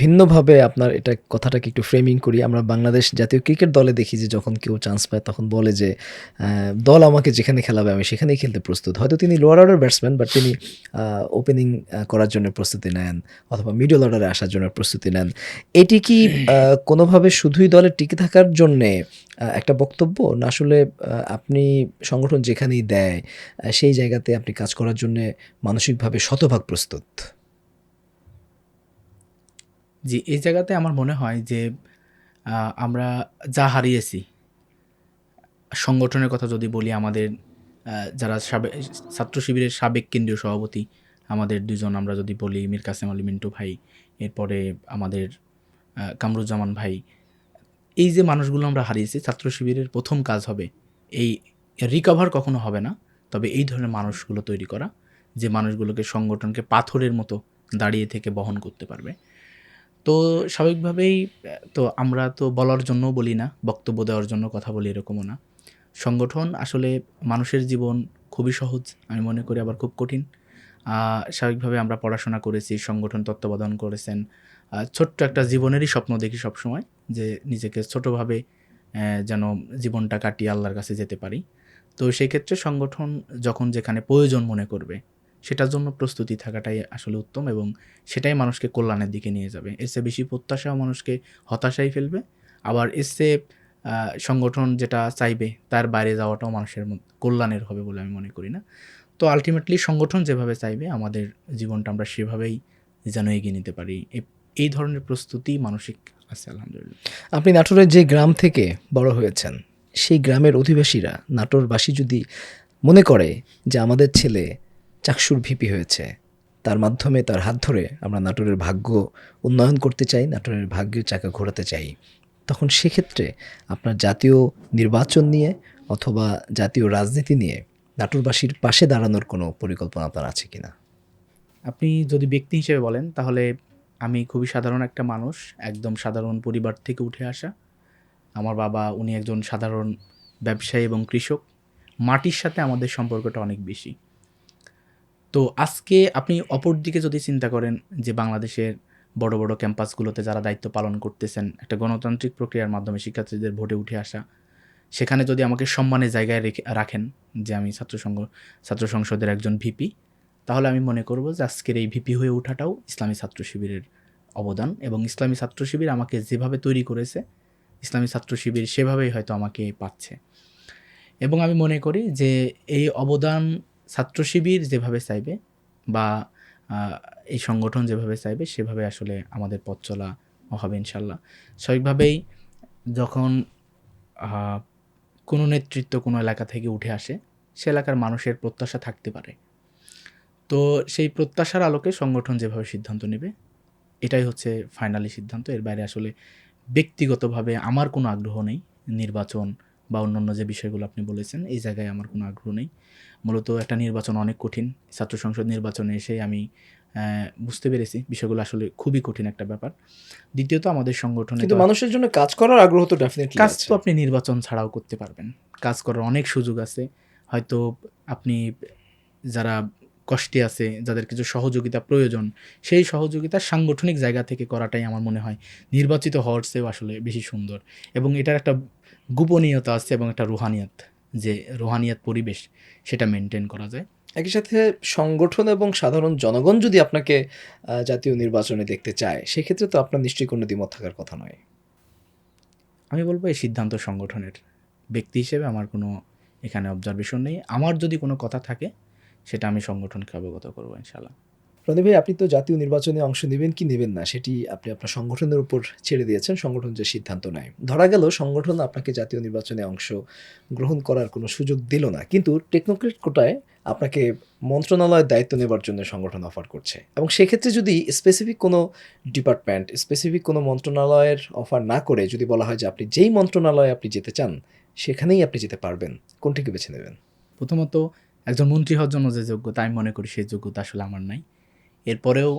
ভিন্নভাবে আপনার কথাটাকে একটু ফ্রেমিং করি। আমরা বাংলাদেশ জাতীয় ক্রিকেট দলে দেখি যে যখন কেউ চান্স পায় তখন বলে যে দল আমাকে যেখানে খেলাবে আমি সেখানেই খেলতে প্রস্তুত। হয়তো তিনি লোয়ার অর্ডার ব্যাটসম্যান, বাট তিনি ওপেনিং করার জন্য প্রস্তুতি নেন অথবা মিডল অর্ডারে আসার জন্য প্রস্তুতি নেন। এটি কি কোনোভাবে শুধুই দলে টিকে থাকার জন্যে একটা বক্তব্য? না আসলে আপনি সংগঠন যেখানেই দেয় সেই জায়গাতে আপনি কাজ করার জন্যে মানসিকভাবে শতভাগ প্রস্তুত? জি, এই জায়গাতে আমার মনে হয় যে আমরা যা হারিয়েছি, সংগঠনের কথা যদি বলি, আমাদের যারা ছাত্র শিবিরের সাবেক কেন্দ্রীয় সভাপতি, আমাদের ২ জন আমরা যদি বলি, মীর কাসেম আলী মিন্টু ভাই, এরপরে আমাদের কামরুজ্জামান ভাই, এই যে মানুষগুলো আমরা হারিয়েছি, ছাত্র শিবিরের ১ম কাজ হবে এই রিকভার কখনো হবে না, তবে এই ধরনের মানুষগুলো তৈরি করা, যে মানুষগুলোকে সংগঠনকে পাথরের মতো দাঁড়িয়ে থেকে বহন করতে পারবে। তো স্বাভাবিকভাবেই তো আমরা তো বলার জন্যও বলি না, বক্তব্য দেওয়ার জন্য কথা বলি এরকমও না। সংগঠন আসলে মানুষের জীবন খুবই সহজ আমি মনে করি, আবার খুব কঠিন। স্বাভাবিকভাবে আমরা পড়াশোনা করেছি, সংগঠন তত্ত্বাবধান করেছেন। ছোট্ট একটা জীবনেরই স্বপ্ন দেখি সবসময়, যে নিজেকে ছোটোভাবে যেন জীবনটা কাটিয়ে আল্লাহর কাছে যেতে পারি। তো সেই ক্ষেত্রে সংগঠন যখন যেখানে প্রয়োজন মনে করবে, সেটার জন্য প্রস্তুতি থাকাটাই আসলে উত্তম, এবং সেটাই মানুষকে কল্যাণের দিকে নিয়ে যাবে। এর চেয়ে বেশি প্রত্যাশাও মানুষকে হতাশায় ফেলবে। আবার এর চেয়ে সংগঠন যেটা চাইবে তার বাইরে যাওয়াটাও মানুষের কল্যাণের হবে বলে আমি মনে করি না। তো আল্টিমেটলি সংগঠন যেভাবে চাইবে আমাদের জীবনটা আমরা সেভাবেই যেন এগিয়ে নিতে পারি। এই ধরনের প্রস্তুতি মানসিক আছে আলহামদুলিল্লাহ। আপনি নাটোরের যে গ্রাম থেকে বড় হয়েছেন, সেই গ্রামের অধিবাসীরা, নাটোরবাসী যদি মনে করে যে আমাদের ছেলে চাকসুর ভিপি হয়েছে, তার মাধ্যমে তার হাত ধরে আমরা নাটোরের ভাগ্য উন্নয়ন করতে চাই, নাটোরের ভাগ্যের চাকা ঘোরাতে চাই, তখন সেক্ষেত্রে আপনার জাতীয় নির্বাচন নিয়ে অথবা জাতীয় রাজনীতি নিয়ে নাটোরবাসীর পাশে দাঁড়ানোর কোনো পরিকল্পনা আপনার আছে কিনা? আপনি যদি ব্যক্তি হিসেবে বলেন, তাহলে আমি খুবই সাধারণ একটা মানুষ, একদম সাধারণ পরিবার থেকে উঠে আসা। আমার বাবা, উনি একজন সাধারণ ব্যবসায়ী এবং কৃষক। মাটির সাথে আমাদের সম্পর্কটা অনেক বেশি। তো আজকে আপনি অপর দিকে যদি চিন্তা করেন, যে বাংলাদেশের বড় বড় ক্যাম্পাসগুলোতে যারা দায়িত্ব পালন করতেছেন, একটা গণতান্ত্রিক প্রক্রিয়ার মাধ্যমে শিক্ষার্থীদের ভোটে উঠে আসা, সেখানে যদি আমাকে সম্মানের জায়গায় রাখেন, যে আমি ছাত্র সংসদের একজন ভিপি, তাহলে আমি মনে করব যে আজকের এই ভিপি হয়ে ওঠাটাও ইসলামী ছাত্র শিবিরের অবদান, এবং ইসলামী ছাত্র শিবির আমাকে যেভাবে তৈরি করেছে, ইসলামী ছাত্র শিবির সেভাবেই হয়তো আমাকে পাচ্ছে। এবং আমি মনে করি যে এই অবদান ছাত্র শিবির যেভাবে চাইবে বা এই সংগঠন যেভাবে চাইবে সেভাবে আসলে আমাদের পথ চলা হবে ইনশাল্লাহ। স্বাভাবিকভাবেই যখন আহ, কোনো নেতৃত্ব কোনো এলাকা থেকে উঠে আসে, সে এলাকার মানুষের প্রত্যাশা থাকতে পারে। তো সেই প্রত্যাশার আলোকে সংগঠন যেভাবে সিদ্ধান্ত নেবে এটাই হচ্ছে ফাইনালি সিদ্ধান্ত। এর বাইরে আসলে ব্যক্তিগতভাবে আমার কোনো আগ্রহ নেই। নির্বাচন বা অন্যান্য যে বিষয়গুলো আপনি বলেছেন, এই জায়গায় আমার কোনো আগ্রহ নেই। মূলত একটা নির্বাচন অনেক কঠিন। ছাত্র সংসদ নির্বাচনে এসে আমি বুঝতে পেরেছি বিষয়গুলো আসলে খুবই কঠিন একটা ব্যাপার। দ্বিতীয়ত আমাদের সংগঠনে কিন্তু তো মানুষের জন্য কাজ করার আগ্রহ তো ডেফিনেটলি কাজ আছে। তো আপনি নির্বাচন ছাড়াও করতে পারবেন। কাজ করার অনেক সুযোগ আছে। হয়তো আপনি যারা কষ্টে আছে, যাদের কিছু সহযোগিতা প্রয়োজন, সেই সহযোগিতা সাংগঠনিক জায়গা থেকে করাটাই আমার মনে হয় নির্বাচিত হওয়ার চেয়েও আসলে বেশি সুন্দর। এবং এটার একটা গোপনীয়তা আছে এবং একটা রুহানিয়াত, যে রুহানিয়াত পরিবেশ সেটা মেনটেন করা যায়। একই সাথে সংগঠন এবং সাধারণ জনগণ যদি আপনাকে জাতীয় নির্বাচনে দেখতে চায়, সেক্ষেত্রে তো আপনার নিশ্চয়ই কোনো দ্বিমত থাকার কথা নয়। আমি বলবো এই সিদ্ধান্ত সংগঠনের। ব্যক্তি হিসেবে আমার কোনো এখানে অবজারভেশন নেই। আমার যদি কোনো কথা থাকে সেটা আমি সংগঠনকে অবগত করবো ইনশাল্লাহ। রনি ভাই, আপনি তো জাতীয় নির্বাচনে অংশ নেবেন কি নেবেন না সেটি আপনি আপনার সংগঠনের উপর ছেড়ে দিয়েছেন, সংগঠন যে সিদ্ধান্ত নেয়। ধরা গেল সংগঠন আপনাকে জাতীয় নির্বাচনে অংশ গ্রহণ করার কোনো সুযোগ দিল না, কিন্তু টেকনোক্রেট কোটায় আপনাকে মন্ত্রণালয়ের দায়িত্ব নেবার জন্য সংগঠন অফার করছে, এবং সেক্ষেত্রে যদি স্পেসিফিক কোনো ডিপার্টমেন্ট, স্পেসিফিক কোনো মন্ত্রণালয়ের অফার না করে যদি বলা হয় যে আপনি যেই মন্ত্রণালয়ে আপনি যেতে চান সেখানেই আপনি যেতে পারবেন, কোনটিকে বেছে নেবেন? প্রথমত, একজন মন্ত্রী হওয়ার জন্য যে যোগ্যতা, আমি মনে করি সেই যোগ্যতা আসলে আমার নাই। এরপরেও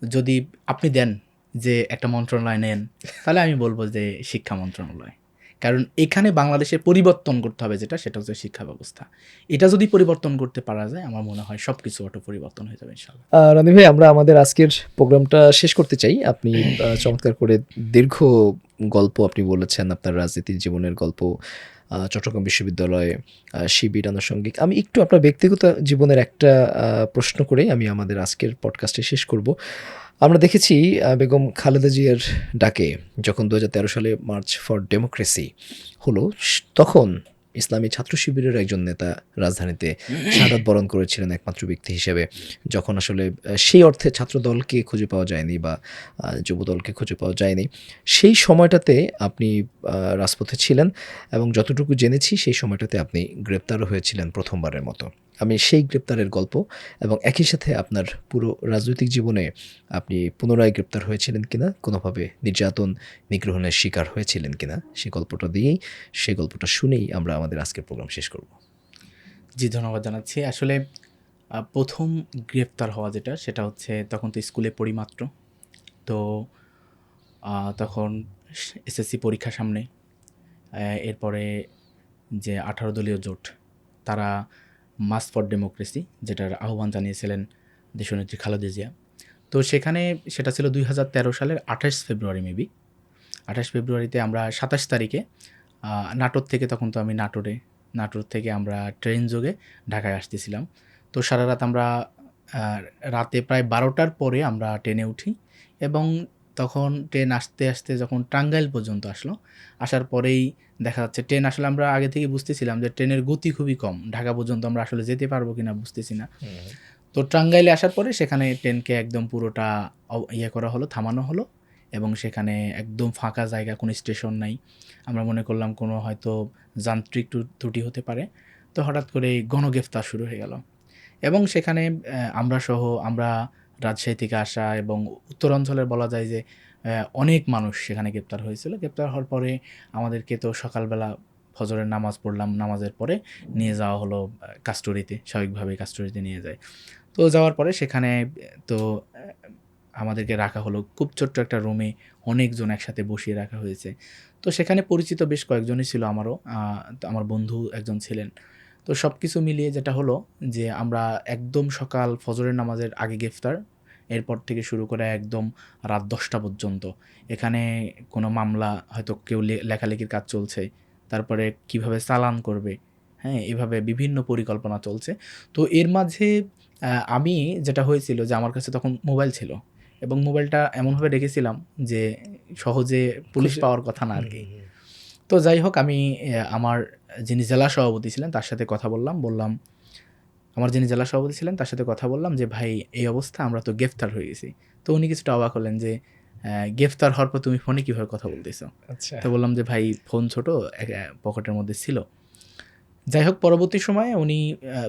যদি আপনি দেন যে একটা মন্ত্রণালয় নেন, তাহলে আমি বলবো যে শিক্ষা মন্ত্রণালয়। কারণ এখানে বাংলাদেশের পরিবর্তন করতে হবে যেটা, সেটা হচ্ছে শিক্ষা ব্যবস্থা। এটা যদি পরিবর্তন করতে পারা যায়, আমার মনে হয় সব কিছু অটো পরিবর্তন হয়ে যাবে ইনশাল্লাহ। রনি ভাই, আমরা আমাদের আজকের প্রোগ্রামটা শেষ করতে চাই। আপনি চমৎকার করে দীর্ঘ গল্প আপনি বলেছেন, আপনার রাজনীতির জীবনের গল্প, চট্টগ্রাম বিশ্ববিদ্যালয়ে শিবির আনুষঙ্গিক। আমি একটু আপনার ব্যক্তিগত জীবনের একটা প্রশ্ন করে আমি আমাদের আজকের পডকাস্টে শেষ করব। আমরা দেখেছি বেগম খালেদা জিয়ার ডাকে যখন 2013 সালে মার্চ ফর ডেমোক্রেসি হলো, তখন ইসলামী ছাত্র শিবিরের একজন নেতা রাজধানীতে শাহাদাত বরণ করেছিলেন একমাত্র ব্যক্তি হিসেবে, যখন আসলে সেই অর্থে ছাত্রদলকে খুঁজে পাওয়া যায়নি বা যুবদলকে খুঁজে পাওয়া যায়নি। সেই সময়টাতে আপনি রাজপথে ছিলেন, এবং যতটুকু জেনেছি সেই সময়টাতে আপনি গ্রেপ্তারও হয়েছিলেন প্রথমবারের মতো। আমি সেই গ্রেপ্তারের গল্প এবং একই সাথে আপনার পুরো রাজনৈতিক জীবনে আপনি পুনরায় গ্রেপ্তার হয়েছিলেন কিনা, কোনোভাবে নির্যাতন নিগ্রহণের শিকার হয়েছিলেন কিনা, সেই গল্পটা দিয়েই, সেই গল্পটা শুনেই আমরা আমাদের আজকের প্রোগ্রাম শেষ করব। জি, ধন্যবাদ জানাচ্ছি। আসলে প্রথম গ্রেফতার হওয়া যেটা, সেটা হচ্ছে তখন তো স্কুলে পড়ি মাত্র। তো তখন এসএসসি পরীক্ষা সামনে। এরপরে যে 18 দলীয় জোট, তারা মার্চ ফর ডেমোক্রেসি যেটার আহ্বান জানিয়েছিলেন দেশনেত্রী খালেদা জিয়া। তো সেখানে সেটা ছিল 2013 সালের 28 ফেব্রুয়ারি মেবি। 28 ফেব্রুয়ারিতে আমরা 27 তারিখে নাটোর থেকে, তখন তো আমি নাটোর থেকে আমরা ট্রেন যোগে ঢাকায় আসতেছিলাম। তো সারা রাত আমরা রাতে প্রায় 12টার পরে আমরা ট্রেনে উঠি, এবং তখন ট্রেন আস্তে আস্তে যখন টাঙ্গাইল পর্যন্ত আসলো, আসার পরেই দেখা যাচ্ছে ট্রেন আসলে আমরা আগে থেকে বুঝতেছিলাম যে ট্রেনের গতি খুবই কম, ঢাকা পর্যন্ত আমরা আসলে যেতে পারবো কিনা বুঝতেছি না। তো টাঙ্গাইলে আসার পরে সেখানে ট্রেনকে একদম পুরোটা করা হলো, থামানো হলো, এবং সেখানে একদম ফাঁকা জায়গা, কোনো স্টেশন নাই। আমরা মনে করলাম কোনো হয়তো যান্ত্রিক ত্রুটি হতে পারে। তো হঠাৎ করে গণগ্রেফতার শুরু হয়ে গেল, এবং সেখানে আমরা রাজশাহী থেকে আসা এবং উত্তরাঞ্চলের বলা যায় যে অনেক মানুষ সেখানে গ্রেপ্তার হয়েছিল। গ্রেপ্তার হওয়ার পরে আমাদেরকে তো সকালবেলা ফজরের নামাজ পড়লাম, নামাজের পরে নিয়ে যাওয়া হলো কাস্টডিতে, স্বাভাবিকভাবে কাস্টডিতে নিয়ে যায়। তো যাওয়ার পরে সেখানে তো আমাদেরকে রাখা হলো খুব ছোট্ট একটা রুমে, অনেকজন একসাথে বসিয়ে রাখা হয়েছে। তো সেখানে পরিচিত বেশ কয়েকজনই ছিল আমারও, তো আমার বন্ধু একজন ছিলেন। তো সব কিছু মিলিয়ে যেটা হলো যে আমরা একদম সকাল ফজরের নামাজের আগে গ্রেফতার, এরপর থেকে শুরু করে একদম রাত 10টা পর্যন্ত এখানে কোনো মামলা, হয়তো কেউ লেখালেখির কাজ চলছে, তারপরে কিভাবে চালান করবে, হ্যাঁ, এভাবে বিভিন্ন পরিকল্পনা চলছে। তো এর মাঝে আমি যেটা হয়েছিল যে আমার কাছে তখন মোবাইল ছিল, এবং মোবাইলটা এমনভাবে রেখেছিলাম যে সহজে পুলিশ পাওয়ার কথা না আর কি। তো যাই হোক, আমি আমার যিনি জেলা সভাপতি ছিলেন তার সাথে কথা বললাম যে ভাই এই অবস্থা, আমরা তো গ্রেফতার হয়ে গেছি। তো উনি কিছুটা অবাক হলেন যে গ্রেফতার হওয়ার পর তুমি ফোনে কীভাবে কথা বলতেছো? আচ্ছা। তো বললাম যে ভাই ফোন ছোট, পকেটের মধ্যে ছিল। যাই হোক, পরবর্তী সময়ে উনি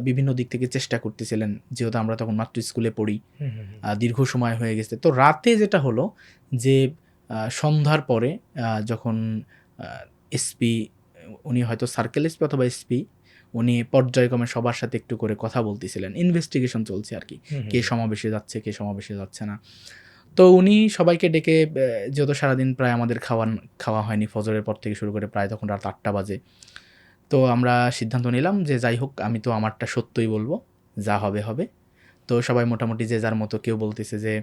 বিভিন্ন দিক থেকে চেষ্টা করতেছিলেন, যেহেতু আমরা তখন মাত্র স্কুলে পড়ি, দীর্ঘ সময় হয়ে গেছে। তো রাতে যেটা হলো যে সন্ধ্যার পরে যখন এসপি, উনি হয়তো সার্কেল এসপি অথবা এসপি, উনি পর্যায়ক্রমে সবার সাথে একটু করে কথা বলতেছিলেন, ইনভেস্টিগেশন চলছে আর কি, কে সমাবেশে যাচ্ছে কে সমাবেশে যাচ্ছে না। তো উনি সবাইকে ডেকে, যেহেতু সারাদিন প্রায় আমাদের খাওয়া হয়নি, ফজরের পর থেকে শুরু করে প্রায় তখন রাত 8টা বাজে। তো আমরা সিদ্ধান্ত নিলাম যে যাই হোক, আমি তো আমারটা সত্যই বলবো, যা হবে হবে। তো সবাই মোটামুটি যে যার মতো, কেউ বলতেছে যে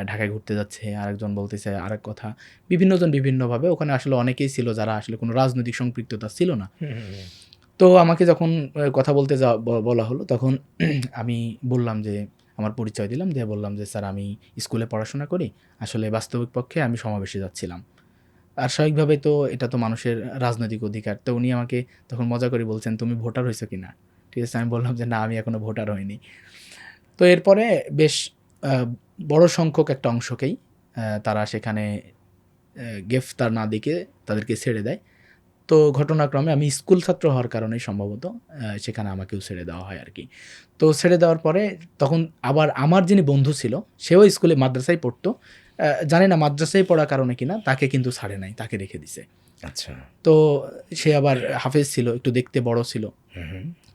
ঢাকায় ঘুরতে যাচ্ছে, আরেকজন বলতেছে আরেক কথা, বিভিন্নজন বিভিন্নভাবে। ওখানে আসলে অনেকেই ছিল যারা আসলে কোনো রাজনৈতিক সম্পৃক্ততা ছিল না। তো আমাকে যখন কথা বলতে বলা হলো, তখন আমি বললাম যে, আমার পরিচয় দিলাম, দিয়ে বললাম যে স্যার আমি স্কুলে পড়াশোনা করি, আসলে বাস্তবিক পক্ষে আমি সমাবেশে যাচ্ছিলাম। আর স্বাভাবিকভাবেই তো এটা তো মানুষের রাজনৈতিক অধিকার। তো উনি আমাকে তখন মজা করে বলছেন, তুমি ভোটার হয়েছো কিনা? ঠিক আছে, আমি বললাম যে না, আমি এখনো ভোটার হইনি। তো এরপরে বেশ বড় সংখ্যক একটা অংশকেই তারা সেখানে গ্রেফতার না দেখে তাদেরকে ছেড়ে দেয়। তো ঘটনাক্রমে আমি স্কুল ছাত্র হওয়ার কারণেই সম্ভবত সেখানে আমাকেও ছেড়ে দেওয়া হয় আর কি। তো ছেড়ে দেওয়ার পরে তখন আবার আমার যিনি বন্ধু ছিল, সেও স্কুলে মাদ্রাসায় পড়তো। জানি না মাদ্রাসায় পড়ার কারণে কিনা, তাকে কিন্তু ছাড়ে নাই, তাকে রেখে দিছে। আচ্ছা। তো সে আবার হাফেজ ছিল, একটু দেখতে বড় ছিল,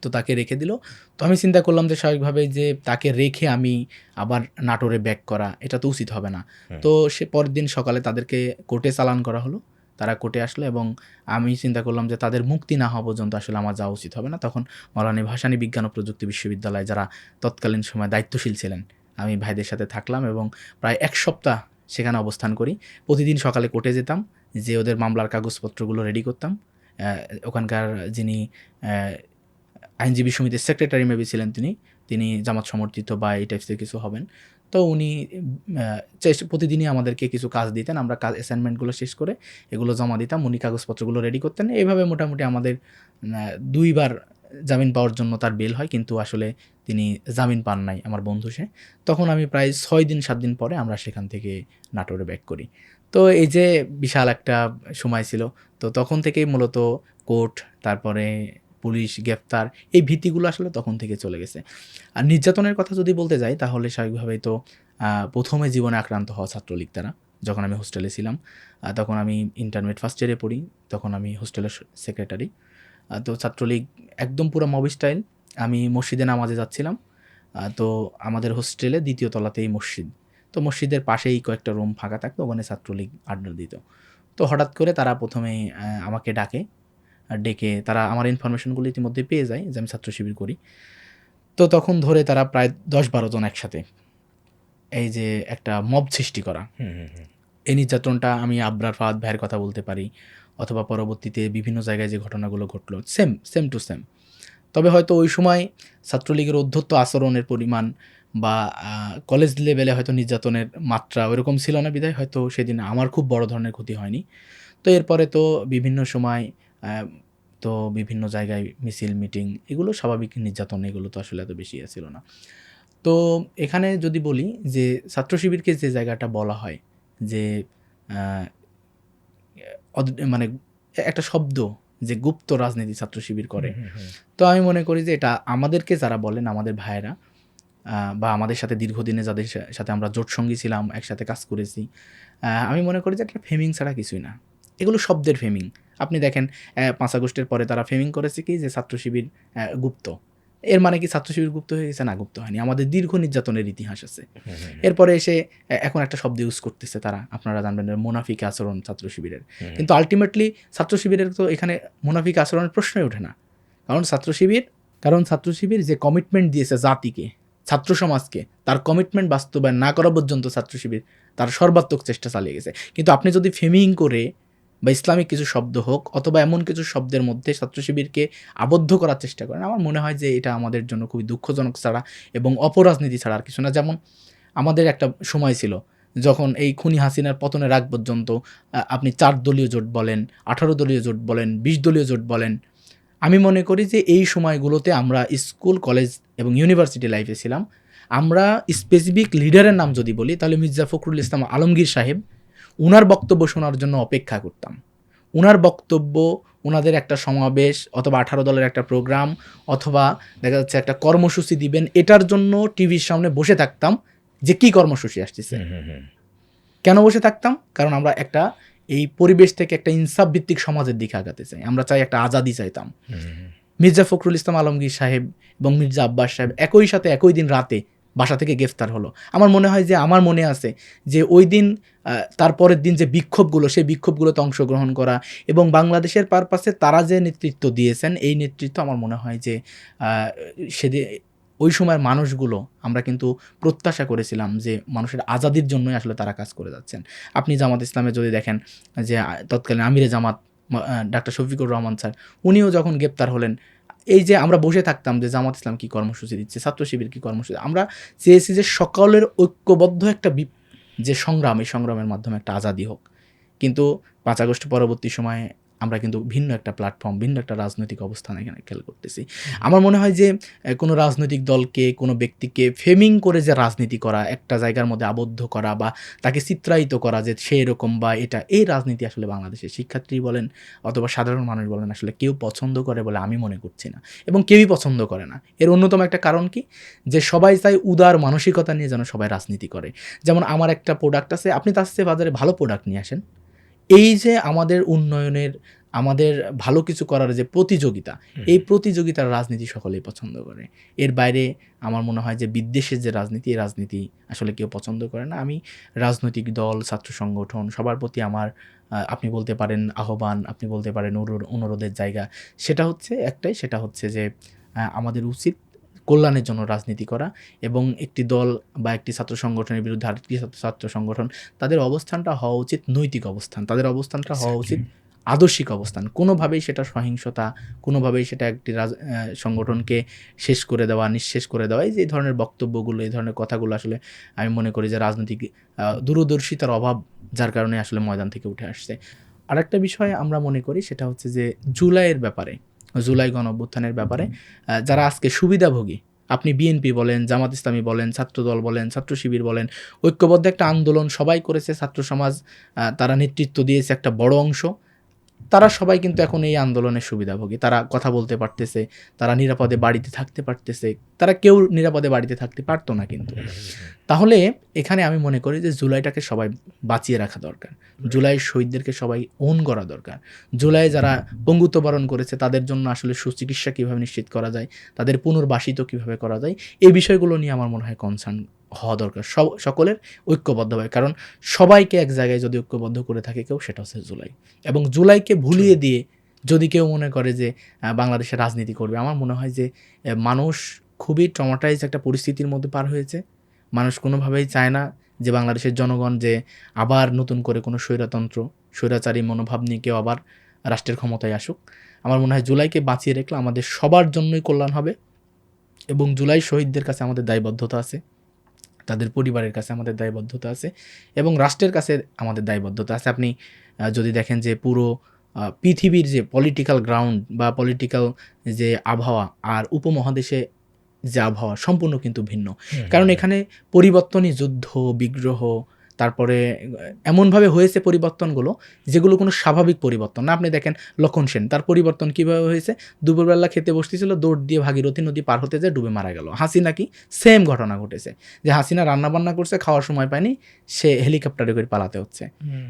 তো তাকে রেখে দিল। তো আমি চিন্তা করলাম যে স্বাভাবিকভাবে যে তাকে রেখে আমি আবার নাটোরে ব্যাক করা, এটা তো উচিত হবে না। তো সে পরের দিন সকালে তাদেরকে কোর্টে চালান করা হলো। তারা কোর্টে আসলো এবং আমি চিন্তা করলাম যে তাদের মুক্তি না হওয়া পর্যন্ত আসলে আমার যাওয়া উচিত হবে না। তখন মাওলানা ভাসানী বিজ্ঞান ও প্রযুক্তি বিশ্ববিদ্যালয়ে যারা তৎকালীন সময় দায়িত্বশীল ছিলেন, আমি ভাইদের সাথে থাকলাম এবং প্রায় 1 সপ্তাহ সেখানে অবস্থান করি। প্রতিদিন সকালে কোর্টে যেতাম, যে ওদের মামলার কাগজপত্রগুলো রেডি করতাম। ওখানকার যিনি আইনজীবী সমিতির সেক্রেটারি মেবি ছিলেন, তিনি জামাত সমর্থিত বা এই টাইপসের কিছু হবেন। তো উনি প্রতিদিনই আমাদেরকে কিছু কাজ দিতেন, আমরা অ্যাসাইনমেন্টগুলো শেষ করে এগুলো জমা দিতাম, উনি কাগজপত্রগুলো রেডি করতেন। এইভাবে মোটামুটি আমাদের 2 বার জামিন পাওয়ার জন্য তার বেল হয়, কিন্তু আসলে তিনি জামিন পান নাই, আমার বন্ধু সে। তখন আমি প্রায় 6 দিন 7 দিন পরে আমরা সেখান থেকে নাটোরে ব্যাক করি। তো এই যে বিশাল একটা সময় ছিল। তো তখন থেকেই মূলত কোর্ট, তারপরে পুলিশ, গ্রেফতার, এই ভীতিগুলো আসলে তখন থেকে চলে গেছে। আর নির্যাতনের কথা যদি বলতে যাই, তাহলে স্বাভাবিকভাবেই তো প্রথমে জীবনে আক্রান্ত হওয়া ছাত্রলীগ তারা। যখন আমি হোস্টেলে ছিলাম, তখন আমি ইন্টারমিডিয়েট ফার্স্ট ইয়ারে পড়ি, তখন আমি হোস্টেলের সেক্রেটারি। তো ছাত্রলীগ একদম পুরো মব স্টাইল। আমি মসজিদে নামাজে যাচ্ছিলাম। তো আমাদের হোস্টেলে 2য় তলাতেই মসজিদ। তো মসজিদের পাশেই কয়েকটা রুম ফাঁকা থাকতো, ওখানে ছাত্রলীগ আড্ডা দিত। তো হঠাৎ করে তারা প্রথমেই আমাকে ডেকে তারা আমার ইনফরমেশনগুলো ইতিমধ্যে পেয়ে যায় যে আমি ছাত্র শিবির করি। তো তখন ধরে তারা প্রায় 10-12 জন একসাথে এই যে একটা মব সৃষ্টি করা, এই নির্যাতনটা আমি আবরার ফাহাদ ভাইয়ের কথা বলতে পারি, অথবা পরবর্তীতে বিভিন্ন জায়গায় যে ঘটনাগুলো ঘটলো, সেম টু সেম। তবে হয়তো ওই সময় ছাত্রলীগের অধ্যত্ত আচরণের পরিমাণ বা কলেজ লেভেলে হয়তো নির্যাতনের মাত্রা ওইরকম ছিল না, বিধায় হয়তো সেদিন আমার খুব বড় ধরনের ক্ষতি হয়নি। তো এরপরে তো বিভিন্ন সময় তো বিভিন্ন জায়গায় মিছিল, মিটিং, এগুলো স্বাভাবিক নির্যাতন, এগুলো তো আসলে এত বেশি ছিল না। তো এখানে যদি বলি যে ছাত্র শিবিরকে যে জায়গাটা বলা হয় যে মানে একটা শব্দ যে গুপ্ত রাজনীতি ছাত্র শিবির করে, তো আমি মনে করি যে এটা আমাদেরকে যারা বলেন, আমাদের ভাইয়েরা বা আমাদের সাথে দীর্ঘদিনে যাদের সাথে আমরা জোটসঙ্গী ছিলাম, একসাথে কাজ করেছি, আমি মনে করি যে এটা ফেমিং ছাড়া কিছুই না। এগুলো শব্দের ফেমিং। আপনি দেখেন 5 আগস্টের পরে তারা ফেমিং করেছে কি যে ছাত্র শিবির গুপ্ত। এর মানে কি ছাত্র শিবির গুপ্ত হয়ে গেছে? না, গুপ্ত হয়নি। আমাদের দীর্ঘ নির্যাতনের ইতিহাস আছে। এরপরে এসে এখন একটা শব্দ ইউজ করতেছে তারা, আপনারা জানবেন, মুনাফিক আচরণ ছাত্র শিবিরের। কিন্তু আলটিমেটলি ছাত্র শিবিরের তো এখানে মুনাফিক আচরণের প্রশ্নই ওঠে না। কারণ ছাত্র শিবির যে কমিটমেন্ট দিয়েছে জাতিকে, ছাত্র সমাজকে, তার কমিটমেন্ট বাস্তবায়ন না করা পর্যন্ত ছাত্র শিবির তার সর্বাত্মক চেষ্টা চালিয়ে গেছে। কিন্তু আপনি যদি ফেমিং করে বা ইসলামিক কিছু শব্দ হোক অথবা এমন কিছু শব্দের মধ্যে ছাত্র শিবিরকে আবদ্ধ করার চেষ্টা করেন, আমার মনে হয় যে এটা আমাদের জন্য খুবই দুঃখজনক ছাড়া এবং অপরাজনীতি ছাড়া আর কিছু না। যেমন আমাদের একটা সময় ছিল যখন এই খুনি হাসিনার পতনের আগ পর্যন্ত আপনি 4 দলীয় জোট বলেন, 18 দলীয় জোট বলেন, 20 দলীয় জোট বলেন, আমি মনে করি যে এই সময়গুলোতে আমরা স্কুল, কলেজ এবং ইউনিভার্সিটি লাইফে ছিলাম। আমরা স্পেসিফিক লিডারের নাম যদি বলি তাহলে মির্জা ফখরুল ইসলাম আলমগীর সাহেব, উনার বক্তব্য শোনার জন্য অপেক্ষা করতাম। উনার বক্তব্য, উনাদের একটা সমাবেশ অথবা 18 দলের একটা প্রোগ্রাম অথবা দেখা যাচ্ছে একটা কর্মসূচি দিবেন, এটার জন্য টিভির সামনে বসে থাকতাম যে কী কর্মসূচি আসতেছে। কেন বসে থাকতাম? কারণ আমরা একটা এই পরিবেশ থেকে একটা ইনসাফ ভিত্তিক সমাজের দিকে আগাতে চাই, আমরা চাই একটা আজাদি চাইতাম। মির্জা ফখরুল ইসলাম আলমগীর সাহেব এবং মির্জা আব্বাস সাহেব একই সাথে একই দিন রাতে বাসা থেকে গ্রেফতার হলো। আমার মনে হয় যে আমার মনে আছে যে ওই দিন তারপরের দিন যে বিক্ষোভগুলো, সেই বিক্ষোভগুলোতে অংশগ্রহণ করা এবং বাংলাদেশের পারপাসে তারা যে নেতৃত্ব দিয়েছেন, এই নেতৃত্ব আমার মনে হয় যে সেদিন ওই সময়ের মানুষগুলো আমরা কিন্তু প্রত্যাশা করেছিলাম যে মানুষের আজাদির জন্যই আসলে তারা কাজ করে যাচ্ছেন। আপনি জামাত ইসলামে যদি দেখেন যে তৎকালীন আমিরে জামাত ডাক্তার শফিকুর রহমান স্যার, উনিও যখন গ্রেপ্তার হলেন, এই যে আমরা বসে থাকতাম যে জামাত ইসলাম কী কর্মসূচি দিচ্ছে, ছাত্র শিবির কী কর্মসূচি, আমরা চেয়েছি যে সকলের ঐক্যবদ্ধ একটা যে সংগ্রাম, এই সংগ্রামের মাধ্যমে একটা আজাদি হোক। কিন্তু 5 আগস্ট পরবর্তী সময়ে আমরা কিন্তু ভিন্ন একটা প্ল্যাটফর্ম, ভিন্ন একটা রাজনৈতিক অবস্থান এখানে খেয়াল করতেছি। আমার মনে হয় যে কোনো রাজনৈতিক দলকে, কোনো ব্যক্তিকে ফেমিং করে যে রাজনীতি করা, একটা জায়গার মধ্যে আবদ্ধ করা বা তাকে চিত্রায়িত করা যে সে এরকম বা এটা, এই রাজনীতি আসলে বাংলাদেশের শিক্ষার্থী বলেন অথবা সাধারণ মানুষ বলেন আসলে কেউ পছন্দ করে বলে আমি মনে করছি না, এবং কেউই পছন্দ করে না। এর অন্যতম একটা কারণ কি, যে সবাই চায় উদার মানসিকতা নিয়ে যেন সবাই রাজনীতি করে। যেমন আমার একটা প্রোডাক্ট আছে, আপনি তার চেয়ে বাজারে ভালো প্রোডাক্ট নিয়ে আসেন। এই যে আমাদের উন্নয়নের, আমাদের ভালো কিছু করার যে প্রতিযোগিতা, এই প্রতিযোগিতার রাজনীতি সকলেই পছন্দ করে। এর বাইরে আমার মনে হয় যে বিদ্বেষের যে রাজনীতি, এই রাজনীতি আসলে কেউ পছন্দ করে না। আমি রাজনৈতিক দল, ছাত্র সংগঠন সবার প্রতি আমার আপনি বলতে পারেন আহ্বান, আপনি বলতে পারেন অনুরোধের জায়গা, সেটা হচ্ছে একটাই, সেটা হচ্ছে যে আমাদের উচিত কল্যাণের জন্য রাজনীতি করা, এবং একটি দল বা একটি ছাত্র সংগঠনের বিরুদ্ধে আরেকটি ছাত্র সংগঠন, তাদের অবস্থানটা হওয়া উচিত নৈতিক অবস্থান, তাদের অবস্থানটা হওয়া উচিত আদর্শিক অবস্থান। কোনোভাবেই সেটা সহিংসতা, কোনোভাবেই সেটা একটি সংগঠনকে শেষ করে দেওয়া, নিঃশেষ করে দেওয়া, এই যে ধরনের বক্তব্যগুলো, এই ধরনের কথাগুলো আসলে আমি মনে করি যে রাজনৈতিক দূরদর্শিতার অভাব, যার কারণে আসলে ময়দান থেকে উঠে আসছে। আরেকটা বিষয় আমরা মনে করি সেটা হচ্ছে যে জুলাইয়ের ব্যাপারে, জুলাই গণঅভ্যুত্থানের ব্যাপারে যারা আজকে সুবিধাভোগী, আপনি বিএনপি বলেন, জামাত ইসলামী বলেন, ছাত্রদল বলেন, ছাত্র শিবির বলেন, ঐক্যবদ্ধ একটা আন্দোলন সবাই করেছে, ছাত্র সমাজ তারা নেতৃত্ব দিয়েছে একটা বড় অংশ, তারা সবাই কিন্তু এখন এই আন্দোলনের সুবিধাভোগী। তারা কথা বলতে পারতেছে, তারা নিরাপদে বাড়িতে থাকতে পারতেছে, তারা কেউ নিরাপদে বাড়িতে থাকতে পারতো না কিন্তু। তাহলে এখানে আমি মনে করি যে জুলাইটাকে সবাই বাঁচিয়ে রাখা দরকার, জুলাইয়ের শহীদদেরকে সবাই ওন করা দরকার, জুলাই যারা পঙ্গুত্ব বরণ করেছে তাদের জন্য আসলে সুচিকিৎসা কীভাবে নিশ্চিত করা যায়, তাদের পুনর্বাসিত কীভাবে করা যায়, এই বিষয়গুলো নিয়ে আমার মনে হয় কনসার্ন হওয়া দরকার সকলের ঐক্যবদ্ধভাবে। কারণ সবাইকে এক জায়গায় যদি ঐক্যবদ্ধ করে থাকে কেউ, সেটা হচ্ছে জুলাই। এবং জুলাইকে ভুলিয়ে দিয়ে যদি কেউ মনে করে যে বাংলাদেশে রাজনীতি করবে, আমার মনে হয় যে মানুষ খুবই ট্রমাটাইজ একটা পরিস্থিতির মধ্যে পার হয়েছে। মানুষ কোনোভাবেই চায় না যে বাংলাদেশের জনগণ যে আবার নতুন করে কোনো স্বৈরতন্ত্র, স্বৈরাচারী মনোভাব নিয়ে কেউ আবার রাষ্ট্রের ক্ষমতায় আসুক। আমার মনে হয় জুলাইকে বাঁচিয়ে রাখলে আমাদের সবার জন্যই কল্যাণ হবে, এবং জুলাই শহীদদের কাছে আমাদের দায়বদ্ধতা আছে, তাদের পরিবারের কাছে আমাদের দায়বদ্ধতা আছে, এবং রাষ্ট্রের কাছে আমাদের দায়বদ্ধতা আছে। আপনি যদি দেখেন যে পুরো পৃথিবীর যে পলিটিক্যাল গ্রাউন্ড বা পলিটিক্যাল যে আবহাওয়া আর উপমহাদেশে যে আবহাওয়া সম্পূর্ণ কিন্তু ভিন্ন। কারণ এখানে পরিবর্তনই যুদ্ধ, বিগ্রহ, তারপরে এমনভাবে হয়েছে পরিবর্তনগুলো যেগুলো কোনো স্বাভাবিক পরিবর্তন না। আপনি দেখেন লক্ষণ সেন, তার পরিবর্তন কীভাবে হয়েছে, দুপুরবেলা খেতে বসতেছিল, দৌড় দিয়ে ভাগীরথী নদী পার হতে যায় ডুবে মারা গেল। হাসিনা কি সেম ঘটনা ঘটেছে, যে হাসিনা রান্নাবান্না করছে, খাওয়ার সময় পায়নি, সে হেলিকপ্টারে করে পালাতে হচ্ছে।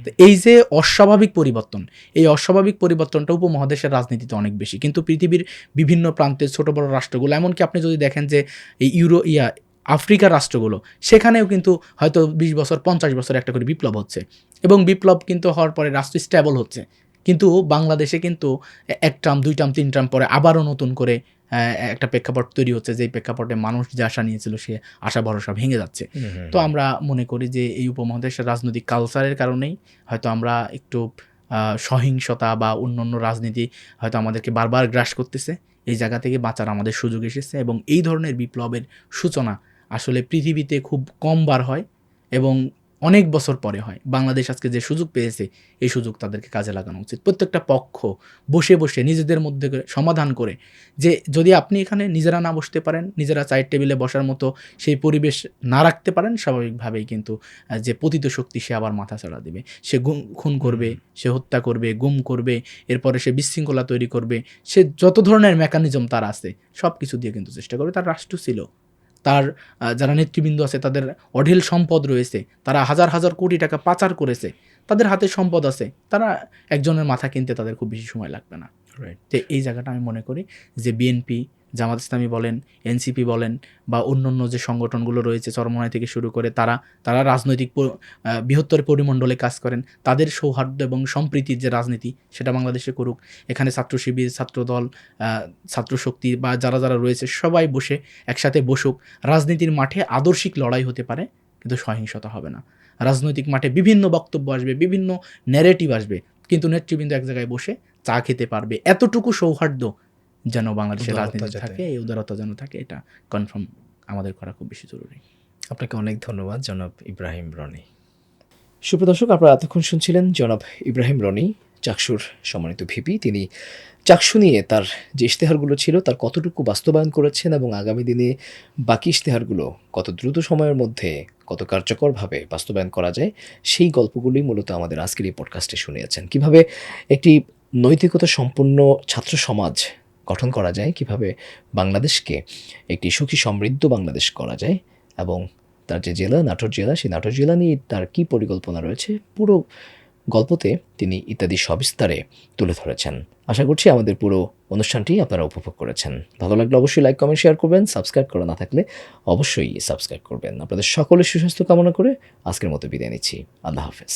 তো এই যে অস্বাভাবিক পরিবর্তন, এই অস্বাভাবিক পরিবর্তনটা উপমহাদেশের রাজনীতিতে অনেক বেশি, কিন্তু পৃথিবীর বিভিন্ন প্রান্তের ছোট বড় রাষ্ট্রগুলো, এমনকি আপনি যদি দেখেন যে এই আফ্রিকার রাষ্ট্রগুলো, সেখানেও কিন্তু হয়তো 20 বছর 50 বছর একটা করে বিপ্লব হচ্ছে, এবং বিপ্লব কিন্তু হওয়ার পরে রাষ্ট্র স্টেবল হচ্ছে। কিন্তু বাংলাদেশে কিন্তু 1 টার্ম 2 টার্ম 3 টার্ম পরে আবারও নতুন করে একটা প্রেক্ষাপট তৈরি হচ্ছে, যেই প্রেক্ষাপটে মানুষ যে আশা নিয়েছিল সে আশা ভরসা ভেঙে যাচ্ছে। তো আমরা মনে করি যে এই উপমহাদেশের রাজনৈতিক কালচারের কারণেই হয়তো আমরা একটু সহিংসতা বা অন্যান্য রাজনীতি হয়তো আমাদেরকে বারবার গ্রাস করতেছে। এই জায়গা থেকে বাঁচার আমাদের সুযোগ এসেছে, এবং এই ধরনের বিপ্লবের সূচনা আসলে পৃথিবীতে খুব কম বার হয়, এবং অনেক বছর পরে হয়। বাংলাদেশ আজকে যে সুযোগ পেয়েছে, এই সুযোগ তাদেরকে কাজে লাগানো উচিত। প্রত্যেকটা পক্ষ বসে বসে নিজেদের মধ্যে সমাধান করে, যে যদি আপনি এখানে নিজেরা না বসতে পারেন, নিজেরা চায়ের টেবিলে বসার মতো সেই পরিবেশ না রাখতে পারেন, স্বাভাবিকভাবেই কিন্তু যে পতিত শক্তি সে আবার মাথাচাড়া দেবে। সে খুন করবে, সে হত্যা করবে, গুম করবে, এরপরে সে বিশৃঙ্খলা তৈরি করবে। সে যত ধরনের মেকানিজম তার আছে সব কিছু দিয়ে কিন্তু চেষ্টা করবে। তার রাষ্ট্র ছিল, তার যারা নেতৃবৃন্দ আছে তাদের অঢেল সম্পদ রয়েছে, তারা হাজার হাজার কোটি টাকা পাচার করেছে, তাদের হাতে সম্পদ আছে, তারা একজনের মাথা কিনতে তাদের খুব বেশি সময় লাগবে না। তো এই জায়গাটা আমি মনে করি যে বিএনপি, জামাত ইসলামী বলেন, এনসিপি বলেন, বা অন্যান্য যে সংগঠনগুলো রয়েছে চরমোনাই থেকে শুরু করে, তারা রাজনৈতিক বৃহত্তর পরিমণ্ডলে কাজ করেন। তাদের সৌহার্দ্য এবং সম্প্রীতির যে রাজনীতি সেটা বাংলাদেশে করুক। এখানে ছাত্র শিবির, ছাত্রদল, ছাত্র শক্তি বা যারা যারা রয়েছে সবাই বসে একসাথে বসুক। রাজনীতির মাঠে আদর্শিক লড়াই হতে পারে, কিন্তু সহিংসতা হবে না। রাজনৈতিক মাঠে বিভিন্ন বক্তব্য আসবে, বিভিন্ন ন্যারেটিভ আসবে, কিন্তু নেতৃবৃন্দ এক জায়গায় বসে চা খেতে পারবে। এতটুকু সৌহার্দ্য যেন বাংলাদেশের রাজনীতি থাকে, এই উদারতা যেন থাকে, এটা কনফার্ম আমাদের করা খুব বেশি জরুরি। আপনাকে অনেক ধন্যবাদ জনাব ইব্রাহিম রনি। সুপ্রদর্শক, আপনারা এতক্ষণ শুনছিলেন জনাব ইব্রাহিম রনি, চাকসুর সম্মানিত ভিপি। তিনি চাকসু নিয়ে তার যে ইশতেহারগুলো ছিল তার কতটুকু বাস্তবায়ন করেছেন এবং আগামী দিনে বাকি ইশতেহারগুলো কত দ্রুত সময়ের মধ্যে কত কার্যকরভাবে বাস্তবায়ন করা যায়, সেই গল্পগুলি মূলত আমাদের আজকের এই পডকাস্টে শুনিয়েছেন। কিভাবে একটি নৈতিকতা সম্পন্ন ছাত্র সমাজ গঠন করা যায়, কিভাবে বাংলাদেশকে একটি সুখী সমৃদ্ধ বাংলাদেশ করা যায়, এবং তার যে জেলা নাটোর জেলা, সেই নাটোর জেলা নিয়ে তার কী পরিকল্পনা রয়েছে, পুরো গল্পতে তিনি ইত্যাদি সবিস্তারে তুলে ধরেছেন। আশা করছি আমাদের পুরো অনুষ্ঠানটি আপনারা উপভোগ করেছেন। ভালো লাগলে অবশ্যই লাইক, কমেন্ট, শেয়ার করবেন। সাবস্ক্রাইব করা না থাকলে অবশ্যই সাবস্ক্রাইব করবেন। আপনাদের সকলের সুস্বাস্থ্য কামনা করে আজকের মতো বিদায় নিচ্ছি। আল্লাহ হাফেজ।